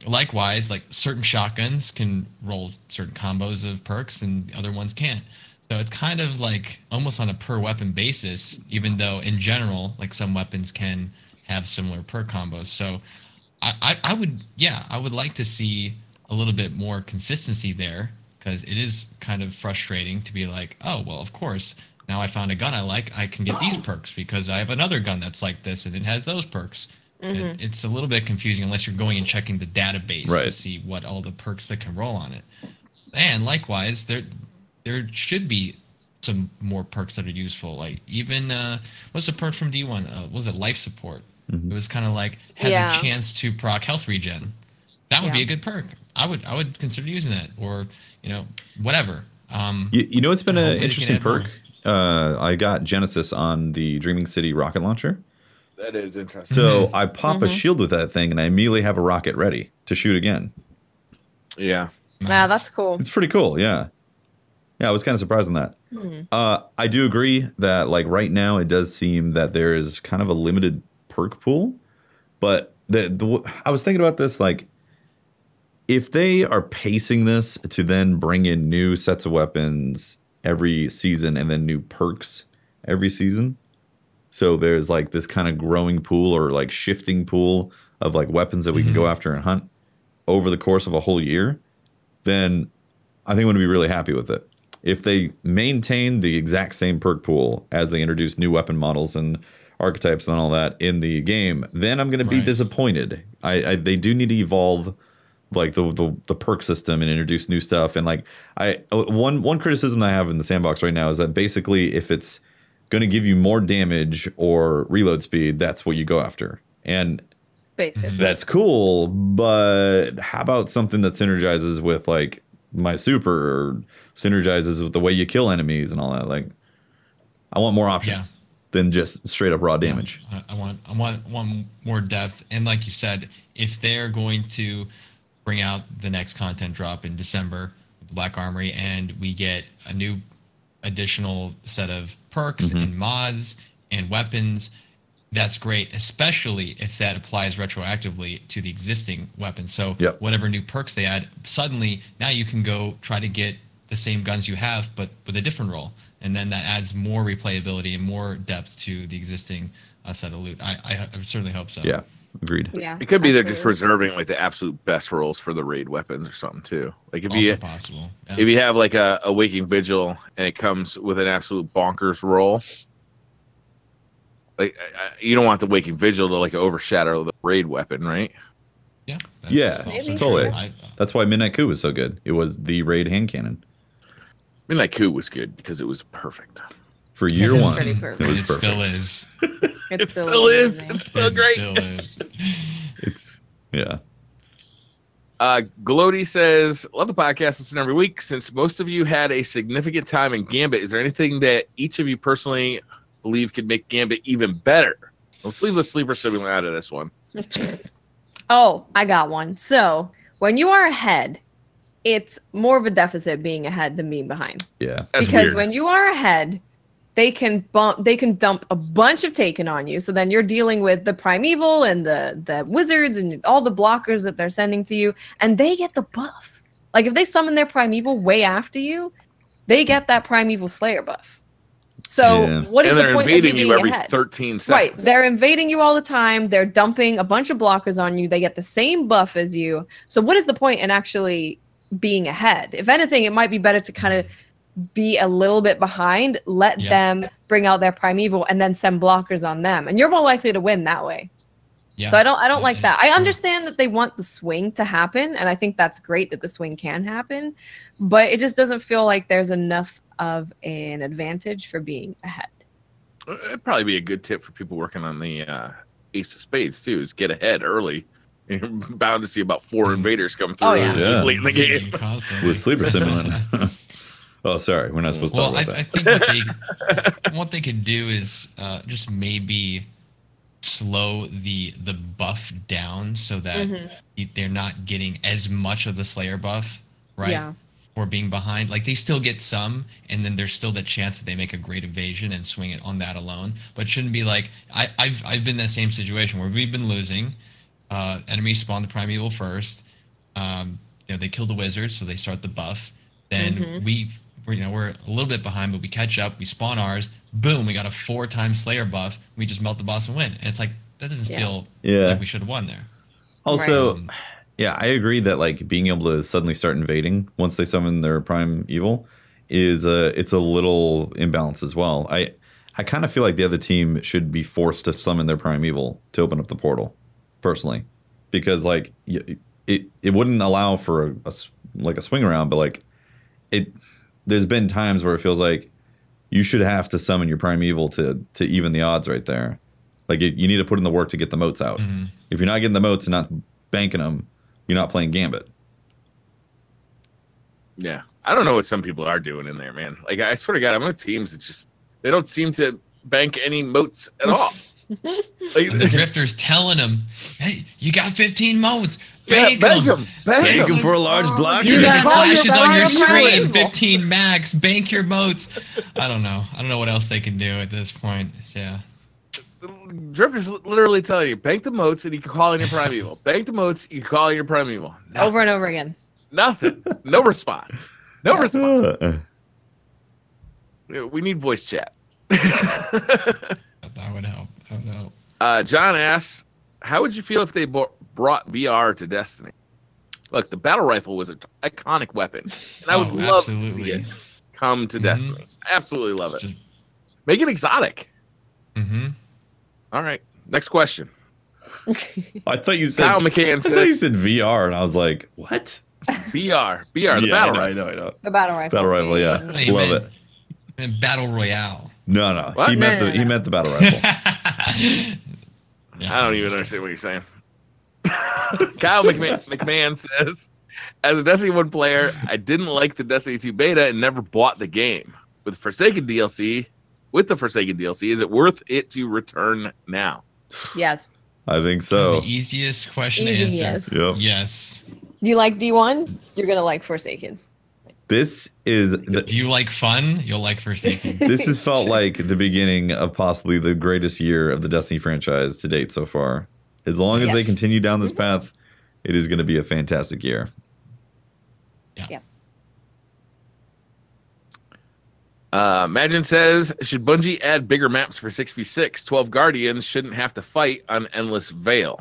likewise, like certain shotguns can roll certain combos of perks and other ones can't. So it's kind of like almost on a per weapon basis, even though in general, like some weapons can have similar perk combos. So I would like to see a little bit more consistency there, because it is kind of frustrating to be like, oh, well, of course, now I found a gun I like, I can get these perks because I have another gun that's like this and it has those perks. It's a little bit confusing unless you're going and checking the database right. to see what all the perks that can roll on it. And likewise, there should be some more perks that are useful. Like even what's the perk from D1? Was it life support? It was kind of like has a chance to proc health regen. That would be a good perk. I would consider using that, or whatever. You know, it's been an interesting perk. I got Genesis on the Dreaming City rocket launcher. That is interesting. So I pop a shield with that thing, and I immediately have a rocket ready to shoot again. Yeah. Nice. Wow, that's cool. It's pretty cool. Yeah. Yeah, I was kind of surprised on that. I do agree that like right now it does seem that there is kind of a limited perk pool, but I was thinking about this, like if they are pacing this to then bring in new sets of weapons every season and then new perks every season, so there's like this kind of growing pool or like shifting pool of like weapons that we can go after and hunt over the course of a whole year, then I think I'm going to be really happy with it. If they maintain the exact same perk pool as they introduce new weapon models and archetypes and all that in the game, then I'm going to be disappointed. They do need to evolve like the perk system and introduce new stuff. And like one criticism I have in the sandbox right now is that basically if it's going to give you more damage or reload speed, that's what you go after. And basically that's cool, but how about something that synergizes with like my super or synergizes with the way you kill enemies and all that? Like I want more options than just straight up raw damage. I want more depth. And like you said, if they're going to bring out the next content drop in December, the Black Armory, and we get a new additional set of perks and mods and weapons, that's great, especially if that applies retroactively to the existing weapons. So whatever new perks they add, suddenly now you can go try to get the same guns you have, but with a different role. And then that adds more replayability and more depth to the existing set of loot. I certainly hope so. Yeah, agreed. Yeah, it could be they're just reserving like the absolute best rolls for the raid weapons or something too. Like if also possible. Yeah. If you have like a Waking Vigil and it comes with an absolute bonkers roll, like you don't want the Waking Vigil to like overshadow the raid weapon, right? Yeah. Totally. That's why Midnight Coup was so good. It was the raid hand cannon. Midnight Coup was good because it was perfect. For year one, it was perfect. Still is. It still is. It's still great. Still is. It's Galoti says, love the podcast, listen every week. Since most of you had a significant time in Gambit, is there anything that each of you personally believe could make Gambit even better? Let's leave the sleeper simulant out of this one. Oh, I got one. So when you are ahead, it's more of a deficit being ahead than being behind. Yeah. That's because weird. when you are ahead, they can dump a bunch of taken on you. So then you're dealing with the primeval and the wizards and all the blockers that they're sending to you, and they get the buff. Like if they summon their primeval way after you, they get that primeval slayer buff. So what is the point of you being every ahead? 13 seconds. Right, they're invading you all the time. They're dumping a bunch of blockers on you. They get the same buff as you. So what is the point in actually being ahead? If anything, it might be better to kind of be a little bit behind, let them bring out their primeval, and then send blockers on them, and you're more likely to win that way. So I don't like that. I understand that they want the swing to happen, and I think that's great that the swing can happen, but it just doesn't feel like there's enough of an advantage for being ahead. It'd probably be a good tip for people working on the Ace of Spades too, is get ahead early. You're bound to see about 4 invaders come through late in the game. With sleeper simulant. Oh, sorry, we're not supposed to talk about that. I think what they could do is just maybe slow the buff down so that they're not getting as much of the Slayer buff, right? Yeah. Or being behind. Like they still get some, and then there's still the chance that they make a great evasion and swing it on that alone. But it shouldn't be like I've been in that same situation where we've been losing. Enemies spawn the primeval first. They kill the wizards, so they start the buff. Then we're a little bit behind, but we catch up. We spawn ours. Boom! We got a 4-time Slayer buff. We just melt the boss and win. And it's like that doesn't feel like we should have won there. Also, I agree that like being able to suddenly start invading once they summon their prime evil is it's a little imbalance as well. I kind of feel like the other team should be forced to summon their prime evil to open up the portal. personally, because like it wouldn't allow for a swing around, but like there's been times where it feels like you should have to summon your primeval to even the odds right there. Like you need to put in the work to get the motes out. If you're not getting the motes and not banking them, you're not playing Gambit. Yeah, I don't know what some people are doing in there, man. Like I swear to God, I'm on teams that just they don't seem to bank any motes at all. Like, the drifter's telling them, "Hey, you got 15 motes. Bank them. Bank them for a large block. It flashes on your screen. 15 max. Bank your motes." I don't know what else they can do at this point. Yeah. Drifters literally tell you, bank the motes and you can call in your primeval. Bank the motes, you can call in your primeval. Over and over again. Nothing. No response. No response. We need voice chat. That would help. John asks, how would you feel if they brought VR to Destiny? Look, the battle rifle was an iconic weapon, and I would love to see it come to Destiny. I absolutely love it. Make it exotic. All right, next question. I thought you said Kyle McCann says, I thought you said VR, and I was like, what? VR, the battle rifle. I know. The battle rifle. Battle rifle, yeah. Love it. And Battle Royale. No. What? He meant the battle rifle. I don't even understand what you're saying. Kyle McMahon says, as a Destiny 1 player, I didn't like the Destiny 2 beta and never bought the game. With the Forsaken DLC, is it worth it to return now? Yes. I think so. That's the easiest question to answer. Yes. Yep. Yes. Do you like D1? You're going to like Forsaken. This is... Do you like fun? You'll like Forsaken. This has felt like the beginning of possibly the greatest year of the Destiny franchise to date so far. As long as they continue down this path, it is going to be a fantastic year. Yeah. Imagine says, should Bungie add bigger maps for 6v6? 12 Guardians shouldn't have to fight on Endless Vale.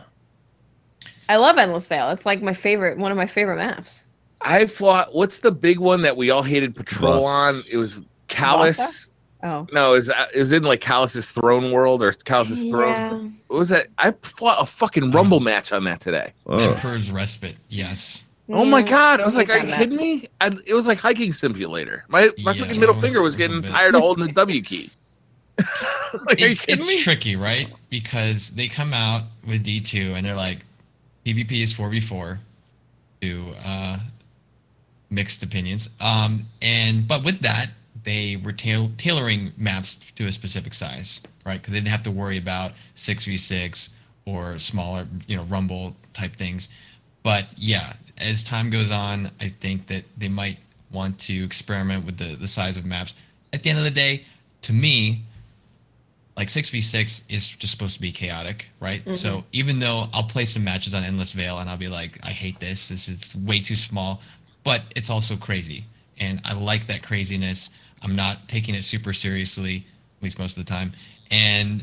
I love Endless Vale. It's like one of my favorite maps. I thought, what's the big one that we all hated Patrol on? It was Callus. Oh. No, it was in like Callus's Throne World or Callus's Throne. What was that? I fought a fucking Rumble match on that today. Emperor's Respite, yes. Oh my God. I was like, are you kidding me? It was like hiking simulator. My fucking middle finger was getting tired of holding the W key. Like, are you kidding me? It's tricky, right? Because they come out with D2 and they're like, PvP is 4v4 to mixed opinions. But with that, they were tailoring maps to a specific size, right? Because they didn't have to worry about 6v6 or smaller, Rumble type things. But yeah, as time goes on, I think that they might want to experiment with the size of maps. At the end of the day, to me, like 6v6 is just supposed to be chaotic, right? So even though I'll play some matches on Endless Vale and I'll be like, I hate this is way too small, but it's also crazy. And I like that craziness. I'm not taking it super seriously, at least most of the time. And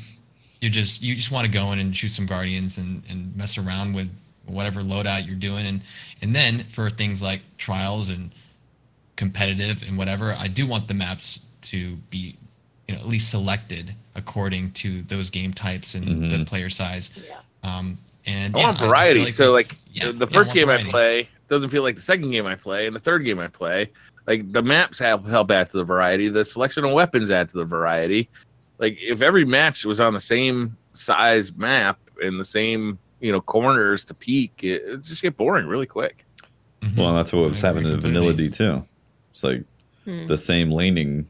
you just want to go in and shoot some Guardians and mess around with whatever loadout you're doing. And then for things like trials and competitive and whatever, I do want the maps to be at least selected according to those game types and the player size. And I want variety. The first game I play doesn't feel like the second game I play, and the third game I play. Like the maps help add to the variety. The selection of weapons add to the variety. Like if every match was on the same size map and the same corners to peak, it just get boring really quick. Well, that's what was happening in Vanilla D2. It's like the same laning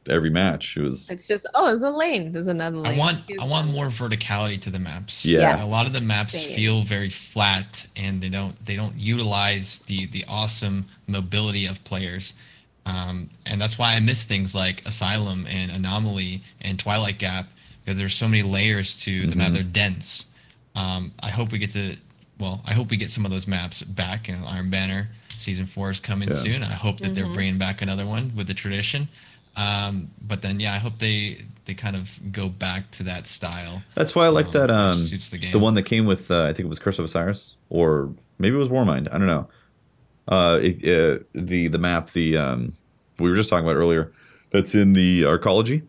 every match. It's just it's a lane. There's another lane. I want more verticality to the maps. Yeah. A lot of the maps feel very flat, and they don't utilize the awesome mobility of players. And that's why I miss things like Asylum and Anomaly and Twilight Gap, because there's so many layers to the map. They're dense. I hope we get some of those maps back. Iron Banner Season 4 is coming soon. I hope that they're bringing back another one with the tradition. But then I hope they kind of go back to that style. That's why I like that suits the game. The one that came with I think it was Curse of Osiris, or maybe it was Warmind, I don't know. The map we were just talking about earlier, that's in the Arcology.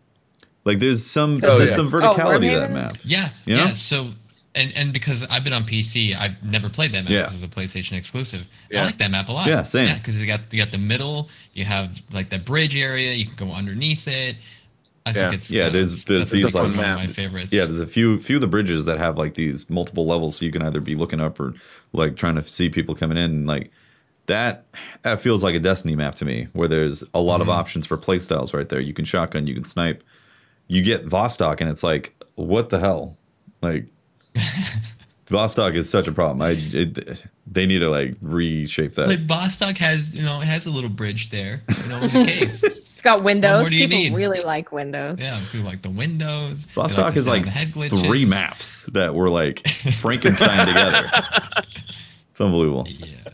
Like there's some verticality to that map. Yeah. So And because I've been on PC, I've never played that map. Yeah. This is a PlayStation exclusive. Yeah. I like that map a lot. Yeah, same. Yeah, because you got the middle. You have like that bridge area. You can go underneath it. I think it's there's that's these like one of my favorites. Yeah, there's a few of the bridges that have like these multiple levels, so you can either be looking up or like trying to see people coming in. Like that feels like a Destiny map to me, where there's a lot of options for play styles right there. You can shotgun, you can snipe, you get Vostok, and it's like, what the hell? Like Vostok is such a problem. They need to like reshape that. Like Vostok has, it has a little bridge there. It's a cave. It's got windows. People People really like windows. Yeah, people like the windows. Vostok is like 3 maps that were like Frankenstein together. It's unbelievable. Yeah.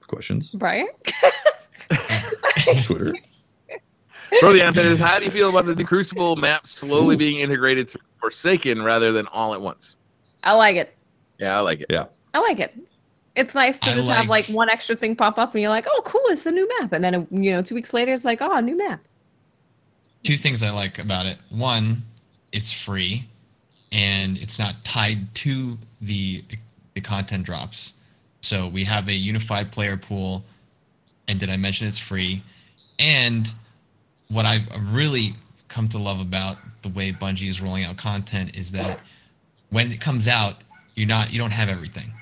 Questions? Brian? Twitter. Brother says, how do you feel about the new Crucible map slowly being integrated through Forsaken rather than all at once? I like it. Yeah, I like it. Yeah. I like it. It's nice to just have like one extra thing pop up and you're like, oh, cool, it's a new map. And then, 2 weeks later, it's like, oh, a new map. 2 things I like about it. One, it's free and it's not tied to the content drops. So we have a unified player pool. And did I mention it's free? And what I've really come to love about the way Bungie is rolling out content is that when it comes out, you don't have everything.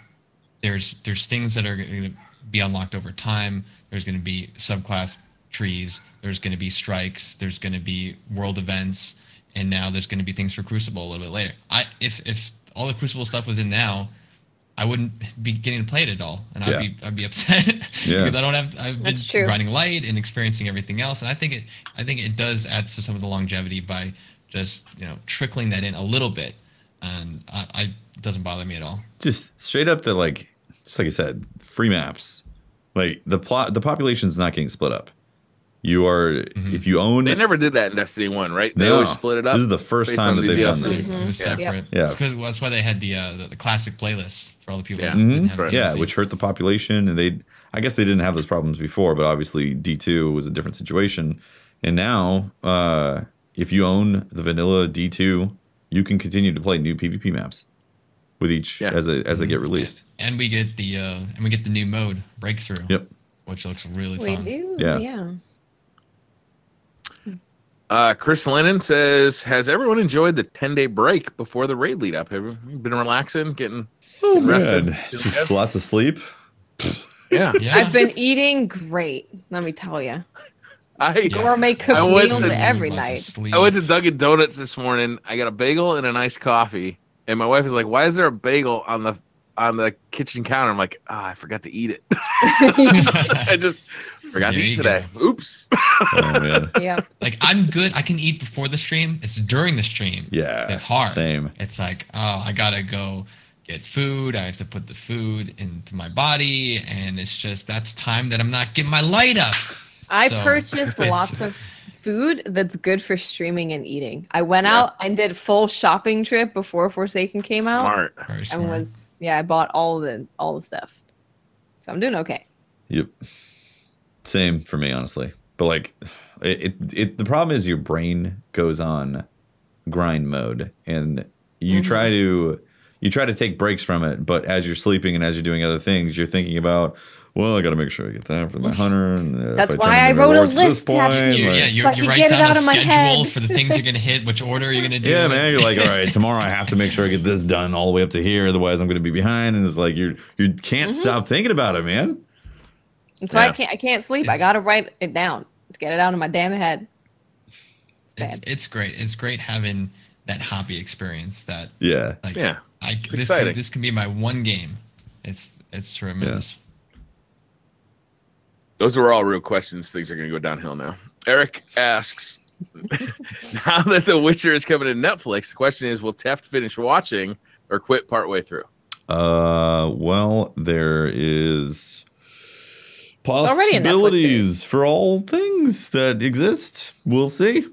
There's things that are going to be unlocked over time. There's going to be subclass trees. There's going to be strikes. There's going to be world events, and now there's going to be things for Crucible a little bit later. If all the Crucible stuff was in now, I wouldn't be getting to play it at all, and I'd be upset because I've been grinding light and experiencing everything else, and I think it does add to some of the longevity by just trickling that in a little bit, and it doesn't bother me at all. Just straight up just like I said, free maps, like the population's not getting split up. You are if you own. They never did that in Destiny 1, right? They always split it up. This is the first time that they've done this. It was separate. Yeah, because that's why they had the classic playlist for all the people. Which hurt the population, and I guess they didn't have those problems before, but obviously D2 was a different situation. And now, if you own the vanilla D2, you can continue to play new PvP maps with each as they get released. And we get the new mode Breakthrough. Yep. Which looks really fun. We do. Yeah. Chris Lennon says, has everyone enjoyed the 10-day break before the raid lead up? Have you been relaxing, getting rested? Just lots of sleep. Yeah. I've been eating great, let me tell you. Gourmet cooked meals every night. I went to Dunkin' Donuts this morning. I got a bagel and a nice coffee. And my wife is like, why is there a bagel on the kitchen counter? I'm like, I forgot to eat it. I just forgot to eat today. Go. Oops. Oh, man. Yeah. Like, I'm good. I can eat before the stream. It's during the stream. Yeah. It's hard. Same. It's like, I got to go get food. I have to put the food into my body. And it's just, that's time that I'm not getting my light up. I purchased lots of food that's good for streaming and eating. I went out and did full shopping trip before Forsaken came out. Very smart. And I bought all the stuff. So I'm doing okay. Yep. Same for me, honestly. But like the problem is your brain goes on grind mode and you try to take breaks from it, but as you're sleeping and as you're doing other things, you're thinking about, well, I got to make sure I get that for my hunter. And that's why I wrote a list. You write down a schedule for the things you're going to hit, which order you're going to do. Yeah, man. You're like, all right, tomorrow I have to make sure I get this done all the way up to here. Otherwise, I'm going to be behind. And it's like you can't stop thinking about it, man. That's why I can't sleep. I got to write it down to get it out of my damn head. It's great. It's great having that hobby experience. This can be my one game. It's tremendous. Yeah. Those were all real questions. Things are going to go downhill now. Eric asks, now that The Witcher is coming to Netflix, the question is, will Teft finish watching or quit partway through? Well, there is possibilities for all things that exist. We'll see.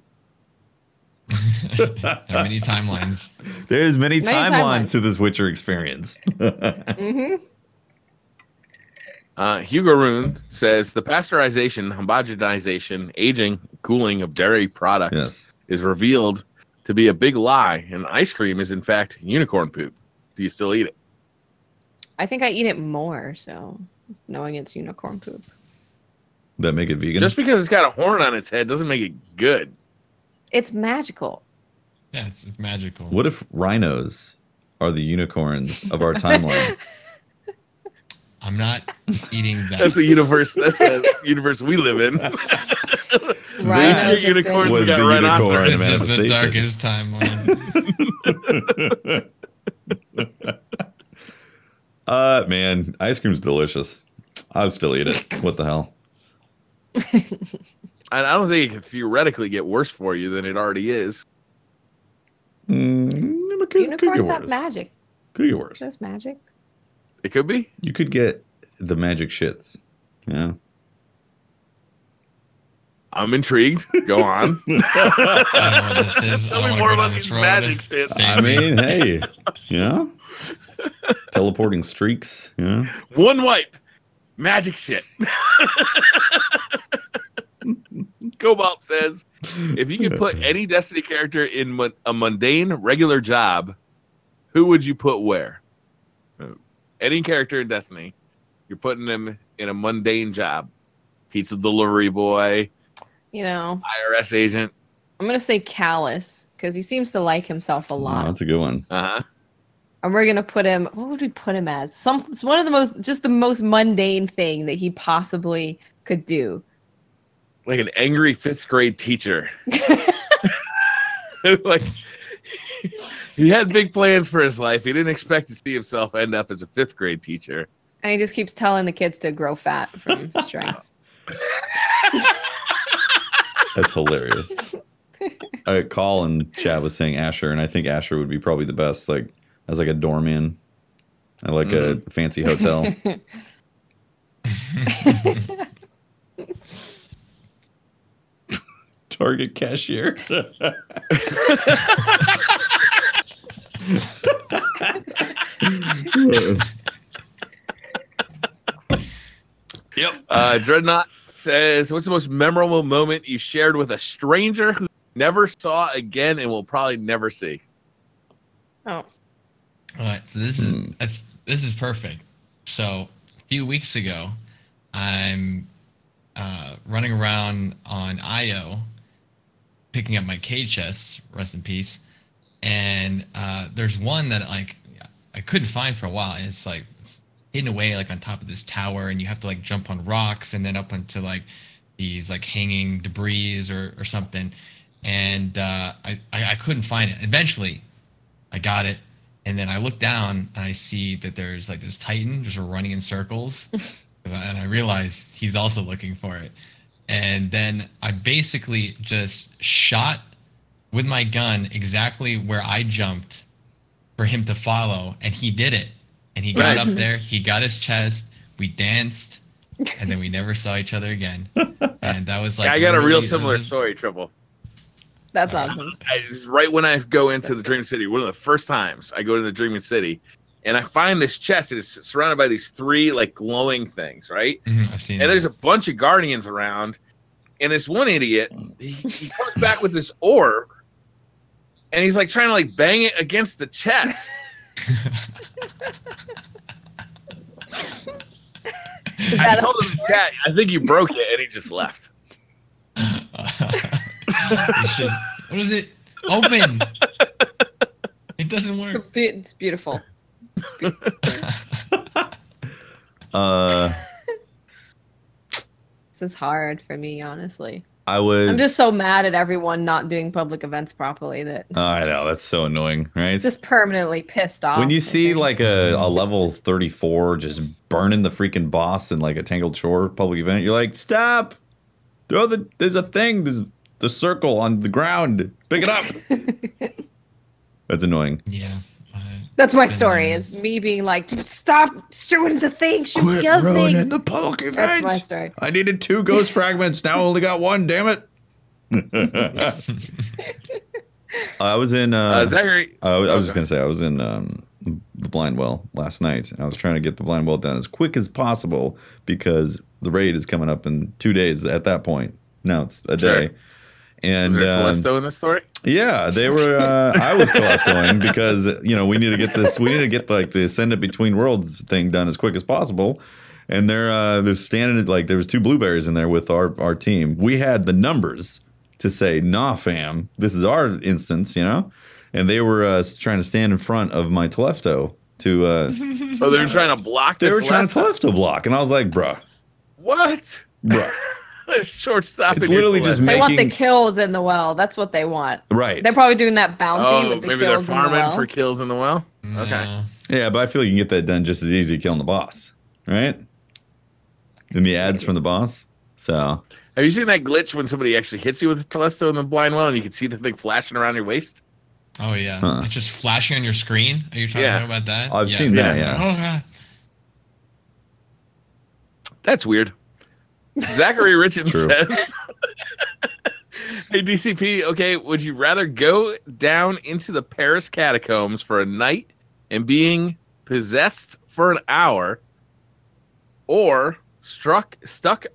There are many timelines. There's many timelines to this Witcher experience. Hugo Rune says the pasteurization, homogenization, aging, cooling of dairy products is revealed to be a big lie, and ice cream is in fact unicorn poop. Do you still eat it? I think I eat it more, so knowing it's unicorn poop. That make it vegan? Just because it's got a horn on its head doesn't make it good. It's magical. Yeah, it's magical. What if rhinos are the unicorns of our timeline? I'm not eating that. That's a universe. That's a universe we live in. Rhinos unicorns was got the unicorn rhinoceros. This is the darkest timeline. Man, ice cream's delicious. I'd still eat it. What the hell? I don't think it can theoretically get worse for you than it already is. Unicorns have magic. Could get worse. There's magic. It could be. You could get the magic shits. Yeah. I'm intrigued. Go on. I don't know what this is. Tell me more about these magic shits. I mean, hey, you know, teleporting streaks. You know, one wipe, magic shit. Cobalt says, if you could put any Destiny character in a mundane, regular job, who would you put where? Any character in Destiny, you're putting them in a mundane job. Pizza delivery boy, You know, IRS agent. I'm going to say Callus, because he seems to like himself a lot. that's a good one. Uh-huh. And we're going to put him, what would we put him as? It's one of the most, just the most mundane thing that he possibly could do. Like an angry 5th grade teacher. Like, he had big plans for his life. He didn't expect to see himself end up as a 5th grade teacher. And he just keeps telling the kids to grow fat from strength. That's hilarious. Call and Chad was saying Asher, and I think Asher would be probably the best, like as like a doorman at like a fancy hotel. Target cashier. Yep. Dreadnought says, what's the most memorable moment you shared with a stranger who never saw again and will probably never see? Oh. All right, so this is perfect. So a few weeks ago, I'm running around on IO, picking up my cage chests, rest in peace, and there's one that like I couldn't find for a while, and it's like hidden away like on top of this tower, and you have to like jump on rocks and then up onto like these like hanging debris or something, and I couldn't find it. Eventually I got it, and then I look down and I see that there's like this Titan just running in circles, and I realized he's also looking for it. And then I basically just shot with my gun exactly where I jumped for him to follow, and he did it. And he got up there, he got his chest, we danced, and then we never saw each other again. And that was like, I got a real similar story, Triple. That's awesome. Right when I go into the Dream City, one of the first times I go to the Dreaming City, and I find this chest. It is surrounded by these 3 like glowing things, right? I've seen and there's a bunch of Guardians around, and this one idiot, he comes back with this orb, and he's like trying to like bang it against the chest. I told him in chat, I think you broke it, and he just left. What is it? Open. It doesn't work. It's beautiful. This is hard for me, honestly. I'm just so mad at everyone not doing public events properly that I know, that's so annoying, right? Just permanently pissed off. When you see like a level 34 just burning the freaking boss in like a Tangled Shore public event, you're like, stop! There's a thing, there's the circle on the ground. Pick it up. That's annoying. Yeah. That's my story, is me being like, stop shooting the thing, shoot the other thing. Ruining the public event. That's my story. I needed 2 ghost fragments, now I only got 1, damn it. I was in Zachary. I was just gonna say I was in the blind well last night. And I was trying to get the blind well done as quick as possible because the raid is coming up in 2 days at that point. Now it's a day. And was there Telesto in this story? Yeah, they were. I was Telestoing because we need to get this. We need to get like the Ascendant Between Worlds thing done as quick as possible. And they're standing like there was 2 blueberries in there with our team. We had the numbers to say, nah, fam, this is our instance, And they were trying to stand in front of my Telesto to. Oh, they were trying to block. They were trying to Telesto block, and I was like, bruh, what, bruh. Shortstop. It's literally just they want the kills in the well. That's what they want. Right. They're probably doing that bounty. Oh, with the maybe they're kills farming for kills in the well. Okay. Yeah, but I feel like you can get that done just as easy killing the boss, right? In the ads from the boss. So. Have you seen that glitch when somebody actually hits you with a Telesto in the blind well and you can see the thing flashing around your waist? Oh yeah, it's just flashing on your screen. Are you trying to talk about that? I've seen that. Yeah. Oh god. That's weird. Zachary Richardson says, hey, DCP, okay, would you rather go down into the Paris catacombs for a night and being possessed for an hour, or stuck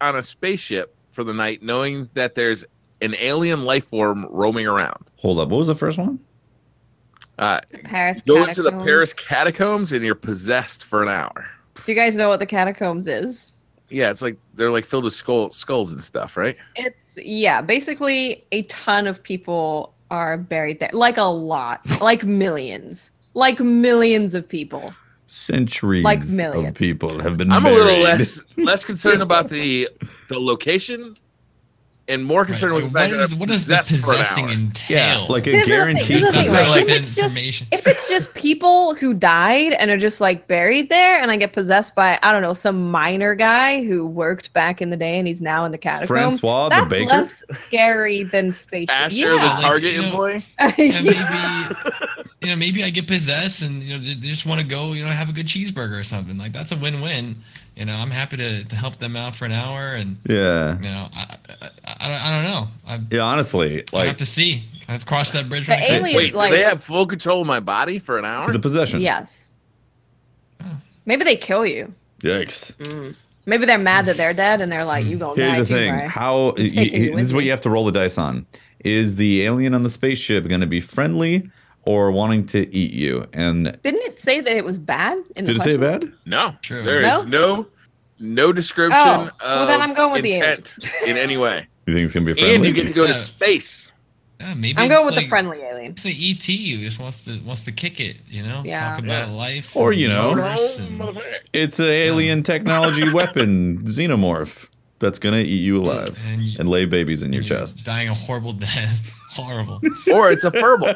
on a spaceship for the night knowing that there's an alien life form roaming around? Hold up. What was the first one? Paris go into the Paris catacombs and you're possessed for an hour. Do you guys know what the catacombs is? Yeah, it's like they're like filled with skulls and stuff, right? It's basically a ton of people are buried there, like a lot, like millions of people. Centuries of people have been. I'm buried. a little less concerned about the location and more concerned with the fact that what does the possessing entail? Yeah, like a guaranteed if it's just people who died and are just like buried there, and I get possessed by, I don't know, some miner guy who worked back in the day and he's now in the catacombs. Francois that's the baker? Less scary than spaceship. Asher, the Target employee. Maybe I get possessed and they just want to go, have a good cheeseburger or something. Like that's a win-win. I'm happy to help them out for an hour, and I don't know. Honestly, I have to see. I have to cross that bridge. Wait, do they have full control of my body for an hour? It's a possession. Yes. Maybe they kill you. Yikes. Maybe they're mad that they're dead, and they're like, "You gonna die." Here's the thing: right? this is what you have to roll the dice on. Is the alien on the spaceship going to be friendly or wanting to eat you? And didn't it say that it was bad? Did it say bad? No, there is no description of then I'm going with intent in any way. You think it's gonna be friendly? And you get to go to space. Yeah, maybe I'm going with the friendly alien. It's the ET who just wants to kick it, talk about life. Or it's an alien technology weapon xenomorph that's gonna eat you alive and lay babies in your chest. Dying a horrible death. Horrible. Or it's a furble.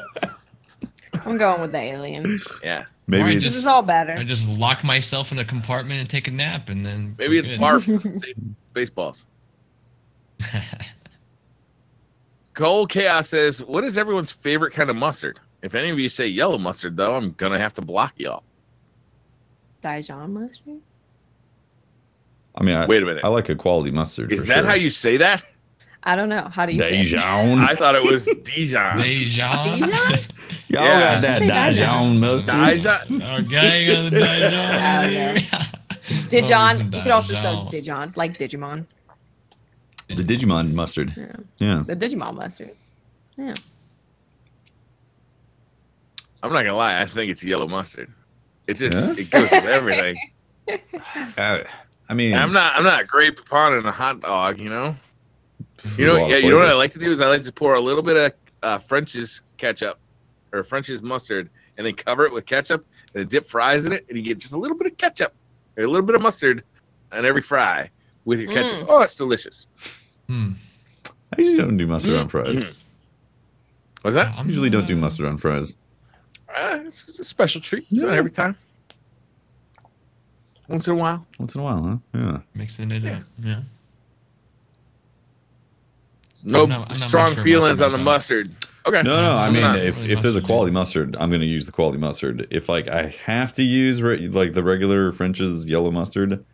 I'm going with the alien. Yeah. Maybe this is all better. I just lock myself in a compartment and take a nap, and then maybe it's barf. Baseballs. Cole Chaos says, "What is everyone's favorite kind of mustard? If any of you say yellow mustard, though, I'm gonna have to block y'all." Dijon mustard. I mean, wait a minute. I like a quality mustard. Is that how you say that? I don't know. How do you say it? Dijon? I thought it was Dijon. Dijon? Y'all got that Dijon mustard? Dijon? Okay, got the Dijon. Dijon. You could also say Dijon, like Digimon. The Digimon mustard. Yeah. The Digimon mustard. Yeah. I'm not gonna lie. I think it's yellow mustard. It just it goes with everything. I mean, I'm not great upon a hot dog, You know what I like to do is I like to pour a little bit of French's ketchup or French's mustard, and then cover it with ketchup, and then dip fries in it, and you get just a little bit of ketchup or a little bit of mustard on every fry with your ketchup. Oh, it's delicious. I usually don't do mustard on fries. What's that? I usually don't do mustard on fries. It's a special treat. It's not every time. Once in a while. Once in a while, huh? Yeah. Mixing it up. Yeah. No strong feelings on the mustard. Okay. No. I mean, if there's a quality mustard, I'm going to use the quality mustard. If I have to use like the regular French's yellow mustard,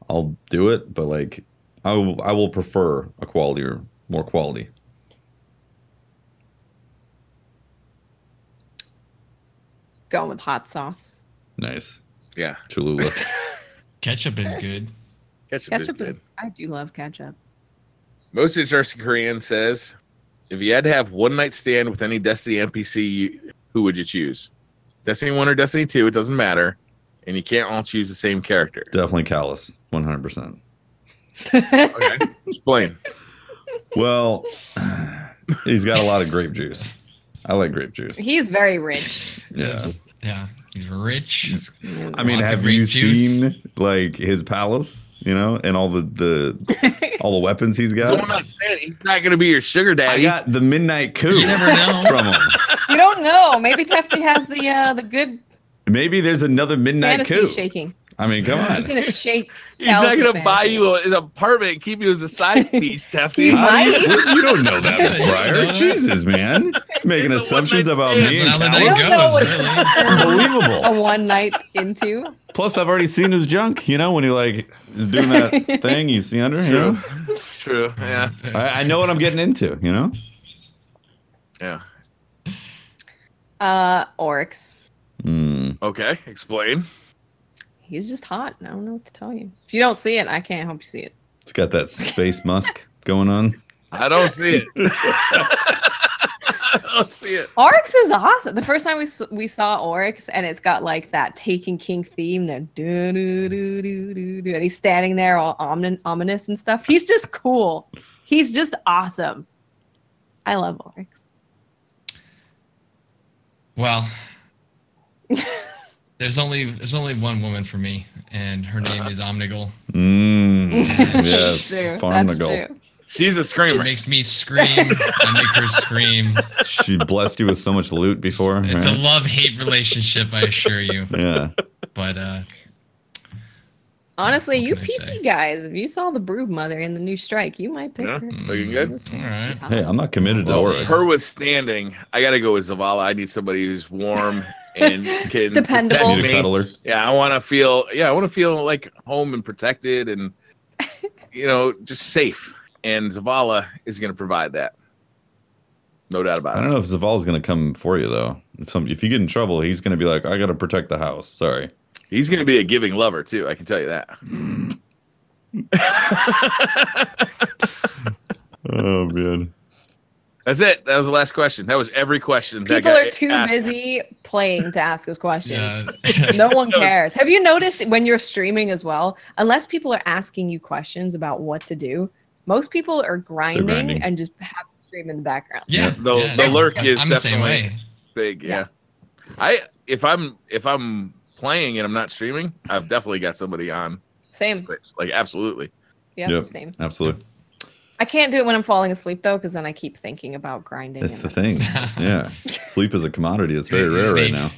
I'll do it. But I will prefer a quality or more quality. Going with hot sauce. Nice. Yeah. Cholula. Ketchup is good. Ketchup is good. I do love ketchup. Most interesting Korean says, if you had to have one night stand with any Destiny NPC, who would you choose? Destiny 1 or Destiny 2, it doesn't matter. And you can't all choose the same character. Definitely Callus, 100%. Okay, explain. Well, he's got a lot of grape juice. I like grape juice. He's very rich. Yeah. Yeah. He's rich. I mean, have you seen like his palace? You know, and all the all the weapons he's got. So I'm not saying he's not going to be your sugar daddy. I got the midnight coup. You never know from him. You don't know. Maybe Tefty has the good. Maybe there's another midnight coup. Shaking. I mean, come on. He's gonna shake. He's not going to buy you an apartment and keep you as a side piece, Tefty. You don't know that, Briar. Jesus, man. Making assumptions about me and Unbelievable. A one night into. Plus, I've already seen his junk, you know, when he like is doing that thing you see under him. It's true. Yeah. I know what I'm getting into, you know? Yeah. Oryx. Okay, explain. He's just hot. I don't know what to tell you. If you don't see it, I can't help you see it. It's got that space musk going on. I don't see it. I don't see it. Oryx is awesome. The first time we saw Oryx, and it's got like that Taken King theme, and he's standing there all ominous and stuff. He's just cool. He's just awesome. I love Oryx. Well, there's only one woman for me, and her name is Omnigul. Yes, Farmnigul. She's a screamer. She makes me scream. I make her scream. She blessed you with so much loot before. It's a love-hate relationship, I assure you. Yeah. But honestly, you PC guys, if you saw the Brood Mother in the new Strike, you might pick her. Looking good. All right. Hey, I'm not committed to Oryx. Her withstanding, I gotta go with Zavala. I need somebody who's warm and can dependable. Need a cuddler. Yeah, I want to feel. Yeah, I want to feel like home and protected, and just safe. And Zavala is going to provide that. No doubt about it. I don't know if Zavala's going to come for you, though. If you get in trouble, he's going to be like, I got to protect the house. Sorry. He's going to be a giving lover, too. I can tell you that. Oh, man. That's it. That was the last question. That was every question. People are too busy playing to ask us questions. No one cares. Have you noticed when you're streaming as well, unless people are asking you questions about what to do, most people are grinding and just have to stream in the background. Yeah, the lurk is definitely big. Yeah. If I'm playing and I'm not streaming, I've definitely got somebody on. Same. Like absolutely. Yeah. Yep, same. Absolutely. I can't do it when I'm falling asleep though, because then I keep thinking about grinding. That's the thing. Yeah, sleep is a commodity that's very rare right now.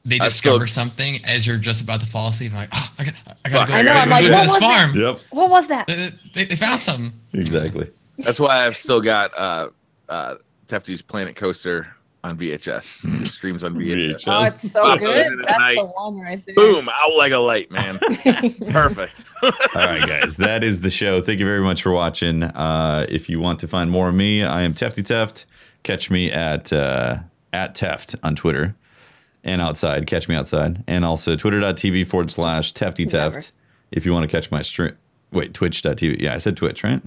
They discover something as you're just about to fall asleep. I'm like, oh, I gotta go. I know. I'm like, what was farm? Yep. What was that? They found something. Exactly. That's why I've still got Tefty's Planet Coaster on VHS. It streams on VHS. Oh, it's so good. That's the one right there. Boom, out like a light, man. Perfect. All right, guys, that is the show. Thank you very much for watching. If you want to find more of me, I am Tefty Teft. Catch me at Teft on Twitter. And outside, catch me outside. And also twitter.tv/Tefty Teft if you want to catch my stream. Wait, twitch.tv. Yeah, I said Twitch, right?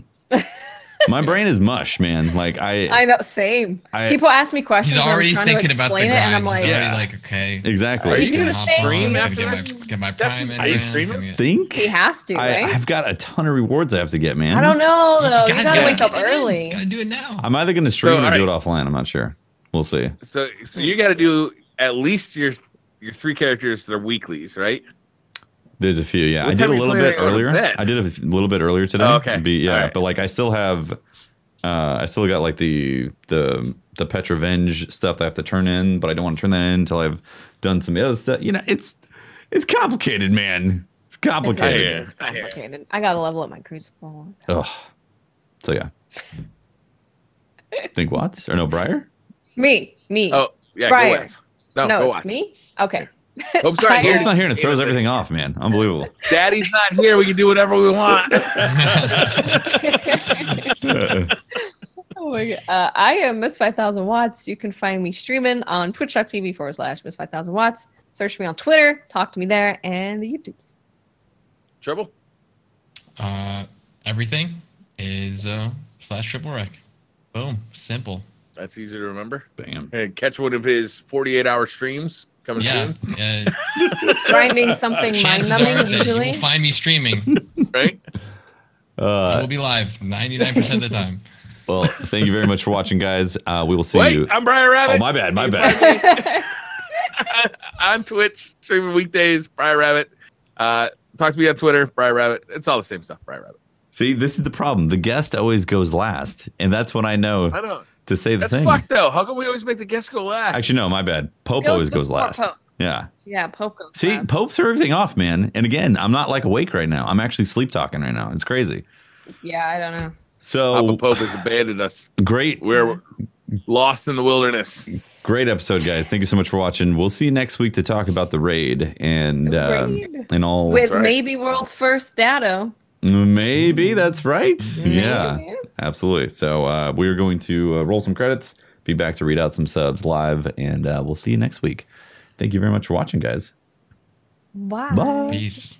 My brain is mush, man. Like I know, same. People ask me questions. He's already thinking about the grind. And I'm like, he's already like, okay. Exactly. Are you doing the same? Get my prime in. Are you streaming? Think he has to, right? I've got a ton of rewards I have to get, man. I don't know though. You gotta wake up early. Gotta do it now. I'm either gonna stream or do it offline. I'm not sure. We'll see. So you gotta do at least your 3 characters that are weeklies, right? There's a few, yeah. I did a little bit earlier. I did a little bit earlier today. Oh, okay. Right. But like I still have I still got like the Petrovenge stuff that I have to turn in, but I don't want to turn that in until I've done some other stuff. You know, it's complicated, man. It's complicated. It's complicated. I gotta level up my Crucible. Oh. So yeah. Think Watts? Or no, Briar? Me. Oh, yeah, Briar. go Watts. No, go Watts. Me? Okay. Oops, sorry. It's not here and it throws everything off, man. Unbelievable. Daddy's not here. We can do whatever we want. Oh my God. I am Miss 5000 Watts. You can find me streaming on twitch.tv/Miss 5000 Watts. Search me on Twitter, talk to me there, and the YouTubes. Triple? Everything is /tripleWRECK. Boom. Simple. That's easy to remember. Bam. And catch one of his 48-hour streams coming soon. Grinding something mind-numbing, usually. You'll find me streaming. Right? I will be live 99% of the time. Well, thank you very much for watching, guys. We will see you. I'm Brian Rabbit. Oh, my bad. On Twitch, streaming weekdays, Brian Rabbit. Talk to me on Twitter, Brian Rabbit. It's all the same stuff, Brian Rabbit. See, this is the problem. The guest always goes last, and that's when I know to say the thing. That's fucked, though. How come we always make the guest go last? Actually, no, my bad. Pope always goes last. Pope. Yeah. Yeah, Pope goes See, last. Pope threw everything off, man. And again, I'm not like awake right now. I'm actually sleep talking right now. It's crazy. Yeah, I don't know. So Papa Pope has abandoned us. Great. We're lost in the wilderness. Great episode, guys. Thank you so much for watching. We'll see you next week to talk about the raid and all. With maybe world's first data. Maybe that's right. Yeah, absolutely. So we're going to roll some credits, be back to read out some subs live, and we'll see you next week. Thank you very much for watching, guys. Bye. Bye. Peace.